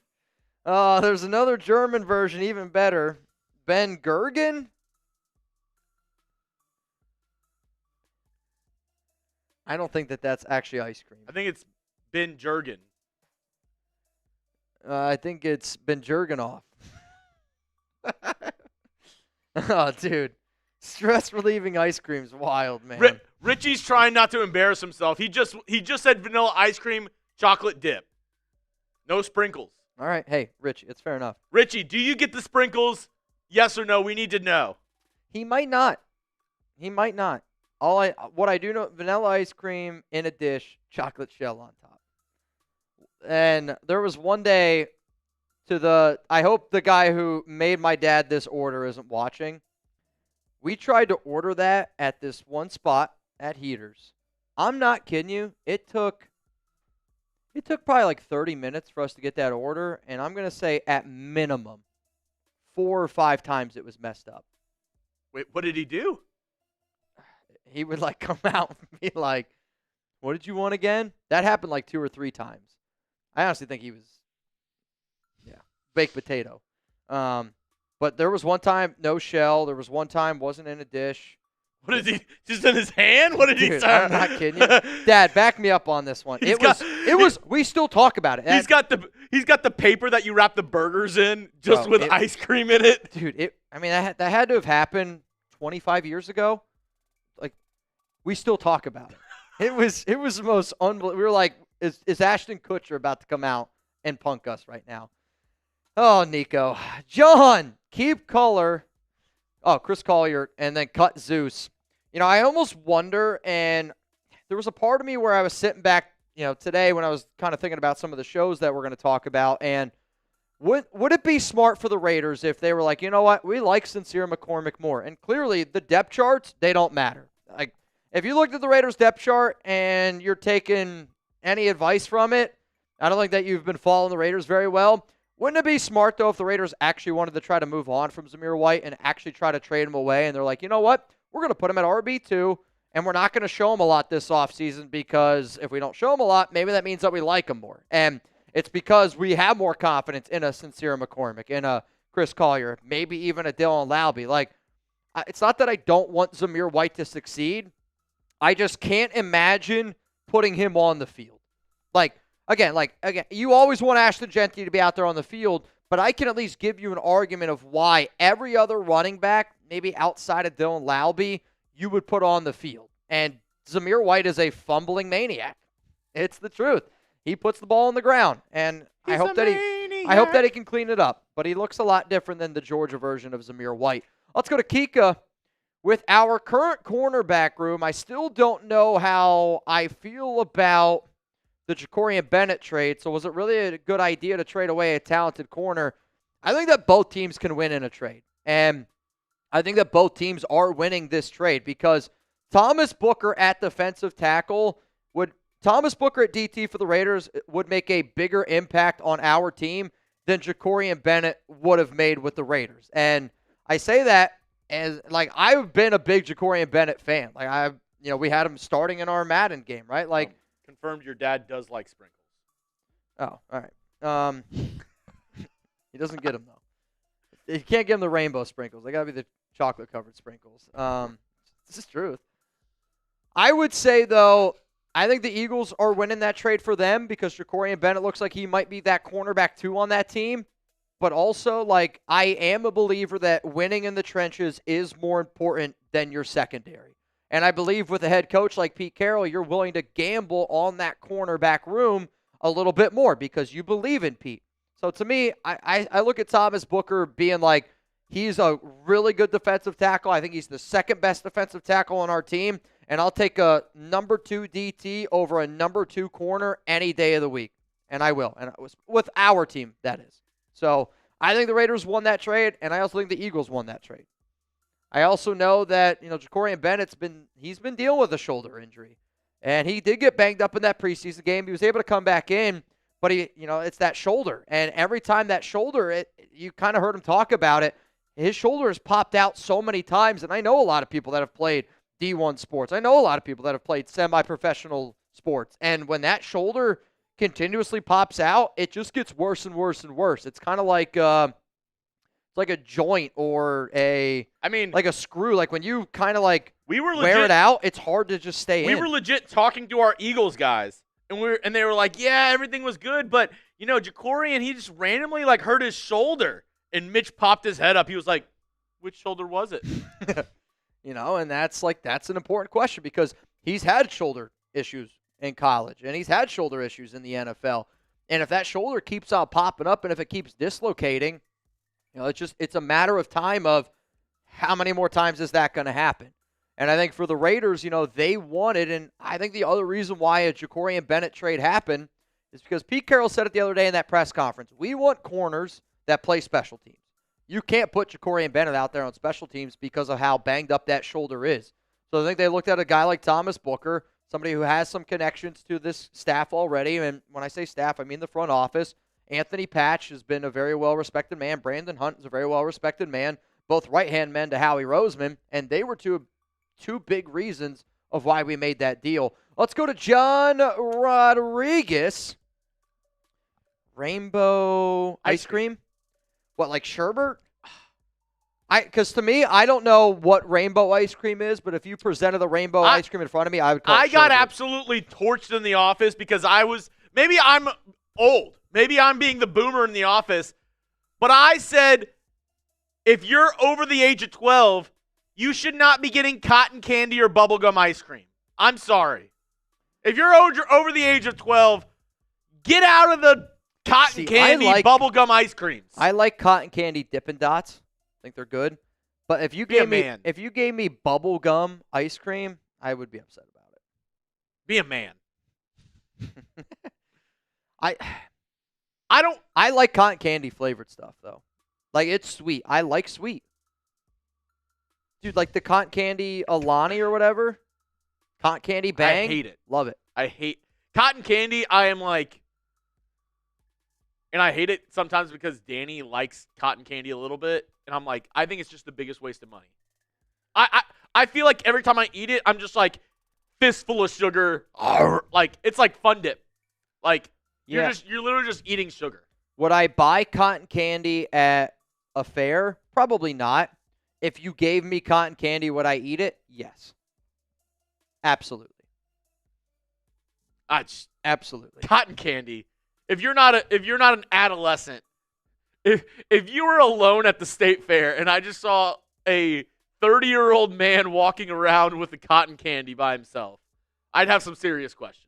There's another German version, even better. Ben Gergen? I don't think that's actually ice cream. I think it's Ben Jergen. I think it's Ben Jergenoff. Oh, dude. Stress-relieving ice cream's wild, man. Richie's trying not to embarrass himself. He just said vanilla ice cream. Chocolate dip. No sprinkles. All right. Hey, Rich, it's fair enough. Richie, do you get the sprinkles? Yes or no? We need to know. He might not. What I do know, vanilla ice cream in a dish, chocolate shell on top. And there was one day I hope the guy who made my dad this order isn't watching. We tried to order that at this one spot at Heaters. I'm not kidding you. It took probably like 30 minutes for us to get that order, and I'm going to say at minimum 4 or 5 times it was messed up. Wait, what did he do? He would like come out and be like, what did you want again? That happened like 2 or 3 times. I honestly think he was, baked potato. But there was one time, no shell. There was one time, wasn't in a dish. What is he? Just in his hand? What did he say? I'm not kidding you. Dad, back me up on this one. It was. We still talk about it. He's got the paper that you wrap the burgers in, just with ice cream in it. Dude, that had to have happened 25 years ago. Like, we still talk about it. It was the most unbelievable. We were like, is Ashton Kutcher about to come out and punk us right now? Oh, Nico. John, keep color. Oh, Chris Collier, and then cut Zeus. I almost wonder, and there was a part of me where I was sitting back, today when I was kind of thinking about some of the shows that we're going to talk about, and would it be smart for the Raiders if they were like, you know what, we like Sincere McCormick more? And clearly, the depth charts, they don't matter. Like, if you looked at the Raiders depth chart and you're taking any advice from it, I don't think that you've been following the Raiders very well. Wouldn't it be smart, though, if the Raiders actually wanted to try to move on from Zamir White and actually try to trade him away? And they're like, you know what? We're going to put him at RB2, and we're not going to show him a lot this offseason because if we don't show him a lot, maybe that means that we like him more. And it's because we have more confidence in a Sincere McCormick, in a Chris Collier, maybe even a Dylan Laube. Like, it's not that I don't want Zamir White to succeed. I just can't imagine putting him on the field. Again, you always want Ashton Genty to be out there on the field, but I can at least give you an argument of why every other running back, maybe outside of Dylan Laube, you would put on the field. And Zamir White is a fumbling maniac. It's the truth. He puts the ball on the ground, and I hope that he can clean it up. But he looks a lot different than the Georgia version of Zamir White. Let's go to Kika. With our current cornerback room, I still don't know how I feel about the Jakorian Bennett trade. So was it really a good idea to trade away a talented corner? I think that both teams can win in a trade. And I think that both teams are winning this trade because Thomas Booker at defensive tackle Thomas Booker at DT for the Raiders would make a bigger impact on our team than Jakorian Bennett would have made with the Raiders. And I say that as I've been a big Jakorian Bennett fan. We had him starting in our Madden game, right? Confirmed your dad does like sprinkles. Oh, all right. He doesn't get them, though. You can't give him the rainbow sprinkles. They got to be the chocolate-covered sprinkles. This is truth. I would say, though, I think the Eagles are winning that trade for them because Jakorian Bennett looks like he might be that cornerback 2 on that team. But also, I am a believer that winning in the trenches is more important than your secondary. And I believe with a head coach like Pete Carroll, you're willing to gamble on that cornerback room a little bit more because you believe in Pete. So to me, I look at Thomas Booker being he's a really good defensive tackle. I think he's the second best defensive tackle on our team. And I'll take a number 2 DT over a number 2 corner any day of the week. And I will. And it was with our team, that is. So I think the Raiders won that trade, and I also think the Eagles won that trade. I also know that, Jakorian Bennett's been dealing with a shoulder injury. And he did get banged up in that preseason game. He was able to come back in, but it's that shoulder. And every time that shoulder, you kind of heard him talk about it, his shoulder has popped out so many times. And I know a lot of people that have played D1 sports. I know a lot of people that have played semi-professional sports. And when that shoulder continuously pops out, it just gets worse and worse and worse. It's kind of like a joint or a screw. When you kind of wear it out, it's hard to just stay in. We were legit talking to our Eagles guys, and they were like, yeah, everything was good, but Jakorian, he just randomly hurt his shoulder, and Mitch popped his head up. He was like, which shoulder was it? And that's an important question because he's had shoulder issues in college, and he's had shoulder issues in the NFL. And if that shoulder keeps on popping up and if it keeps dislocating, it's a matter of time of how many more times is that going to happen. And I think for the Raiders, they wanted, and I think the other reason why a Jakorian Bennett trade happened is because Pete Carroll said it the other day in that press conference. We want corners that play special teams. You can't put Jakorian Bennett out there on special teams because of how banged up that shoulder is. So I think they looked at a guy like Thomas Booker, somebody who has some connections to this staff already. And when I say staff, I mean the front office. Anthony Patch has been a very well-respected man. Brandon Hunt is a very well-respected man. Both right-hand men to Howie Roseman. And they were two big reasons of why we made that deal. Let's go to John Rodriguez. Rainbow ice cream? What, like sherbet? Because to me, I don't know what rainbow ice cream is, but if you presented the rainbow ice cream in front of me, I would call it sherbet. I got absolutely torched in the office because maybe I'm old. Maybe I'm being the boomer in the office. But I said, if you're over the age of 12, you should not be getting cotton candy or bubblegum ice cream. I'm sorry. If you're over the age of 12, get out of the cotton candy, bubblegum ice creams. I like cotton candy Dippin' Dots. I think they're good. But if you gave me bubblegum ice cream, I would be upset about it. Be a man. I like cotton candy flavored stuff though. Like it's sweet. I like sweet. Dude, like the cotton candy Alani or whatever. Cotton candy, bang. I hate it. Love it. I hate cotton candy. I am like, and I hate it sometimes because Danny likes cotton candy a little bit, and I'm like, I think it's just the biggest waste of money. I feel like every time I eat it, I'm just like fistful of sugar. Like it's like Fun Dip. Like you're literally just eating sugar. Would I buy cotton candy at a fair? Probably not. If you gave me cotton candy, would I eat it? Yes. Absolutely. Absolutely. Cotton candy. If you're not an adolescent, if you were alone at the state fair and I just saw a 30-year-old man walking around with the cotton candy by himself, I'd have some serious questions.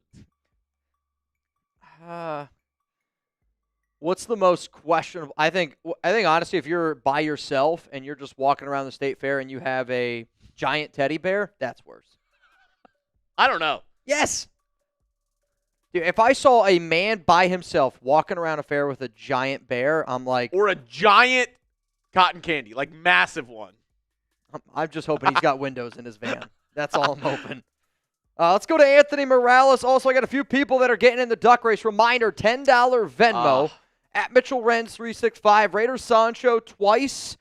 What's the most questionable? I think honestly, if you're by yourself and you're just walking around the state fair and you have a giant teddy bear, that's worse. I don't know. Yes. Dude, if I saw a man by himself walking around a fair with a giant bear, I'm like... Or a giant cotton candy, like massive one. I'm just hoping he's got windows in his van. That's all I'm hoping. Let's go to Anthony Morales. Also, I got a few people that are getting in the duck race. Reminder, $10 Venmo at Mitchell Renz 365. Raiders Sancho twice.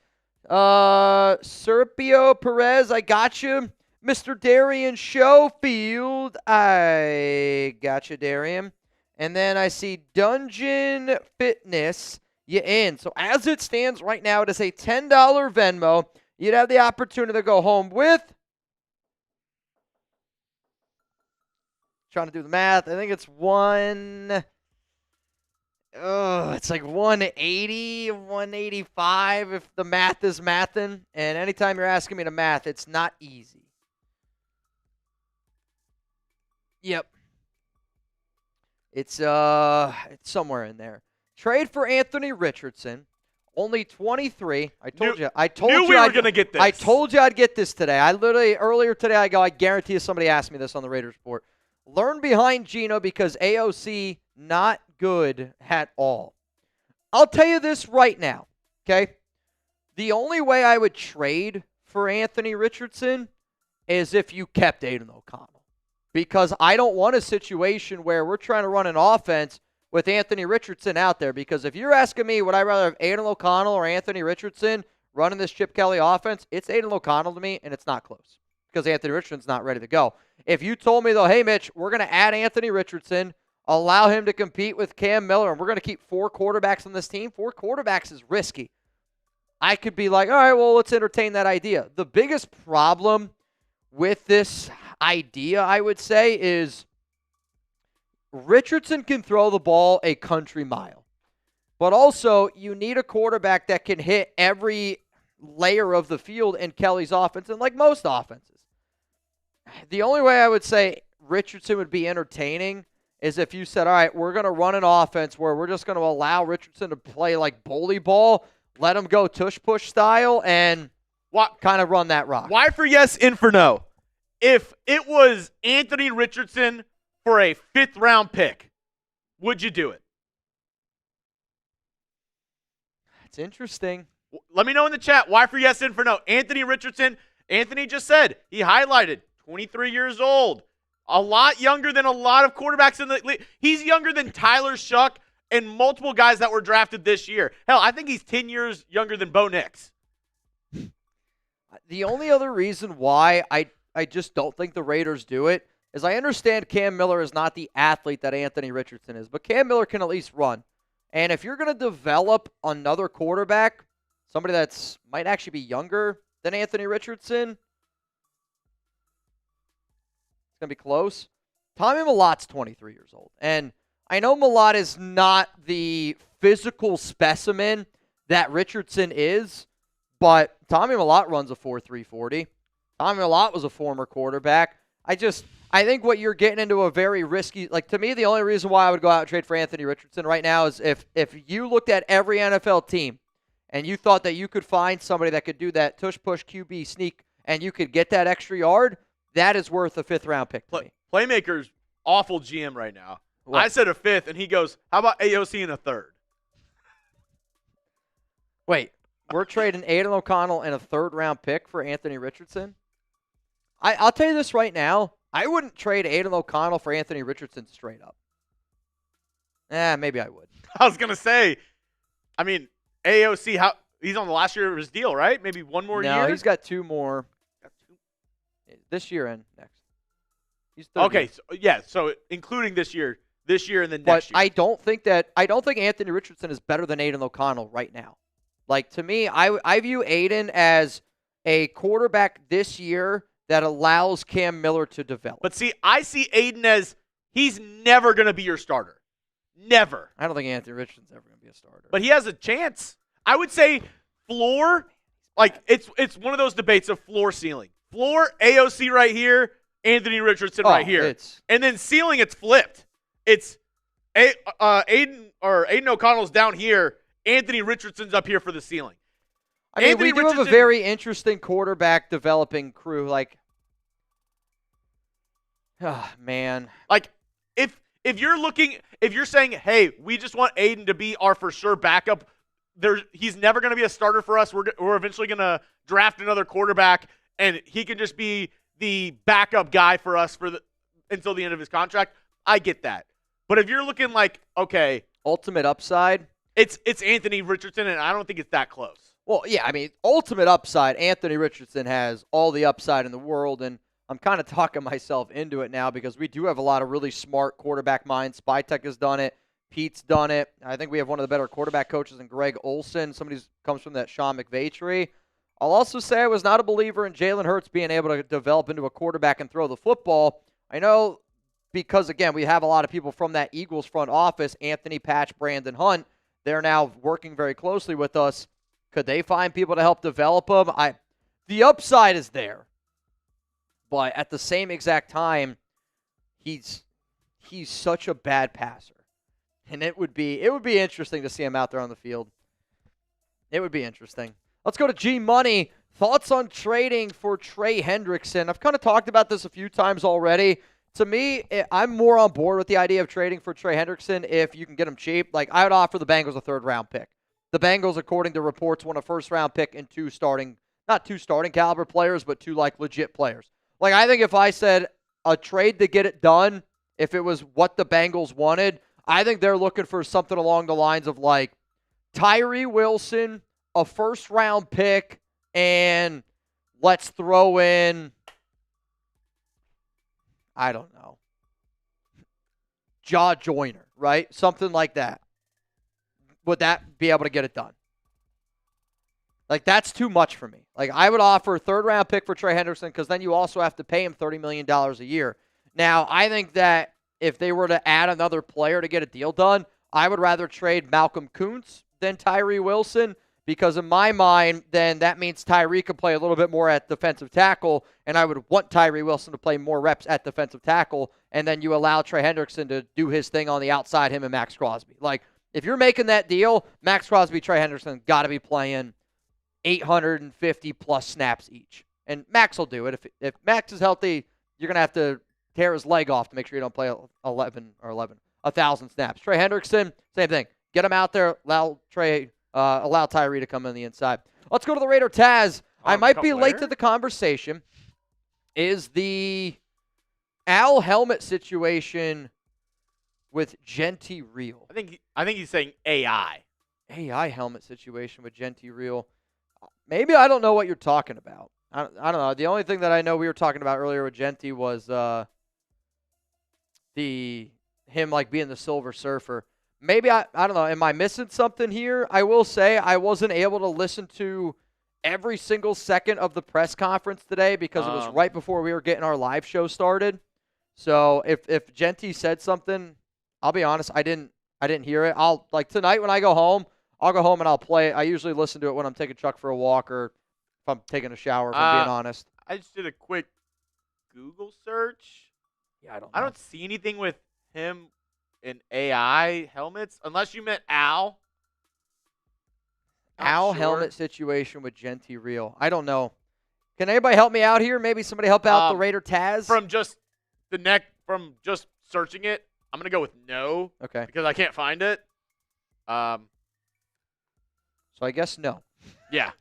Sergio Perez, I got you. Mr. Darian Schofield, I got you, Darian. And then I see Dungeon Fitness, you in. So as it stands right now, it is a $10 Venmo. You'd have the opportunity to go home with, trying to do the math, I think it's it's like 180, 185 if the math is mathin'. And anytime you're asking me to math, it's not easy. Yep. It's somewhere in there. Trade for Anthony Richardson. Only 23. I told you we were going to get this. I told you I'd get this today. Earlier today I guarantee you somebody asked me this on the Raiders Report. Learn behind Geno because AOC not good at all. I'll tell you this right now, okay? The only way I would trade for Anthony Richardson is if you kept Aiden O'Connell. Because I don't want a situation where we're trying to run an offense with Anthony Richardson out there. Because if you're asking me, would I rather have Aiden O'Connell or Anthony Richardson running this Chip Kelly offense, it's Aiden O'Connell to me, and it's not close. Because Anthony Richardson's not ready to go. If you told me, though, hey, Mitch, we're going to add Anthony Richardson, allow him to compete with Cam Miller, and we're going to keep 4 quarterbacks on this team, 4 quarterbacks is risky. I could be like, all right, well, let's entertain that idea. The biggest problem with this idea, I would say, is Richardson can throw the ball a country mile. But also, you need a quarterback that can hit every layer of the field in Kelly's offense, and like most offenses. The only way I would say Richardson would be entertaining is if you said, all right, we're going to run an offense where we're just going to allow Richardson to play like bully ball, let him go tush-push style, and kind of run that rock. Why for yes, in for no? If it was Anthony Richardson for a 5th-round pick, would you do it? It's interesting. Let me know in the chat. Why for yes, in for no? Anthony Richardson, Anthony just said, he highlighted, 23 years old. A lot younger than a lot of quarterbacks in the league. He's younger than Tyler Shuck and multiple guys that were drafted this year. Hell, I think he's 10 years younger than Bo Nix. The only other reason why I just don't think the Raiders do it is I understand Cam Miller is not the athlete that Anthony Richardson is, but Cam Miller can at least run. And if you're going to develop another quarterback, somebody that's might actually be younger than Anthony Richardson, it's going to be close. Tommy Malotte's 23 years old. And I know Malott is not the physical specimen that Richardson is, but Tommy Malott runs a 4.3 40. Tommy Malott was a former quarterback. I think what you're getting into a very risky, like to me, the only reason why I would go out and trade for Anthony Richardson right now is if you looked at every NFL team and you thought that you could find somebody that could do that tush-push QB sneak and you could get that extra yard, that is worth a 5th-round pick to me. Playmaker's awful GM right now. What? I said a 5th, and he goes, how about AOC in a 3rd? Wait, we're trading Aiden O'Connell and a 3rd-round pick for Anthony Richardson? I'll tell you this right now. I wouldn't trade Aiden O'Connell for Anthony Richardson straight up. Maybe I would. I was going to say, I mean, AOC, he's on the last year of his deal, right? Maybe one more year? No, he's got 2 more. This year and next. He's 30. Okay, so including this year and then But next year. I don't think Anthony Richardson is better than Aiden O'Connell right now. Like, to me, I view Aiden as a quarterback this year that allows Cam Miller to develop. But see, I see Aiden as he's never going to be your starter. Never. I don't think Anthony Richardson's ever going to be a starter. But he has a chance. I would say floor, like it's one of those debates of floor ceiling. Floor, AOC right here, Anthony Richardson right here. And then ceiling, it's flipped. It's Aiden O'Connell's down here, Anthony Richardson's up here for the ceiling. I mean, we do have a very interesting quarterback developing crew. Like, man. Like, if you're saying, hey, we just want Aiden to be our for sure backup, he's never going to be a starter for us. We're eventually going to draft another quarterback, and he can just be the backup guy for us until the end of his contract. I get that. But if you're looking like, okay, ultimate upside, it's Anthony Richardson, and I don't think it's that close. Well, yeah, I mean, ultimate upside, Anthony Richardson has all the upside in the world, and I'm kind of talking myself into it now because we do have a lot of really smart quarterback minds. Spytek has done it. Pete's done it. I think we have one of the better quarterback coaches in Greg Olson, somebody who comes from that Sean McVay tree. I'll also say I was not a believer in Jalen Hurts being able to develop into a quarterback and throw the football. I know because, again, we have a lot of people from that Eagles front office, Anthony Patch, Brandon Hunt. They're now working very closely with us. Could they find people to help develop him? The upside is there. But at the same exact time, he's such a bad passer. And it would be interesting to see him out there on the field. It would be interesting. Let's go to G Money. Thoughts on trading for Trey Hendrickson? I've kind of talked about this a few times already. To me, I'm more on board with the idea of trading for Trey Hendrickson if you can get him cheap. Like, I would offer the Bengals a 3rd-round pick. The Bengals, according to reports, want a 1st-round pick and not 2 starting caliber players, but 2 like legit players. Like, I think if I said a trade to get it done, if it was what the Bengals wanted, I think they're looking for something along the lines of like Tyree Wilson, a 1st-round pick, and let's throw in, I don't know, Jaw Joyner, right? Something like that. Would that be able to get it done? Like, that's too much for me. Like, I would offer a 3rd-round pick for Trey Hendrickson because then you also have to pay him $30 million a year. Now, I think that if they were to add another player to get a deal done, I would rather trade Malcolm Kuntz than Tyree Wilson because in my mind, then that means Tyree could play a little bit more at defensive tackle, and I would want Tyree Wilson to play more reps at defensive tackle, and then you allow Trey Hendrickson to do his thing on the outside, him and Max Crosby. Like, if you're making that deal, Max Crosby, Trey Hendrickson got to be playing 850-plus snaps each. And Max will do it. If Max is healthy, you're going to have to tear his leg off to make sure you don't play 1,000 snaps. Trey Hendrickson, same thing. Get him out there. Allow Tyree to come in the inside. Let's go to the Raider Taz. I might be late to the conversation. Is the Al helmet situation with Genty real? I think he's saying AI. AI helmet situation with Genty real. Maybe I don't know what you're talking about. I don't know. The only thing that I know we were talking about earlier with Genty was him like being the Silver Surfer. Maybe I don't know. Am I missing something here? I will say I wasn't able to listen to every single second of the press conference today because it was right before we were getting our live show started. So if Genty said something, I'll be honest, I didn't hear it. I'll like tonight when I go home, I'll go home and I'll play it. I usually listen to it when I'm taking Chuck for a walk or if I'm taking a shower, if I'm being honest. I just did a quick Google search. Yeah, I don't see anything with him in AI helmets, unless you meant Al. Al helmet situation with Genty real. I don't know. Can anybody help me out here? Maybe somebody help out the Raider Taz? From just searching it, I'm going to go with no. Okay. Because I can't find it. So I guess no. Yeah.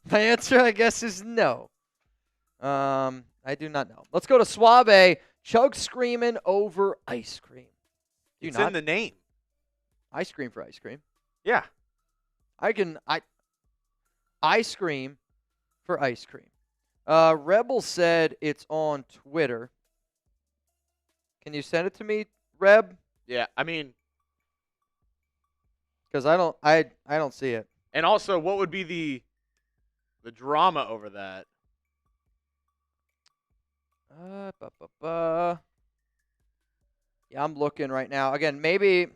My answer, I guess, is no. I do not know. Let's go to Suave. Chug screaming over ice cream. It's in the name. Ice cream for ice cream. Yeah. Ice cream for ice cream. Rebel said it's on Twitter. Can you send it to me, Reb? Yeah, I mean, because I don't see it. And also, what would be the drama over that? Yeah, I'm looking right now. Again, maybe,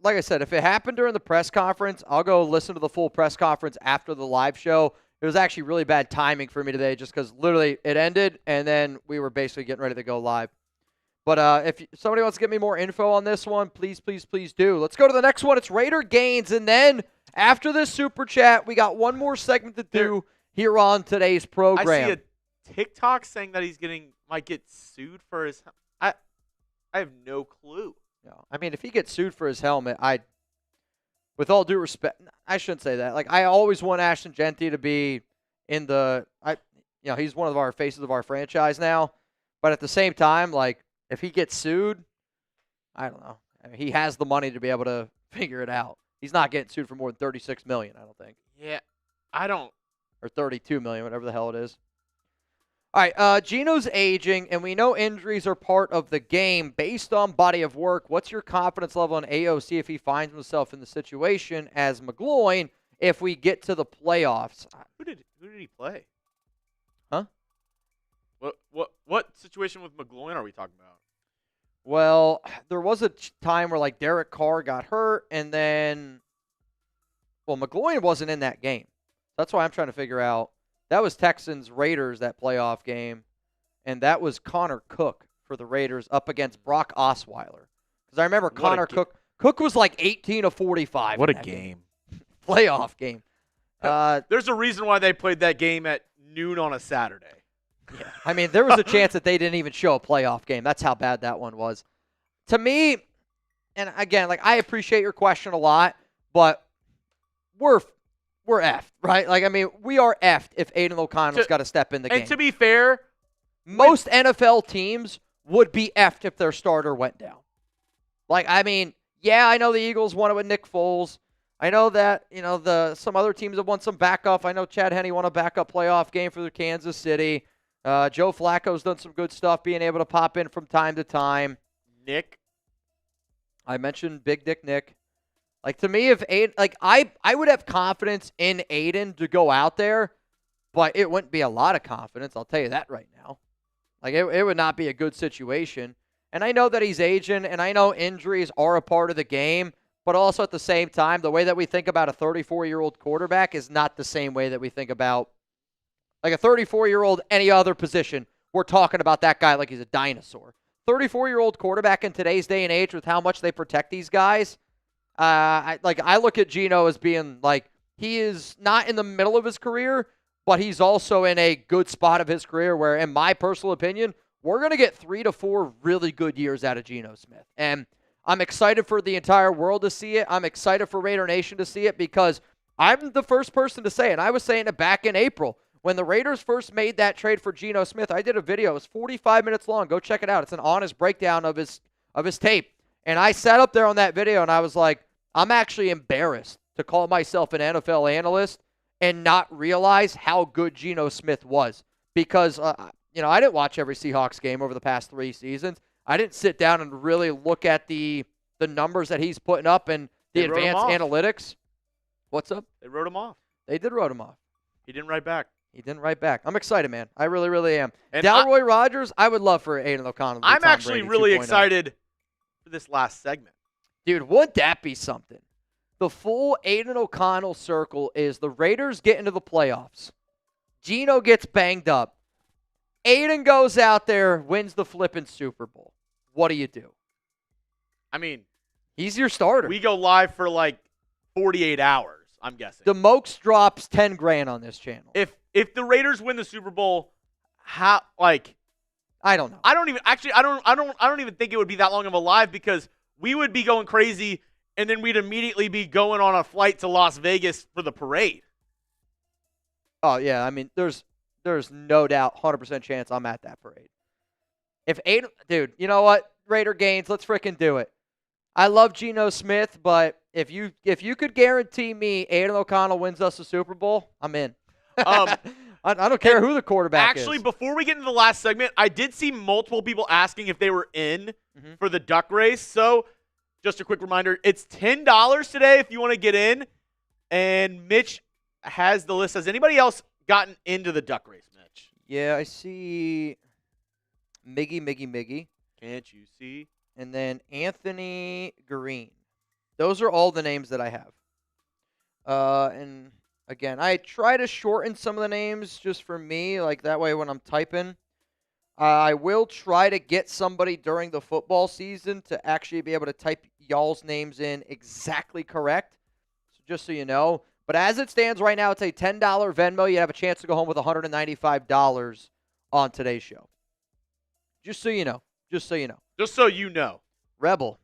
like I said, if it happened during the press conference, I'll go listen to the full press conference after the live show. It was actually really bad timing for me today just because literally it ended, and then we were basically getting ready to go live. But if somebody wants to get me more info on this one, please, please, please do. Let's go to the next one. It's Raider Gains, and then after this Super Chat, we got one more segment to do here on today's program. I see a TikTok saying that might get sued for his. I have no clue. No, I mean, if he gets sued for his helmet, with all due respect, I shouldn't say that. Like, I always want Ashton Genty to be in he's one of our faces of our franchise now. But at the same time, like, if he gets sued, I don't know. I mean, he has the money to be able to figure it out. He's not getting sued for more than $36 million, I don't think. Yeah, I don't. Or $32 million, whatever the hell it is. All right, Gino's aging, and we know injuries are part of the game. Based on body of work, what's your confidence level on AOC if he finds himself in the situation as McGloin if we get to the playoffs? Who did he play? Huh? What situation with McGloin are we talking about? Well, there was a time where, like, Derek Carr got hurt, and then, well, McGloin wasn't in that game. That's why I'm trying to figure out. That was Texans-Raiders, that playoff game, and that was Connor Cook for the Raiders up against Brock Osweiler. Because I remember Connor Cook was like 18 of 45. What a game. Playoff game. There's a reason why they played that game at noon on a Saturday. Yeah. I mean, there was a chance that they didn't even show a playoff game. That's how bad that one was. To me, and again, like, I appreciate your question a lot, but we're effed, right? Like, I mean, we are effed if Aiden O'Connell's got to step in the game. And to be fair, most NFL teams would be effed if their starter went down. Like, I mean, yeah, I know the Eagles won it with Nick Foles. I know that, some other teams have won some backup. I know Chad Henne won a backup playoff game for Kansas City. Joe Flacco's done some good stuff, being able to pop in from time to time. Nick. I mentioned Big Dick Nick. Like, to me, if Aiden, like, I would have confidence in Aiden to go out there, but it wouldn't be a lot of confidence. I'll tell you that right now. Like, it would not be a good situation. And I know that he's aging, and I know injuries are a part of the game, but also at the same time, the way that we think about a 34-year-old quarterback is not the same way that we think about, like, a 34-year-old any other position. We're talking about that guy like he's a dinosaur. 34-year-old quarterback in today's day and age with how much they protect these guys, I look at Gino as being like, he is not in the middle of his career, but he's also in a good spot of his career where, in my personal opinion, we're going to get 3 to 4 really good years out of Geno Smith. And I'm excited for the entire world to see it. I'm excited for Raider Nation to see it because I'm the first person to say it. And I was saying it back in April. When the Raiders first made that trade for Geno Smith, I did a video. It was 45 minutes long. Go check it out. It's an honest breakdown of his tape. And I sat up there on that video, and I was like, I'm actually embarrassed to call myself an NFL analyst and not realize how good Geno Smith was. Because, I didn't watch every Seahawks game over the past 3 seasons. I didn't sit down and really look at the numbers that he's putting up and the advanced analytics. What's up? They wrote him off. They did wrote him off. He didn't write back. I'm excited, man. I really, really am. And Delroy Rodgers, I would love for Aiden O'Connell to be I'm Tom actually Brady really 2.0. excited for this last segment. Dude, wouldn't that be something? The full Aiden O'Connell circle is the Raiders get into the playoffs. Geno gets banged up. Aiden goes out there, wins the flipping Super Bowl. What do you do? I mean, he's your starter. We go live for like 48 hours, I'm guessing. The Mokes drops $10,000 on this channel. If the Raiders win the Super Bowl, how, like, I don't know. I don't even think it would be that long of a live because we would be going crazy and then we'd immediately be going on a flight to Las Vegas for the parade. Oh, yeah. I mean, there's there's no doubt, 100% chance I'm at that parade. Dude, you know what? Raider Gaines, let's freaking do it. I love Geno Smith, but if you could guarantee me Aiden O'Connell wins us the Super Bowl, I'm in. I don't care who the quarterback is. Actually, before we get into the last segment, I did see multiple people asking if they were in for the duck race. So just a quick reminder, it's $10 today if you want to get in. And Mitch has the list. Has anybody else gotten into the duck race, Mitch? Yeah, I see Miggy. Can't you see? And then Anthony Green. Those are all the names that I have. And again, I try to shorten some of the names just for me, like that way when I'm typing. I will try to get somebody during the football season to actually be able to type y'all's names in exactly correct, so just so you know. But as it stands right now, it's a $10 Venmo. You have a chance to go home with $195 on today's show. Just so you know. Just so you know. Just so you know. Rebel,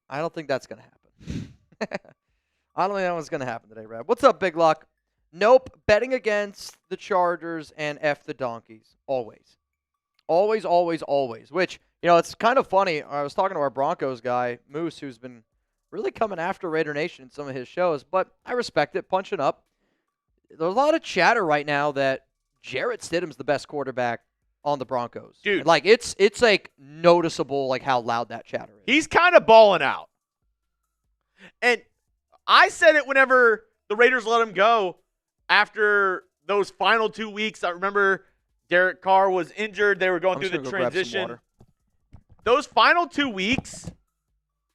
I don't think that's going to happen. I don't think that one's going to happen today, Reb. What's up, Big Luck? Nope. Betting against the Chargers and F the Donkeys. Always. Always, always, always. Which, you know, it's kind of funny. I was talking to our Broncos guy, Moose, who's been really coming after Raider Nation in some of his shows, but I respect it, punching up. There's a lot of chatter right now that Jarrett Stidham's the best quarterback on the Broncos. Dude. And like, it's like noticeable like how loud that chatter is. He's kind of balling out. And I said it whenever the Raiders let him go after those final 2 weeks. I remember Derek Carr was injured. They were going through the transition. Those final 2 weeks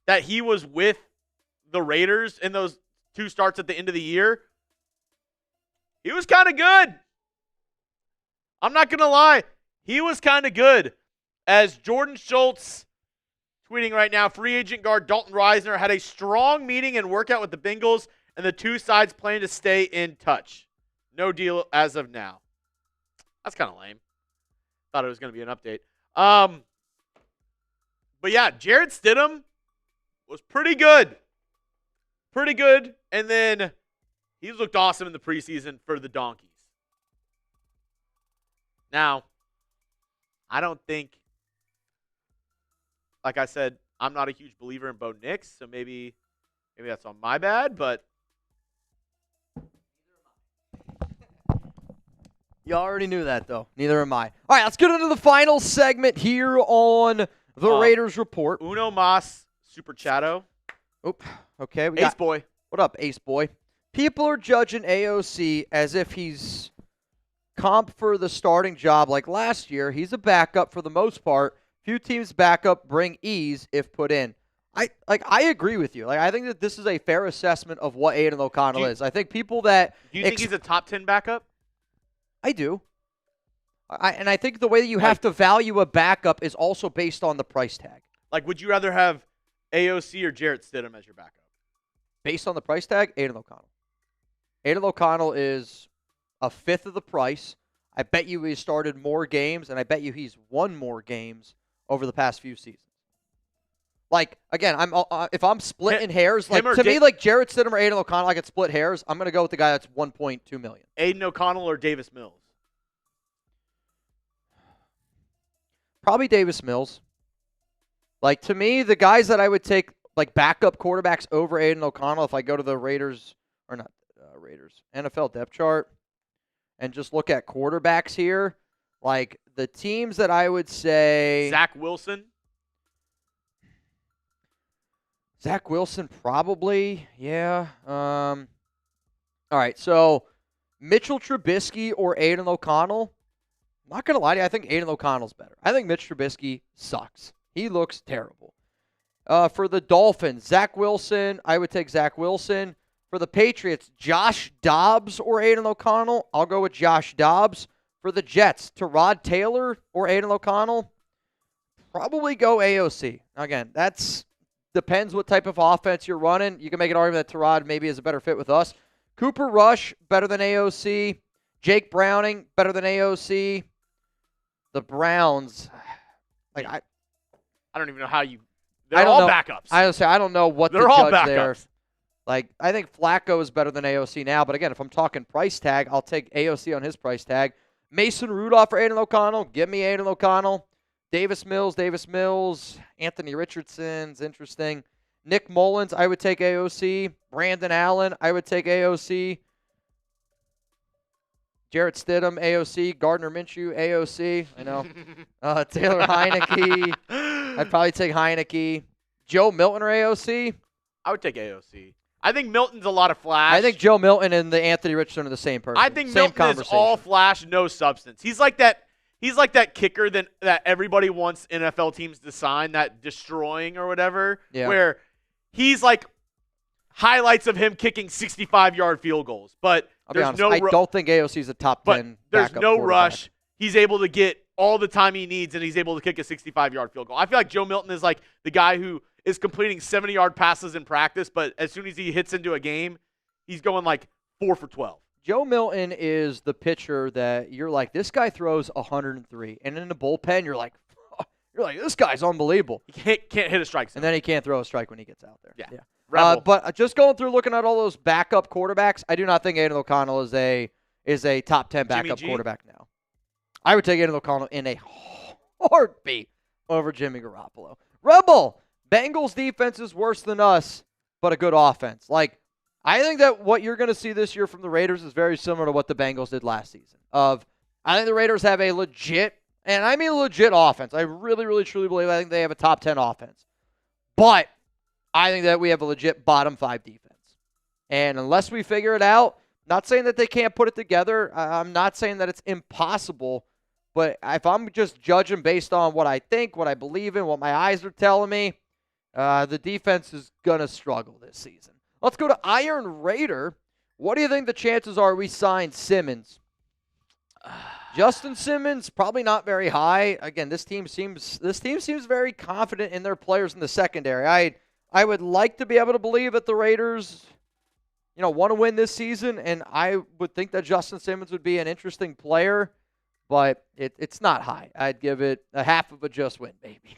that he was with the Raiders in those 2 starts at the end of the year, he was kind of good. I'm not going to lie. He was kind of good. As Jordan Schultz tweeting right now, free agent guard Dalton Reisner had a strong meeting and workout with the Bengals, and the 2 sides plan to stay in touch. No deal as of now. That's kind of lame. Thought it was going to be an update. But yeah, Jarrett Stidham was pretty good. Pretty good. And then he looked awesome in the preseason for the Donkeys. Now, I don't think, like I said, I'm not a huge believer in Bo Nix, so maybe that's on my bad, but you already knew that, though. Neither am I. All right, let's get into the final segment here on the Raiders Report. Uno Mas Super Chato. Oop. Okay. Ace Boy. What up, Ace Boy? People are judging AOC as if he's comp for the starting job like last year. He's a backup for the most part. Few teams backup bring ease if put in. I agree with you. Like, I think that this is a fair assessment of what Aiden O'Connell is. I think people that do you think he's a top 10 backup? I do. And I think the way that you have to value a backup is also based on the price tag. Like, would you rather have AOC or Jarrett Stidham as your backup? Based on the price tag, Aiden O'Connell. Aiden O'Connell is a fifth of the price. I bet you he's started more games, and I bet you he's won more games over the past few seasons. Like, again, if I'm splitting hairs, like to me, like Jarrett Stidham or Aiden O'Connell, I could split hairs. I'm going to go with the guy that's $1.2 million. Aiden O'Connell or Davis Mills? Probably Davis Mills. Like, to me, the guys that I would take, like, backup quarterbacks over Aiden O'Connell, if I go to the Raiders, or not Raiders, NFL depth chart, and just look at quarterbacks here, like, the teams that I would say... Zach Wilson, probably, yeah. All right, so Mitchell Trubisky or Aiden O'Connell. I'm not going to lie to you, I think Aiden O'Connell's better. I think Mitch Trubisky sucks. He looks terrible. For the Dolphins, Zach Wilson, I would take Zach Wilson. For the Patriots, Josh Dobbs or Aiden O'Connell. I'll go with Josh Dobbs. For the Jets, Tyrod Taylor or Aiden O'Connell. Probably go AOC. Again, that's depends what type of offense you're running. You can make an argument that Tyrod maybe is a better fit with us. Cooper Rush, better than AOC. Jake Browning, better than AOC. The Browns, like I don't even know how you. They're all backups. I don't know what they're all backups. There. Like, I think Flacco is better than AOC now, but again, if I'm talking price tag, I'll take AOC on his price tag. Mason Rudolph for Aiden O'Connell. Give me Aiden O'Connell. Davis Mills. Anthony Richardson's interesting. Nick Mullins, I would take AOC. Brandon Allen, I would take AOC. Jarrett Stidham, AOC. Gardner Minshew, AOC. I know. Taylor Heineke. I'd probably take Heineke. Joe Milton or AOC? I would take AOC. I think Milton's a lot of flash. I think Joe Milton and the Anthony Richardson are the same person. I think Milton is all flash, no substance. He's like that kicker that everybody wants NFL teams to sign, that destroying or whatever, where he's like highlights of him kicking 65-yard field goals. But I don't think AOC's a top 10 there's no rush. He's able to get all the time he needs, and he's able to kick a 65-yard field goal. I feel like Joe Milton is like the guy who is completing 70-yard passes in practice, but as soon as he hits into a game, he's going like 4 for 12. Joe Milton is the pitcher that you're like, this guy throws 103. And in the bullpen, you're like, this guy's unbelievable. He can't hit a strike zone. And then he can't throw a strike when he gets out there. Yeah. But just going through looking at all those backup quarterbacks, I do not think Aiden O'Connell is a top 10 backup quarterback now. I would take Aiden O'Connell in a heartbeat over Jimmy Garoppolo. Rebel, Bengals defense is worse than us, but a good offense. Like, I think that what you're going to see this year from the Raiders is very similar to what the Bengals did last season. I think the Raiders have a legit, and I mean legit offense. I really, really, truly believe I think they have a top 10 offense. But I think that we have a legit bottom 5 defense. And unless we figure it out, not saying that they can't put it together. I'm not saying that it's impossible. But if I'm just judging based on what I think, what I believe in, what my eyes are telling me, the defense is going to struggle this season. Let's go to Iron Raider. What do you think the chances are we sign Simmons? Justin Simmons, probably not very high. Again, this team seems very confident in their players in the secondary. I would like to be able to believe that the Raiders, want to win this season, and I would think that Justin Simmons would be an interesting player, but it's not high. I'd give it a half of a just win, maybe.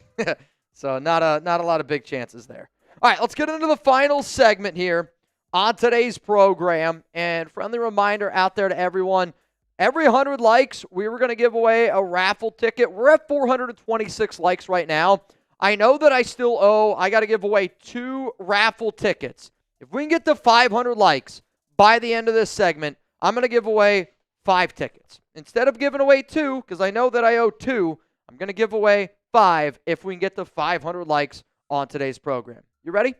So not a lot of big chances there. All right, let's get into the final segment here on today's program. And friendly reminder out there to everyone, every 100 likes, we were going to give away a raffle ticket. We're at 426 likes right now. I know that I got to give away 2 raffle tickets. If we can get to 500 likes by the end of this segment, I'm going to give away 5 tickets. Instead of giving away 2, because I know that I owe 2, I'm going to give away 5 if we can get to 500 likes on today's program. You ready?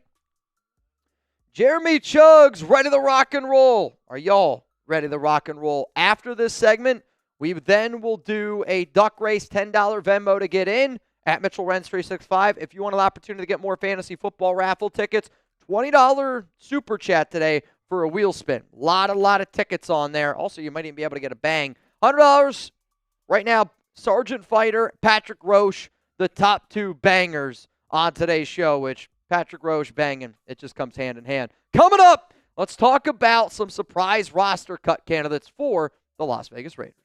Jeremy Chugs, ready to rock and roll. Are y'all ready to rock and roll? After this segment, we then will do a duck race $10 Venmo to get in at Mitchell Renz 365. If you want an opportunity to get more fantasy football raffle tickets, $20 super chat today for a wheel spin. A lot of tickets on there. Also, you might even be able to get a bang. $100 right now, Sergeant Fighter, Patrick Roche, the top 2 bangers on today's show, which Patrick Roche banging, it just comes hand in hand. Coming up, let's talk about some surprise roster cut candidates for the Las Vegas Raiders.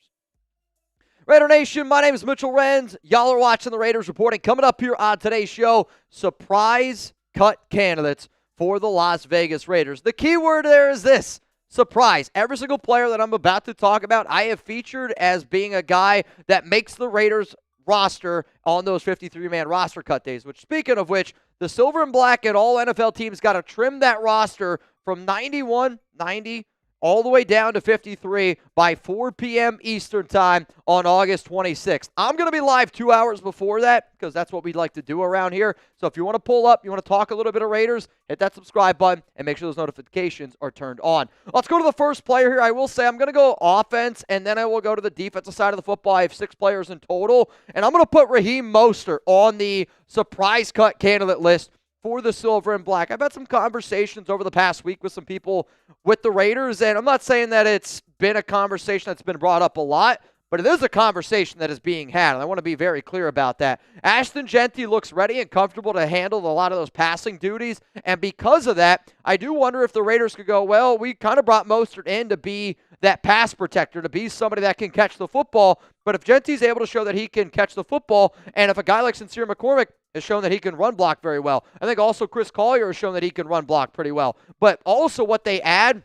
Raider Nation, my name is Mitchell Renz. Y'all are watching the Raiders Reporting. Coming up here on today's show, surprise cut candidates for the Las Vegas Raiders. The key word there is this, surprise. Every single player that I'm about to talk about, I have featured as being a guy that makes the Raiders roster on those 53-man roster cut days, which, speaking of which, the silver and black and all NFL teams got to trim that roster from 91, 90, all the way down to 53 by 4 p.m. Eastern time on August 26th. I'm going to be live 2 hours before that because that's what we like to do around here. So if you want to pull up, you want to talk a little bit of Raiders, hit that subscribe button and make sure those notifications are turned on. Let's go to the first player here. I will say I'm going to go offense, and then I will go to the defensive side of the football. I have 6 players in total, and I'm going to put Raheem Mostert on the surprise cut candidate list for the silver and black. I've had some conversations over the past week with some people with the Raiders, and I'm not saying that it's been a conversation that's been brought up a lot, but it is a conversation that is being had, and I want to be very clear about that. Ashton Jeanty looks ready and comfortable to handle a lot of those passing duties, and because of that, I do wonder if the Raiders could go, well, we kind of brought Mostert in to be that pass protector, to be somebody that can catch the football, but if Jeanty's able to show that he can catch the football, and if a guy like Sincere McCormick has shown that he can run block very well. I think also Chris Collier has shown that he can run block pretty well. But also what they add,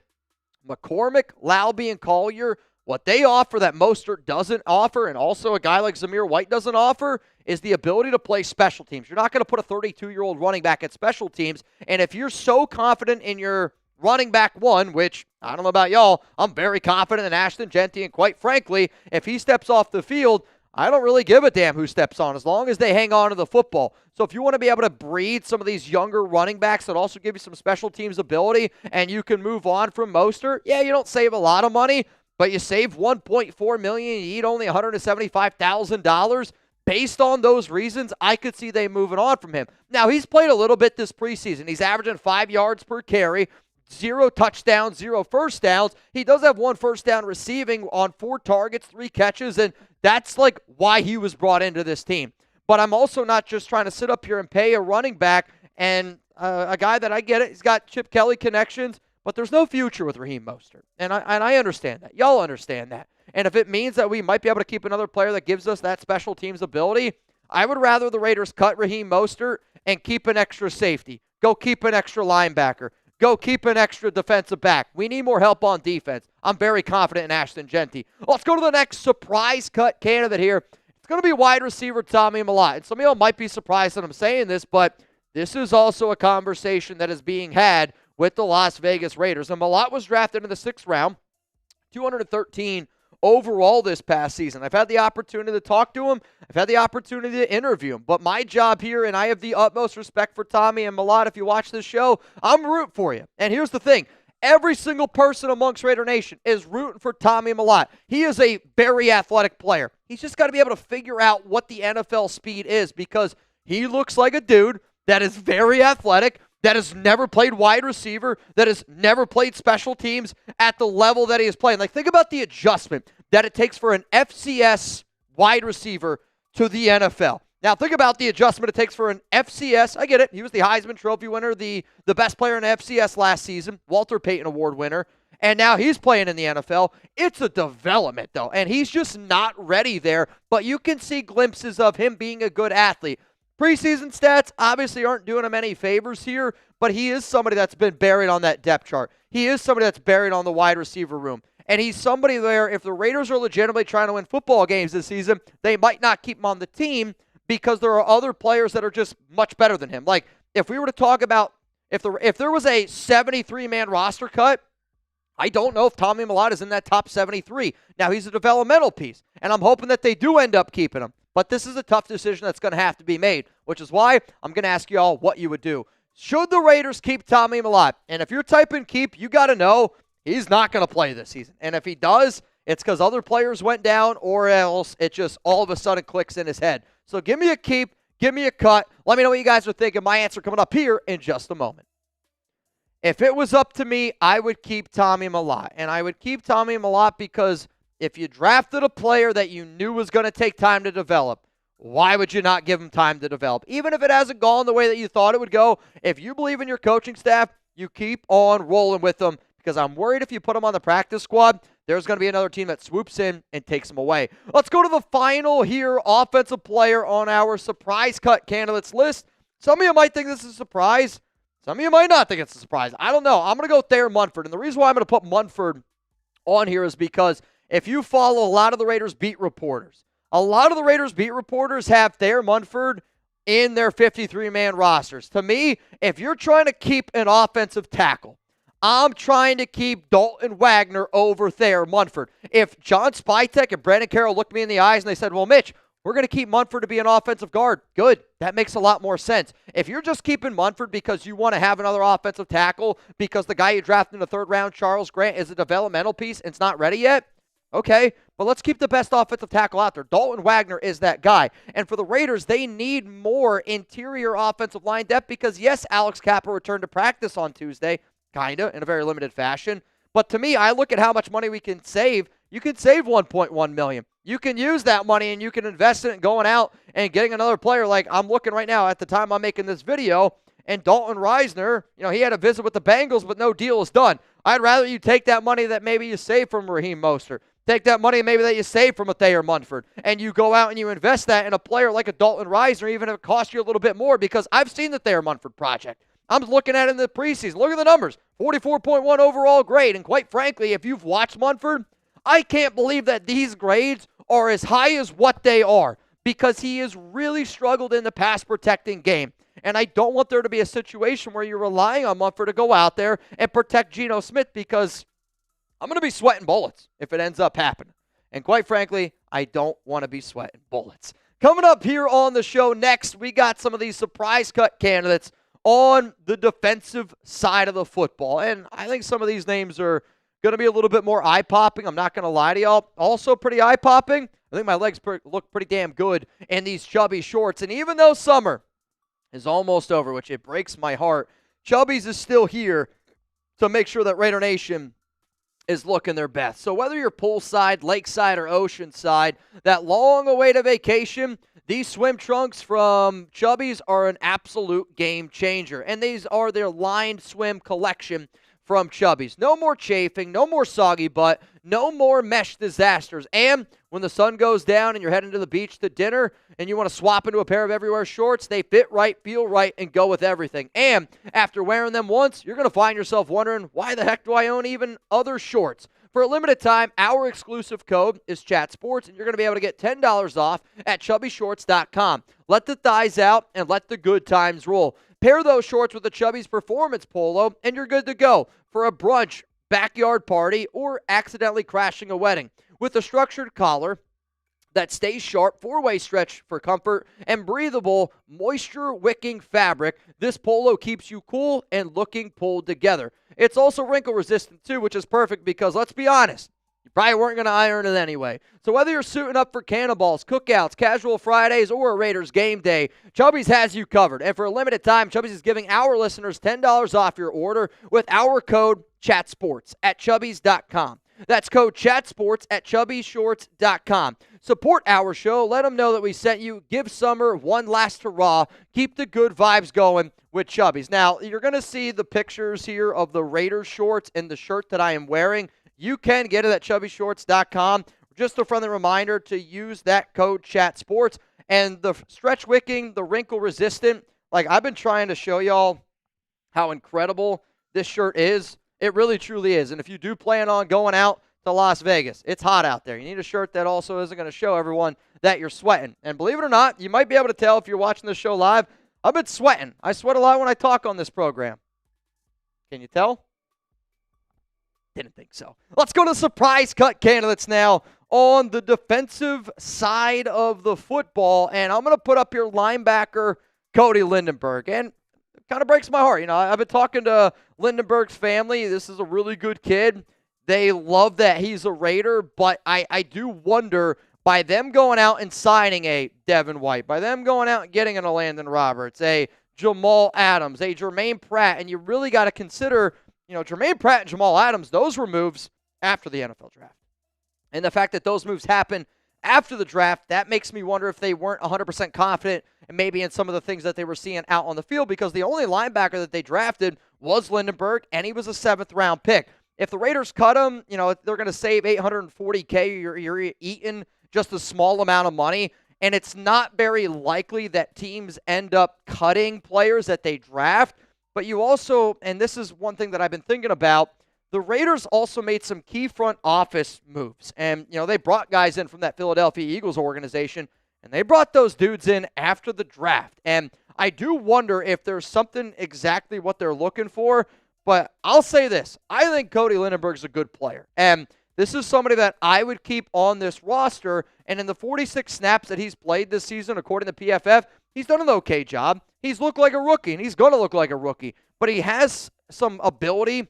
McCormick, Laube, and Collier, What they offer that Mostert doesn't offer, and also a guy like Zamir White doesn't offer, is the ability to play special teams. You're not going to put a 32-year-old running back at special teams, and if you're so confident in your running back one, which I don't know about y'all, I'm very confident in Ashton Jeanty, and quite frankly, if he steps off the field, I don't really give a damn who steps on as long as they hang on to the football. So if you want to be able to breed some of these younger running backs that also give you some special teams ability and you can move on from Mostert, yeah, you don't save a lot of money, but you save $1.4 million, you eat only $175,000. Based on those reasons, I could see they moving on from him. Now, he's played a little bit this preseason. He's averaging 5 yards per carry, 0 touchdowns, 0 first downs. He does have 1 first down receiving on 4 targets, 3 catches, and that's like why he was brought into this team. But I'm also not just trying to sit up here and pay a running back and a guy that I get it. He's got Chip Kelly connections, but there's no future with Raheem Mostert. And I understand that. Y'all understand that. And if it means that we might be able to keep another player that gives us that special teams ability, I would rather the Raiders cut Raheem Mostert and keep an extra safety. Go keep an extra linebacker. Go keep an extra defensive back. We need more help on defense. I'm very confident in Ashton Jeanty. Let's go to the next surprise cut candidate here. It's going to be wide receiver Tommy Mellott. And some of y'all might be surprised that I'm saying this, but this is also a conversation that is being had with the Las Vegas Raiders. And Mellott was drafted in the 6th round, 213 overall this past season. I've had the opportunity to talk to him. I've had the opportunity to interview him. But my job here, and I have the utmost respect for Tommy and Mellott, if you watch this show, I'm rooting for you. And here's the thing. Every single person amongst Raider Nation is rooting for Tommy Mellott. He is a very athletic player. He's just got to be able to figure out what the NFL speed is because he looks like a dude that is very athletic, that has never played wide receiver, that has never played special teams at the level that he is playing. Like, think about the adjustment that it takes for an FCS wide receiver to the NFL. Now, think about the adjustment it takes for an FCS. I get it. He was the Heisman Trophy winner, the best player in FCS last season, Walter Payton Award winner, and now he's playing in the NFL. It's a development, though, and he's just not ready there, but you can see glimpses of him being a good athlete. Preseason stats obviously aren't doing him any favors here, but he is somebody that's been buried on that depth chart. He is somebody that's buried on the wide receiver room. And he's somebody there, if the Raiders are legitimately trying to win football games this season, they might not keep him on the team because there are other players that are just much better than him. Like, if we were to talk about, if there was a 73-man roster cut, I don't know if Tommy Mellott is in that top 73. Now, he's a developmental piece, and I'm hoping that they do end up keeping him. But this is a tough decision that's going to have to be made, which is why I'm going to ask you all what you would do. Should the Raiders keep Tommy Mellott? And if you're typing keep, you got to know he's not going to play this season. And if he does, it's because other players went down or else it just all of a sudden clicks in his head. So give me a keep, give me a cut. Let me know what you guys are thinking. My answer coming up here in just a moment. If it was up to me, I would keep Tommy Mellott. And I would keep Tommy Mellott because if you drafted a player that you knew was going to take time to develop, why would you not give him time to develop? Even if it hasn't gone the way that you thought it would go, if you believe in your coaching staff, you keep on rolling with them because I'm worried if you put him on the practice squad, there's going to be another team that swoops in and takes him away. Let's go to the final here, offensive player on our surprise cut candidates list. Some of you might think this is a surprise. Some of you might not think it's a surprise. I don't know. I'm going to go Thayer Munford. And the reason why I'm going to put Munford on here is because if you follow a lot of the Raiders beat reporters, a lot of the Raiders beat reporters have Thayer Munford in their 53-man rosters. To me, if you're trying to keep an offensive tackle, I'm trying to keep Dalton Wagner over Thayer Munford. If John Spytek and Brandon Carroll looked me in the eyes and they said, well, Mitch, we're going to keep Munford to be an offensive guard. Good. That makes a lot more sense. If you're just keeping Munford because you want to have another offensive tackle because the guy you drafted in the 3rd round, Charles Grant, is a developmental piece and it's not ready yet, okay, but let's keep the best offensive tackle out there. Dalton Wagner is that guy. And for the Raiders, they need more interior offensive line depth because, yes, Alex Cappa returned to practice on Tuesday, kind of, in a very limited fashion. But to me, I look at how much money we can save. You can save $1.1 million. You can use that money and you can invest it in going out and getting another player. Like I'm looking right now at the time I'm making this video, and Dalton Reisner, he had a visit with the Bengals, but no deal is done. I'd rather you take that money that maybe you saved from Raheem Mostert, take that money maybe that you saved from a Thayer Munford, and you go out and you invest that in a player like a Dalton Reisner, even if it costs you a little bit more, because I've seen the Thayer Munford project. I'm looking at it in the preseason. Look at the numbers. 44.1 overall grade. And quite frankly, if you've watched Munford, I can't believe that these grades are as high as what they are because he has really struggled in the pass protecting game. And I don't want there to be a situation where you're relying on Munford to go out there and protect Geno Smith because I'm going to be sweating bullets if it ends up happening. And quite frankly, I don't want to be sweating bullets. Coming up here on the show next, we got some of these surprise cut candidates on the defensive side of the football. And I think some of these names are going to be a little bit more eye-popping. I'm not going to lie to y'all. Also pretty eye-popping. I think my legs look pretty damn good in these chubby shorts. And even though summer is almost over, which it breaks my heart, Chubby's is still here to make sure that Raider Nation is looking their best. So whether you're poolside, lakeside, or oceanside, that long-awaited vacation, these swim trunks from Chubby's are an absolute game changer. And these are their lined swim collection from Chubby's. No more chafing, no more soggy butt, no more mesh disasters. And when the sun goes down and you're heading to the beach to dinner and you want to swap into a pair of everywhere shorts, they fit right, feel right, and go with everything. And after wearing them once, you're going to find yourself wondering, why the heck do I own even other shorts? For a limited time, our exclusive code is ChatSports, and you're going to be able to get $10 off at chubbyshorts.com. Let the thighs out and let the good times roll. Pair those shorts with the Chubby's Performance Polo, and you're good to go for a brunch, backyard party, or accidentally crashing a wedding. With a structured collar that stays sharp, four-way stretch for comfort, and breathable, moisture-wicking fabric, this polo keeps you cool and looking pulled together. It's also wrinkle-resistant, too, which is perfect because, let's be honest, you probably weren't going to iron it anyway. So whether you're suiting up for cannonballs, cookouts, casual Fridays, or a Raiders game day, Chubby's has you covered. And for a limited time, Chubby's is giving our listeners $10 off your order with our code ChatSports at chubbys.com. That's code ChatSports at chubbyshorts.com. Support our show. Let them know that we sent you. Give summer one last hurrah. Keep the good vibes going with Chubby's. Now, you're going to see the pictures here of the Raiders shorts and the shirt that I am wearing. You can get it at chubbyshorts.com. Just a friendly reminder to use that code ChatSports. And the stretch wicking, the wrinkle resistant, like I've been trying to show y'all how incredible this shirt is. It really, truly is. And if you do plan on going out to Las Vegas, it's hot out there. You need a shirt that also isn't going to show everyone that you're sweating. And believe it or not, you might be able to tell if you're watching this show live, I've been sweating. I sweat a lot when I talk on this program. Can you tell? Didn't think so. Let's go to surprise cut candidates now on the defensive side of the football. And I'm going to put up here linebacker Cody Lindenberg. And it kind of breaks my heart. You know, I've been talking to Lindenberg's family. This is a really good kid. They love that he's a Raider, but I do wonder, by them going out and signing a Devin White, by them going out and getting an Landon Roberts, a Jamal Adams, a Jermaine Pratt, and you really got to consider, you know, Jermaine Pratt and Jamal Adams, those were moves after the NFL draft. And the fact that those moves happened after the draft, that makes me wonder if they weren't 100% confident and maybe in some of the things that they were seeing out on the field, because the only linebacker that they drafted was Lindenberg, and he was a 7th-round pick. If the Raiders cut him, you know, they're going to save $840K. You're eating just a small amount of money, and it's not very likely that teams end up cutting players that they draft. But you also, and this is one thing that I've been thinking about, the Raiders also made some key front office moves. And, you know, they brought guys in from that Philadelphia Eagles organization, and they brought those dudes in after the draft. And I do wonder if there's something exactly what they're looking for. But I'll say this. I think Cody Lindenberg's a good player. And this is somebody that I would keep on this roster. And in the 46 snaps that he's played this season, according to PFF, he's done an okay job. He's looked like a rookie, and he's going to look like a rookie. But he has some ability.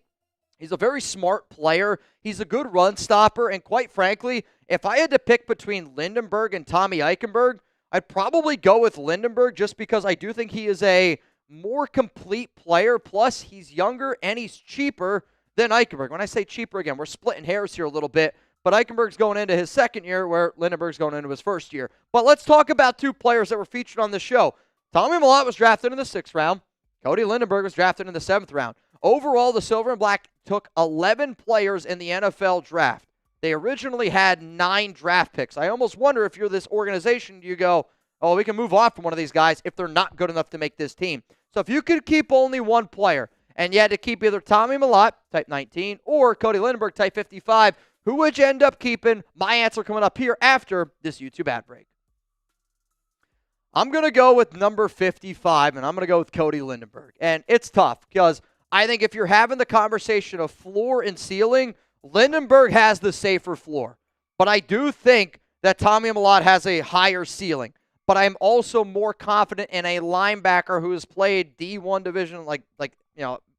He's a very smart player. He's a good run stopper. And quite frankly, if I had to pick between Lindenberg and Tommy Eichenberg, I'd probably go with Lindenberg just because I do think he is a more complete player. Plus, he's younger and he's cheaper than Eichenberg. When I say cheaper, again, we're splitting hairs here a little bit. But Eichenberg's going into his second year where Lindenberg's going into his first year. But let's talk about two players that were featured on the show. Tommy Mellott was drafted in the 6th round. Cody Lindenberg was drafted in the 7th round. Overall, the Silver and Black took 11 players in the NFL draft. They originally had 9 draft picks. I almost wonder if you're this organization, you go, oh, we can move on from one of these guys if they're not good enough to make this team. So if you could keep only one player, and you had to keep either Tommy Mellott, type 19, or Cody Lindenberg, type 55, Who would you end up keeping? My answer coming up here after this YouTube ad break. I'm going to go with number 55, and I'm going to go with Cody Lindenberg. And it's tough because I think if you're having the conversation of floor and ceiling, Lindenberg has the safer floor. But I do think that Tommy Millott has a higher ceiling. But I'm also more confident in a linebacker who has played D1 division like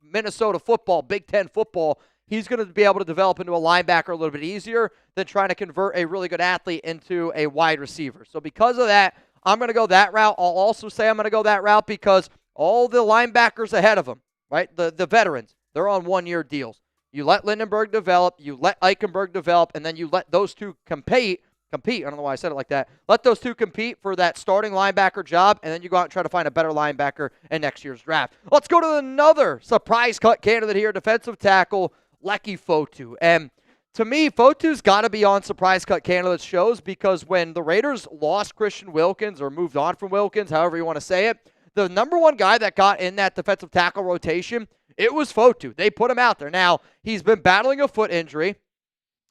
Minnesota football, Big Ten football. He's going to be able to develop into a linebacker a little bit easier than trying to convert a really good athlete into a wide receiver. So because of that, I'm going to go that route. I'll also say I'm going to go that route because all the linebackers ahead of him, right, the veterans, they're on one-year deals. You let Lindenberg develop, you let Eichenberg develop, and then you let those two compete. I don't know why I said it like that. Let those two compete for that starting linebacker job, and then you go out and try to find a better linebacker in next year's draft. Let's go to another surprise cut candidate here, defensive tackle, Leki Fotu. And to me, Fotu's got to be on surprise cut candidates shows because when the Raiders lost Christian Wilkins or moved on from Wilkins, however you want to say it, the number one guy that got in that defensive tackle rotation, it was Fotu. They put him out there. Now, he's been battling a foot injury,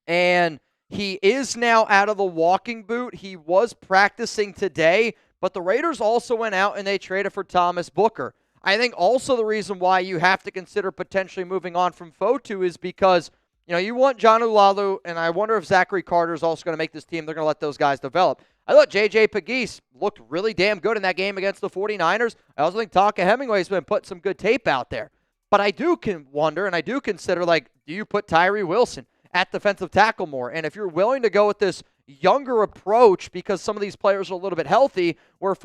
and he is now out of the walking boot. He was practicing today, but the Raiders also went out and they traded for Thomas Booker. I think also the reason why you have to consider potentially moving on from Fotu is because you want John Ulalu, and I wonder if Zachary Carter is also going to make this team. They're going to let those guys develop. I thought J.J. Pegues looked really damn good in that game against the 49ers. I also think Tonka Hemingway's been putting some good tape out there. But I do wonder, and I do consider, do you put Tyree Wilson at defensive tackle more? And if you're willing to go with this younger approach because some of these players are a little bit healthy, where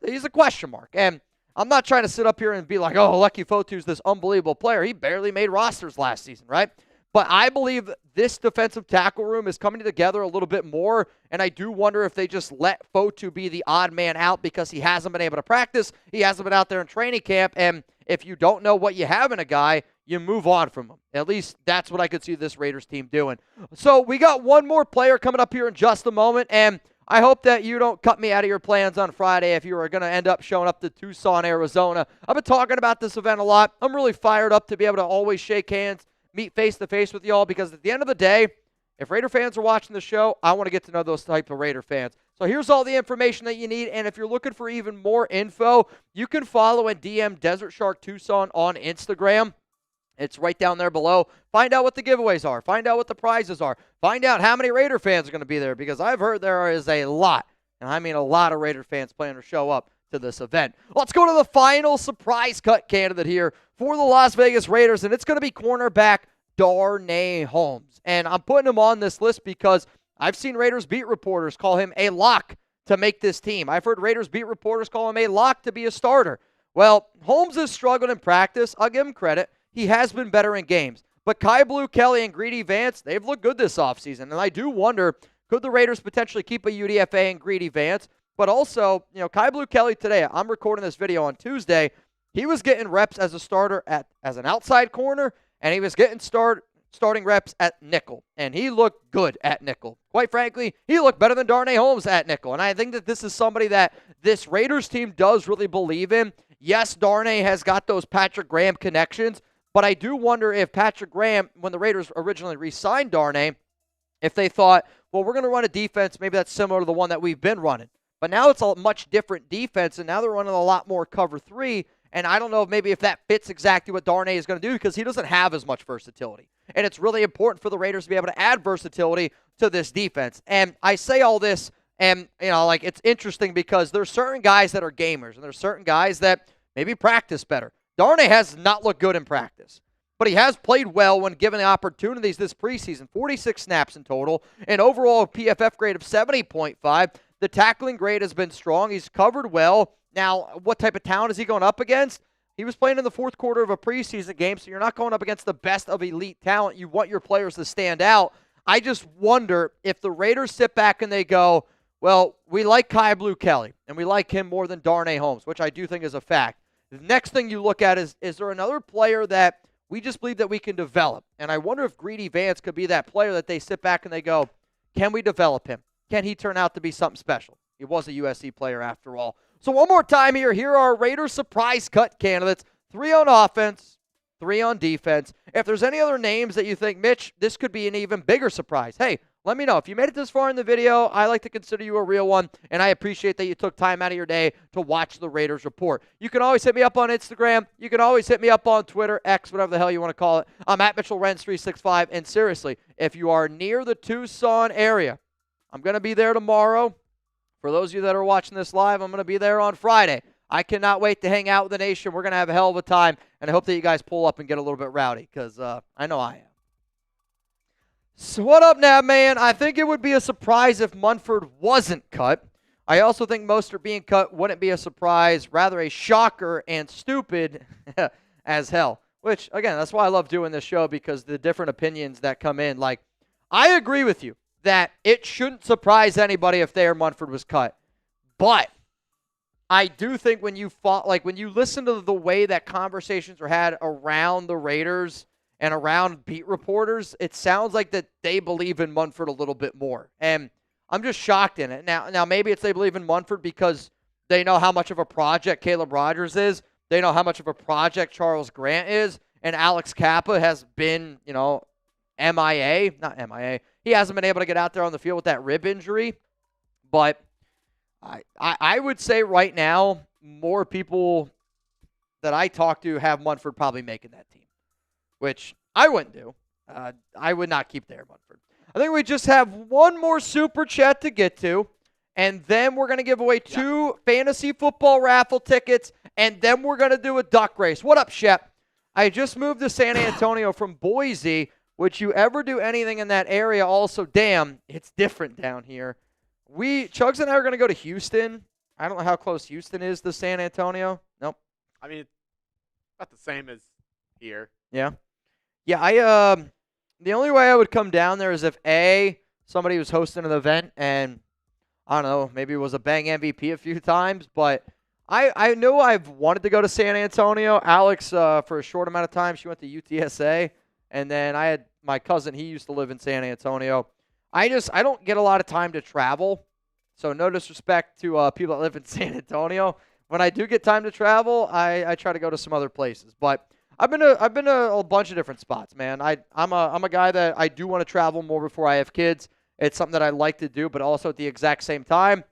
he's a question mark. And I'm not trying to sit up here and be like, oh, Leki Fotu's this unbelievable player. He barely made rosters last season, right? But I believe this defensive tackle room is coming together a little bit more, and I do wonder if they just let Fotu be the odd man out because he hasn't been able to practice, he hasn't been out there in training camp, and if you don't know what you have in a guy, you move on from him. At least that's what I could see this Raiders team doing. So we got one more player coming up here in just a moment, and I hope that you don't cut me out of your plans on Friday if you are going to end up showing up to Tucson, Arizona. I've been talking about this event a lot. I'm really fired up to be able to always shake hands, meet face-to-face with y'all, because at the end of the day, if Raider fans are watching the show, I want to get to know those type of Raider fans. So here's all the information that you need, and if you're looking for even more info, you can follow and DM Desert Shark Tucson on Instagram. It's right down there below. Find out what the giveaways are. Find out what the prizes are. Find out how many Raider fans are going to be there, because I've heard there is a lot, and I mean a lot of Raider fans planning to show up to this event. Let's go to the final surprise cut candidate here for the Las Vegas Raiders, and it's going to be cornerback Darnay Holmes. And I'm putting him on this list because I've seen Raiders beat reporters call him a lock to make this team. I've heard Raiders beat reporters call him a lock to be a starter. Well, Holmes has struggled in practice. I'll give him credit. He has been better in games. But Kai Blue Kelly and Greedy Vance, they've looked good this offseason. And I do wonder, could the Raiders potentially keep a UDFA and Greedy Vance? But also, Kai Blue Kelly today, I'm recording this video on Tuesday, he was getting reps as a starter as an outside corner, and he was getting starting reps at nickel. And he looked good at nickel. Quite frankly, he looked better than Darnay Holmes at nickel. And I think that this is somebody that this Raiders team does really believe in. Yes, Darnay has got those Patrick Graham connections, but I do wonder if Patrick Graham, when the Raiders originally re-signed Darnay, if they thought, well, we're going to run a defense maybe that's similar to the one that we've been running. But now it's a much different defense, and now they're running a lot more cover 3. And I don't know maybe if that fits exactly what Darnay is going to do because he doesn't have as much versatility. And it's really important for the Raiders to be able to add versatility to this defense. And I say all this, and it's interesting because there's certain guys that are gamers, and there's certain guys that maybe practice better. Darnay has not looked good in practice, but he has played well when given the opportunities this preseason. 46 snaps in total, an overall PFF grade of 70.5. The tackling grade has been strong. He's covered well. Now, what type of talent is he going up against? He was playing in the fourth quarter of a preseason game, so you're not going up against the best of elite talent. You want your players to stand out. I just wonder if the Raiders sit back and they go, well, we like Kai Blue Kelly, and we like him more than Darnay Holmes, which I do think is a fact. The next thing you look at is there another player that we just believe that we can develop? And I wonder if Greedy Vance could be that player that they sit back and they go, can we develop him? Can he turn out to be something special? He was a USC player after all. So one more time here. Here are Raiders surprise cut candidates. 3 on offense, 3 on defense. If there's any other names that you think, Mitch, this could be an even bigger surprise, hey, let me know. If you made it this far in the video, I like to consider you a real one, and I appreciate that you took time out of your day to watch the Raiders Report. You can always hit me up on Instagram. You can always hit me up on Twitter, X, whatever the hell you want to call it. I'm at Mitchell Renz 365, and seriously, if you are near the Tucson area, I'm going to be there tomorrow. For those of you that are watching this live, I'm going to be there on Friday. I cannot wait to hang out with the nation. We're going to have a hell of a time, and I hope that you guys pull up and get a little bit rowdy, because I know I am. So what up now, man? I think it would be a surprise if Munford wasn't cut. I also think Mostert being cut wouldn't be a surprise, rather a shocker and stupid as hell. Which, again, that's why I love doing this show, because the different opinions that come in. Like, I agree with you that it shouldn't surprise anybody if Thayer Munford was cut. But I do think when you listen to the way that conversations are had around the Raiders and around beat reporters, it sounds like that they believe in Munford a little bit more. And I'm just shocked in it. Now maybe it's they believe in Munford because they know how much of a project Caleb Rogers is. They know how much of a project Charles Grant is. And Alex Kappa has been, MIA. Not MIA. He hasn't been able to get out there on the field with that rib injury. But I would say right now, more people that I talk to have Munford probably making that team, which I wouldn't do. I would not keep Thayer Munford. I think we just have one more super chat to get to, and then we're going to give away 2 fantasy football raffle tickets, and then we're going to do a duck race. What up, Shep? I just moved to San Antonio from Boise. Would you ever do anything in that area? Also, damn, it's different down here. Chugs and I are going to go to Houston. I don't know how close Houston is to San Antonio. Nope. I mean, it's not the same as here. Yeah. Yeah, the only way I would come down there is if, somebody was hosting an event and, I don't know, maybe it was a Bang MVP a few times, but I know I've wanted to go to San Antonio. Alex, for a short amount of time, she went to UTSA, and then I had my cousin, he used to live in San Antonio. I don't get a lot of time to travel, so no disrespect to people that live in San Antonio. When I do get time to travel, I try to go to some other places, but I've been to a bunch of different spots, man. I'm a guy that I do want to travel more before I have kids. It's something that I like to do, but also at the exact same time,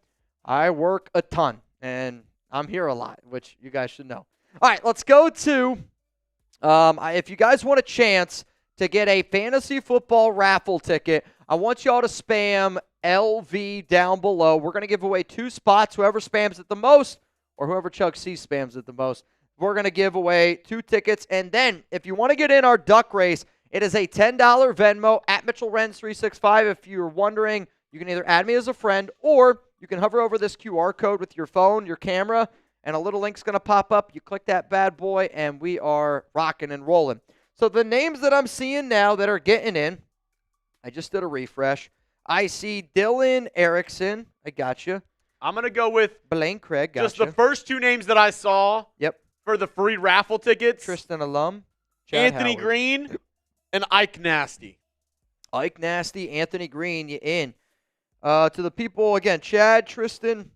I work a ton, and I'm here a lot, which you guys should know. All right, let's go to, if you guys want a chance to get a fantasy football raffle ticket, I want y'all to spam LV down below. We're going to give away 2 spots. Whoever spams it the most, or whoever Chuck C spams it the most, we're going to give away 2 tickets. And then, if you want to get in our duck race, it is a $10 Venmo at Mitchell Renz 365. If you're wondering, you can either add me as a friend, or you can hover over this QR code with your phone, your camera, and a little link's going to pop up. You click that bad boy, and we are rocking and rolling. So the names that I'm seeing now that are getting in, I just did a refresh. I see Dylan Erickson. I got you. I'm going to go with Blaine Craig. Gotcha. Just the first 2 names that I saw. Yep. For the free raffle tickets. Tristan alum. Chad Anthony Howard. Green and Ike Nasty. Ike Nasty, Anthony Green, you in. To the people, again, Chad, Tristan,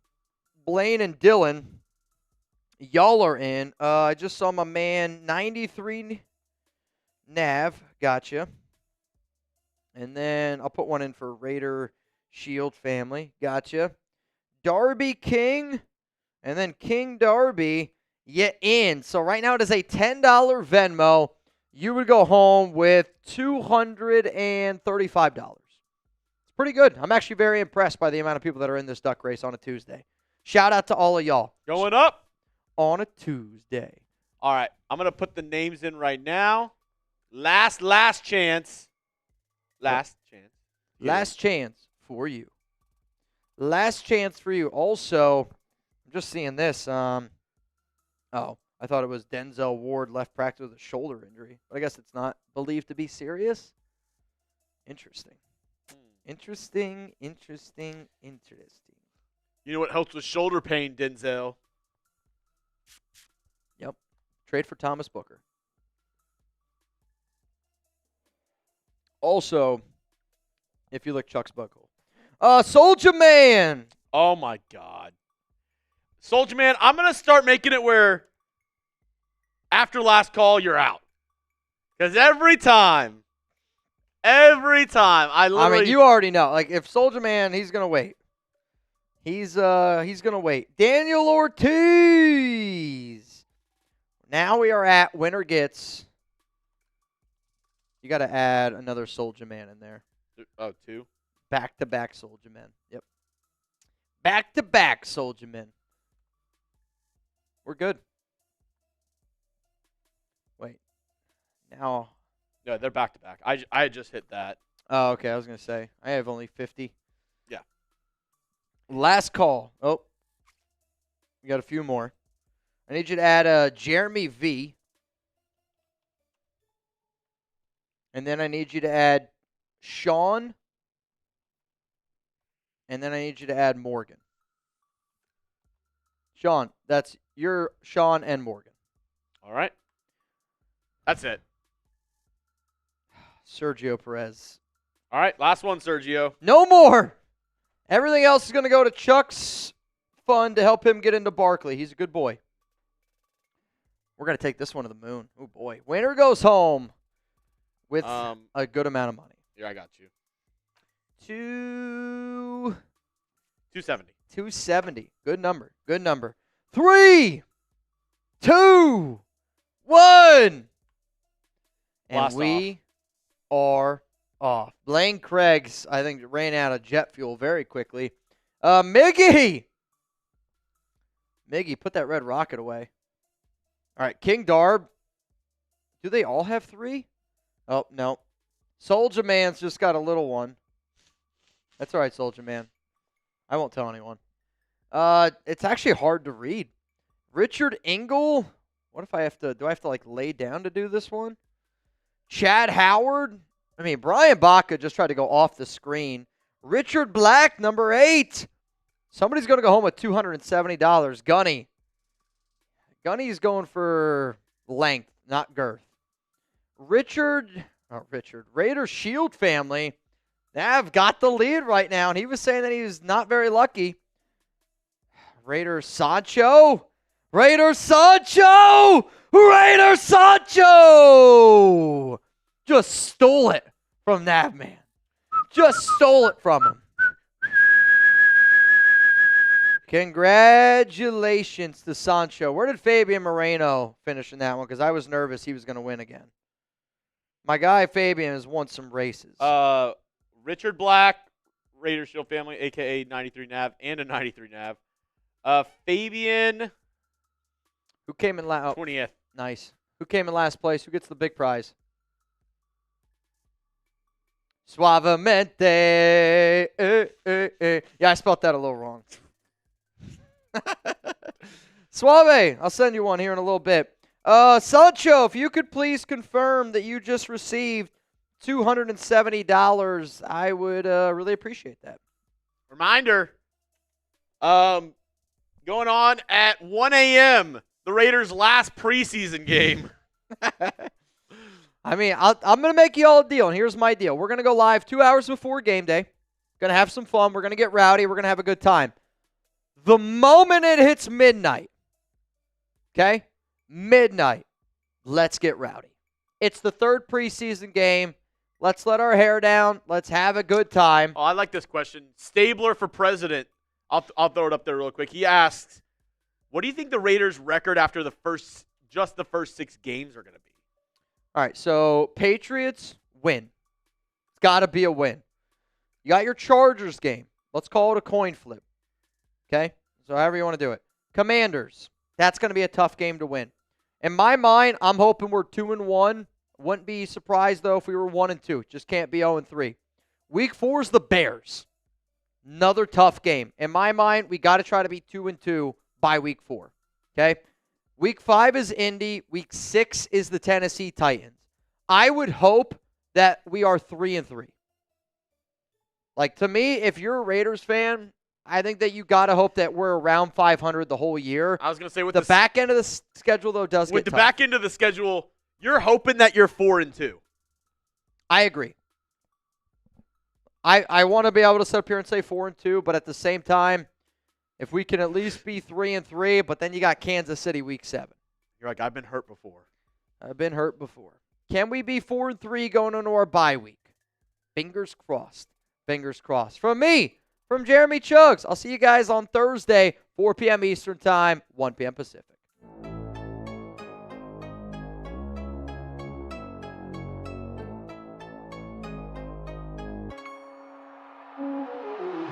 Blaine, and Dylan, y'all are in. I just saw my man, 93 Nav. Gotcha. And then I'll put one in for Raider Shield family. Gotcha. Darby King, and then King Darby. You in. So right now it is a $10 Venmo. You would go home with $235. It's pretty good. I'm actually very impressed by the amount of people that are in this duck race on a Tuesday. Shout out to all of y'all. Going up. On a Tuesday. All right. I'm going to put the names in right now. Last chance. Last chance. Last chance for you. Last chance for you. Also, I'm just seeing this. Oh, I thought it was Denzel Ward left practice with a shoulder injury. But I guess it's not believed to be serious. Interesting. Interesting. You know what helps with shoulder pain, Denzel? Yep. Trade for Thomas Booker. Also, if you look Chuck's butthole. Soldier Man. Oh, my God. Soldier Man, I'm going to start making it where after last call, you're out. Because every time, I mean, you already know. Like, if Soldier Man, he's going to wait. He's going to wait. Daniel Ortiz. Now we are at winner gets. You got to add another Soldier Man in there. Oh, 2? Back-to-back Soldier Men. Yep. Back-to-back Soldier Men. We're good. Wait. Now. Yeah, they're back-to-back. I just hit that. Oh, okay. I was going to say. I have only 50. Yeah. Last call. Oh. We got a few more. I need you to add Jeremy V. And then I need you to add Sean. And then I need you to add Morgan. Sean, that's your Sean and Morgan. All right. That's it. Sergio Perez. All right, last one, Sergio. No more. Everything else is going to go to Chuck's fund to help him get into Barkley. He's a good boy. We're going to take this one to the moon. Oh, boy. Winner goes home with a good amount of money. Yeah, I got you. 270. 270. Good number. Good number. 3, 2, 1. And we are off. Blaine Craig's, I think, ran out of jet fuel very quickly. Miggy, put that red rocket away. All right, King Darb. Do they all have 3? Oh, no. Soldier Man's just got a little one. That's all right, Soldier Man. I won't tell anyone. It's actually hard to read. Richard Engel. What if I have to, do I have to like lay down to do this one? Chad Howard. I mean, Brian Baca just tried to go off the screen. Richard Black, number 8. Somebody's going to go home with $270. Gunny's going for length, not girth. Raider Shield family. I've got the lead right now, and he was saying that he was not very lucky. Raider Sancho! Just stole it from that man. Just stole it from him. Congratulations to Sancho. Where did Fabian Moreno finish in that one? Because I was nervous he was going to win again. My guy Fabian has won some races. Richard Black, Raider Shield family, a.k.a. 93 Nav, and a 93 Nav. Fabian. Who came in last? 20th. Nice. Who came in last place? Who gets the big prize? Suavemente. Yeah, I spelled that a little wrong. Suave, I'll send you one here in a little bit. Sancho, if you could please confirm that you just received $270, I would really appreciate that. Reminder, going on at 1 a.m., the Raiders' last preseason game. I mean, I'm going to make you all a deal, and here's my deal. We're going to go live 2 hours before game day. Going to have some fun. We're going to get rowdy. We're going to have a good time. The moment it hits midnight, okay? Midnight, let's get rowdy. It's the third preseason game. Let's let our hair down. Let's have a good time. Oh, I like this question. Stabler for president. I'll throw it up there real quick. He asks, what do you think the Raiders' record after the first 6 games are going to be? All right, so Patriots win. It's got to be a win. You got your Chargers game. Let's call it a coin flip. Okay? So however you want to do it. Commanders. That's going to be a tough game to win. In my mind, I'm hoping we're 2-1. Wouldn't be surprised, though, if we were 1-2. Just can't be 0-3. Week 4 is the Bears. Another tough game. In my mind, we got to try to be 2-2 by week 4. Okay? Week 5 is Indy. Week 6 is the Tennessee Titans. I would hope that we are 3-3. Like, to me, if you're a Raiders fan, I think that you got to hope that we're around 500 the whole year. I was going to say, with the back end of the schedule, though, does get tough. With the back end of the schedule, you're hoping that you're 4-2. I agree. I want to be able to sit up here and say 4-2, but at the same time, if we can at least be 3-3, but then you got Kansas City week 7. You're like, I've been hurt before. I've been hurt before. Can we be 4-3 going into our bye week? Fingers crossed. Fingers crossed. From me, from Jeremy Chugs. I'll see you guys on Thursday, 4 p.m. Eastern Time, 1 p.m. Pacific.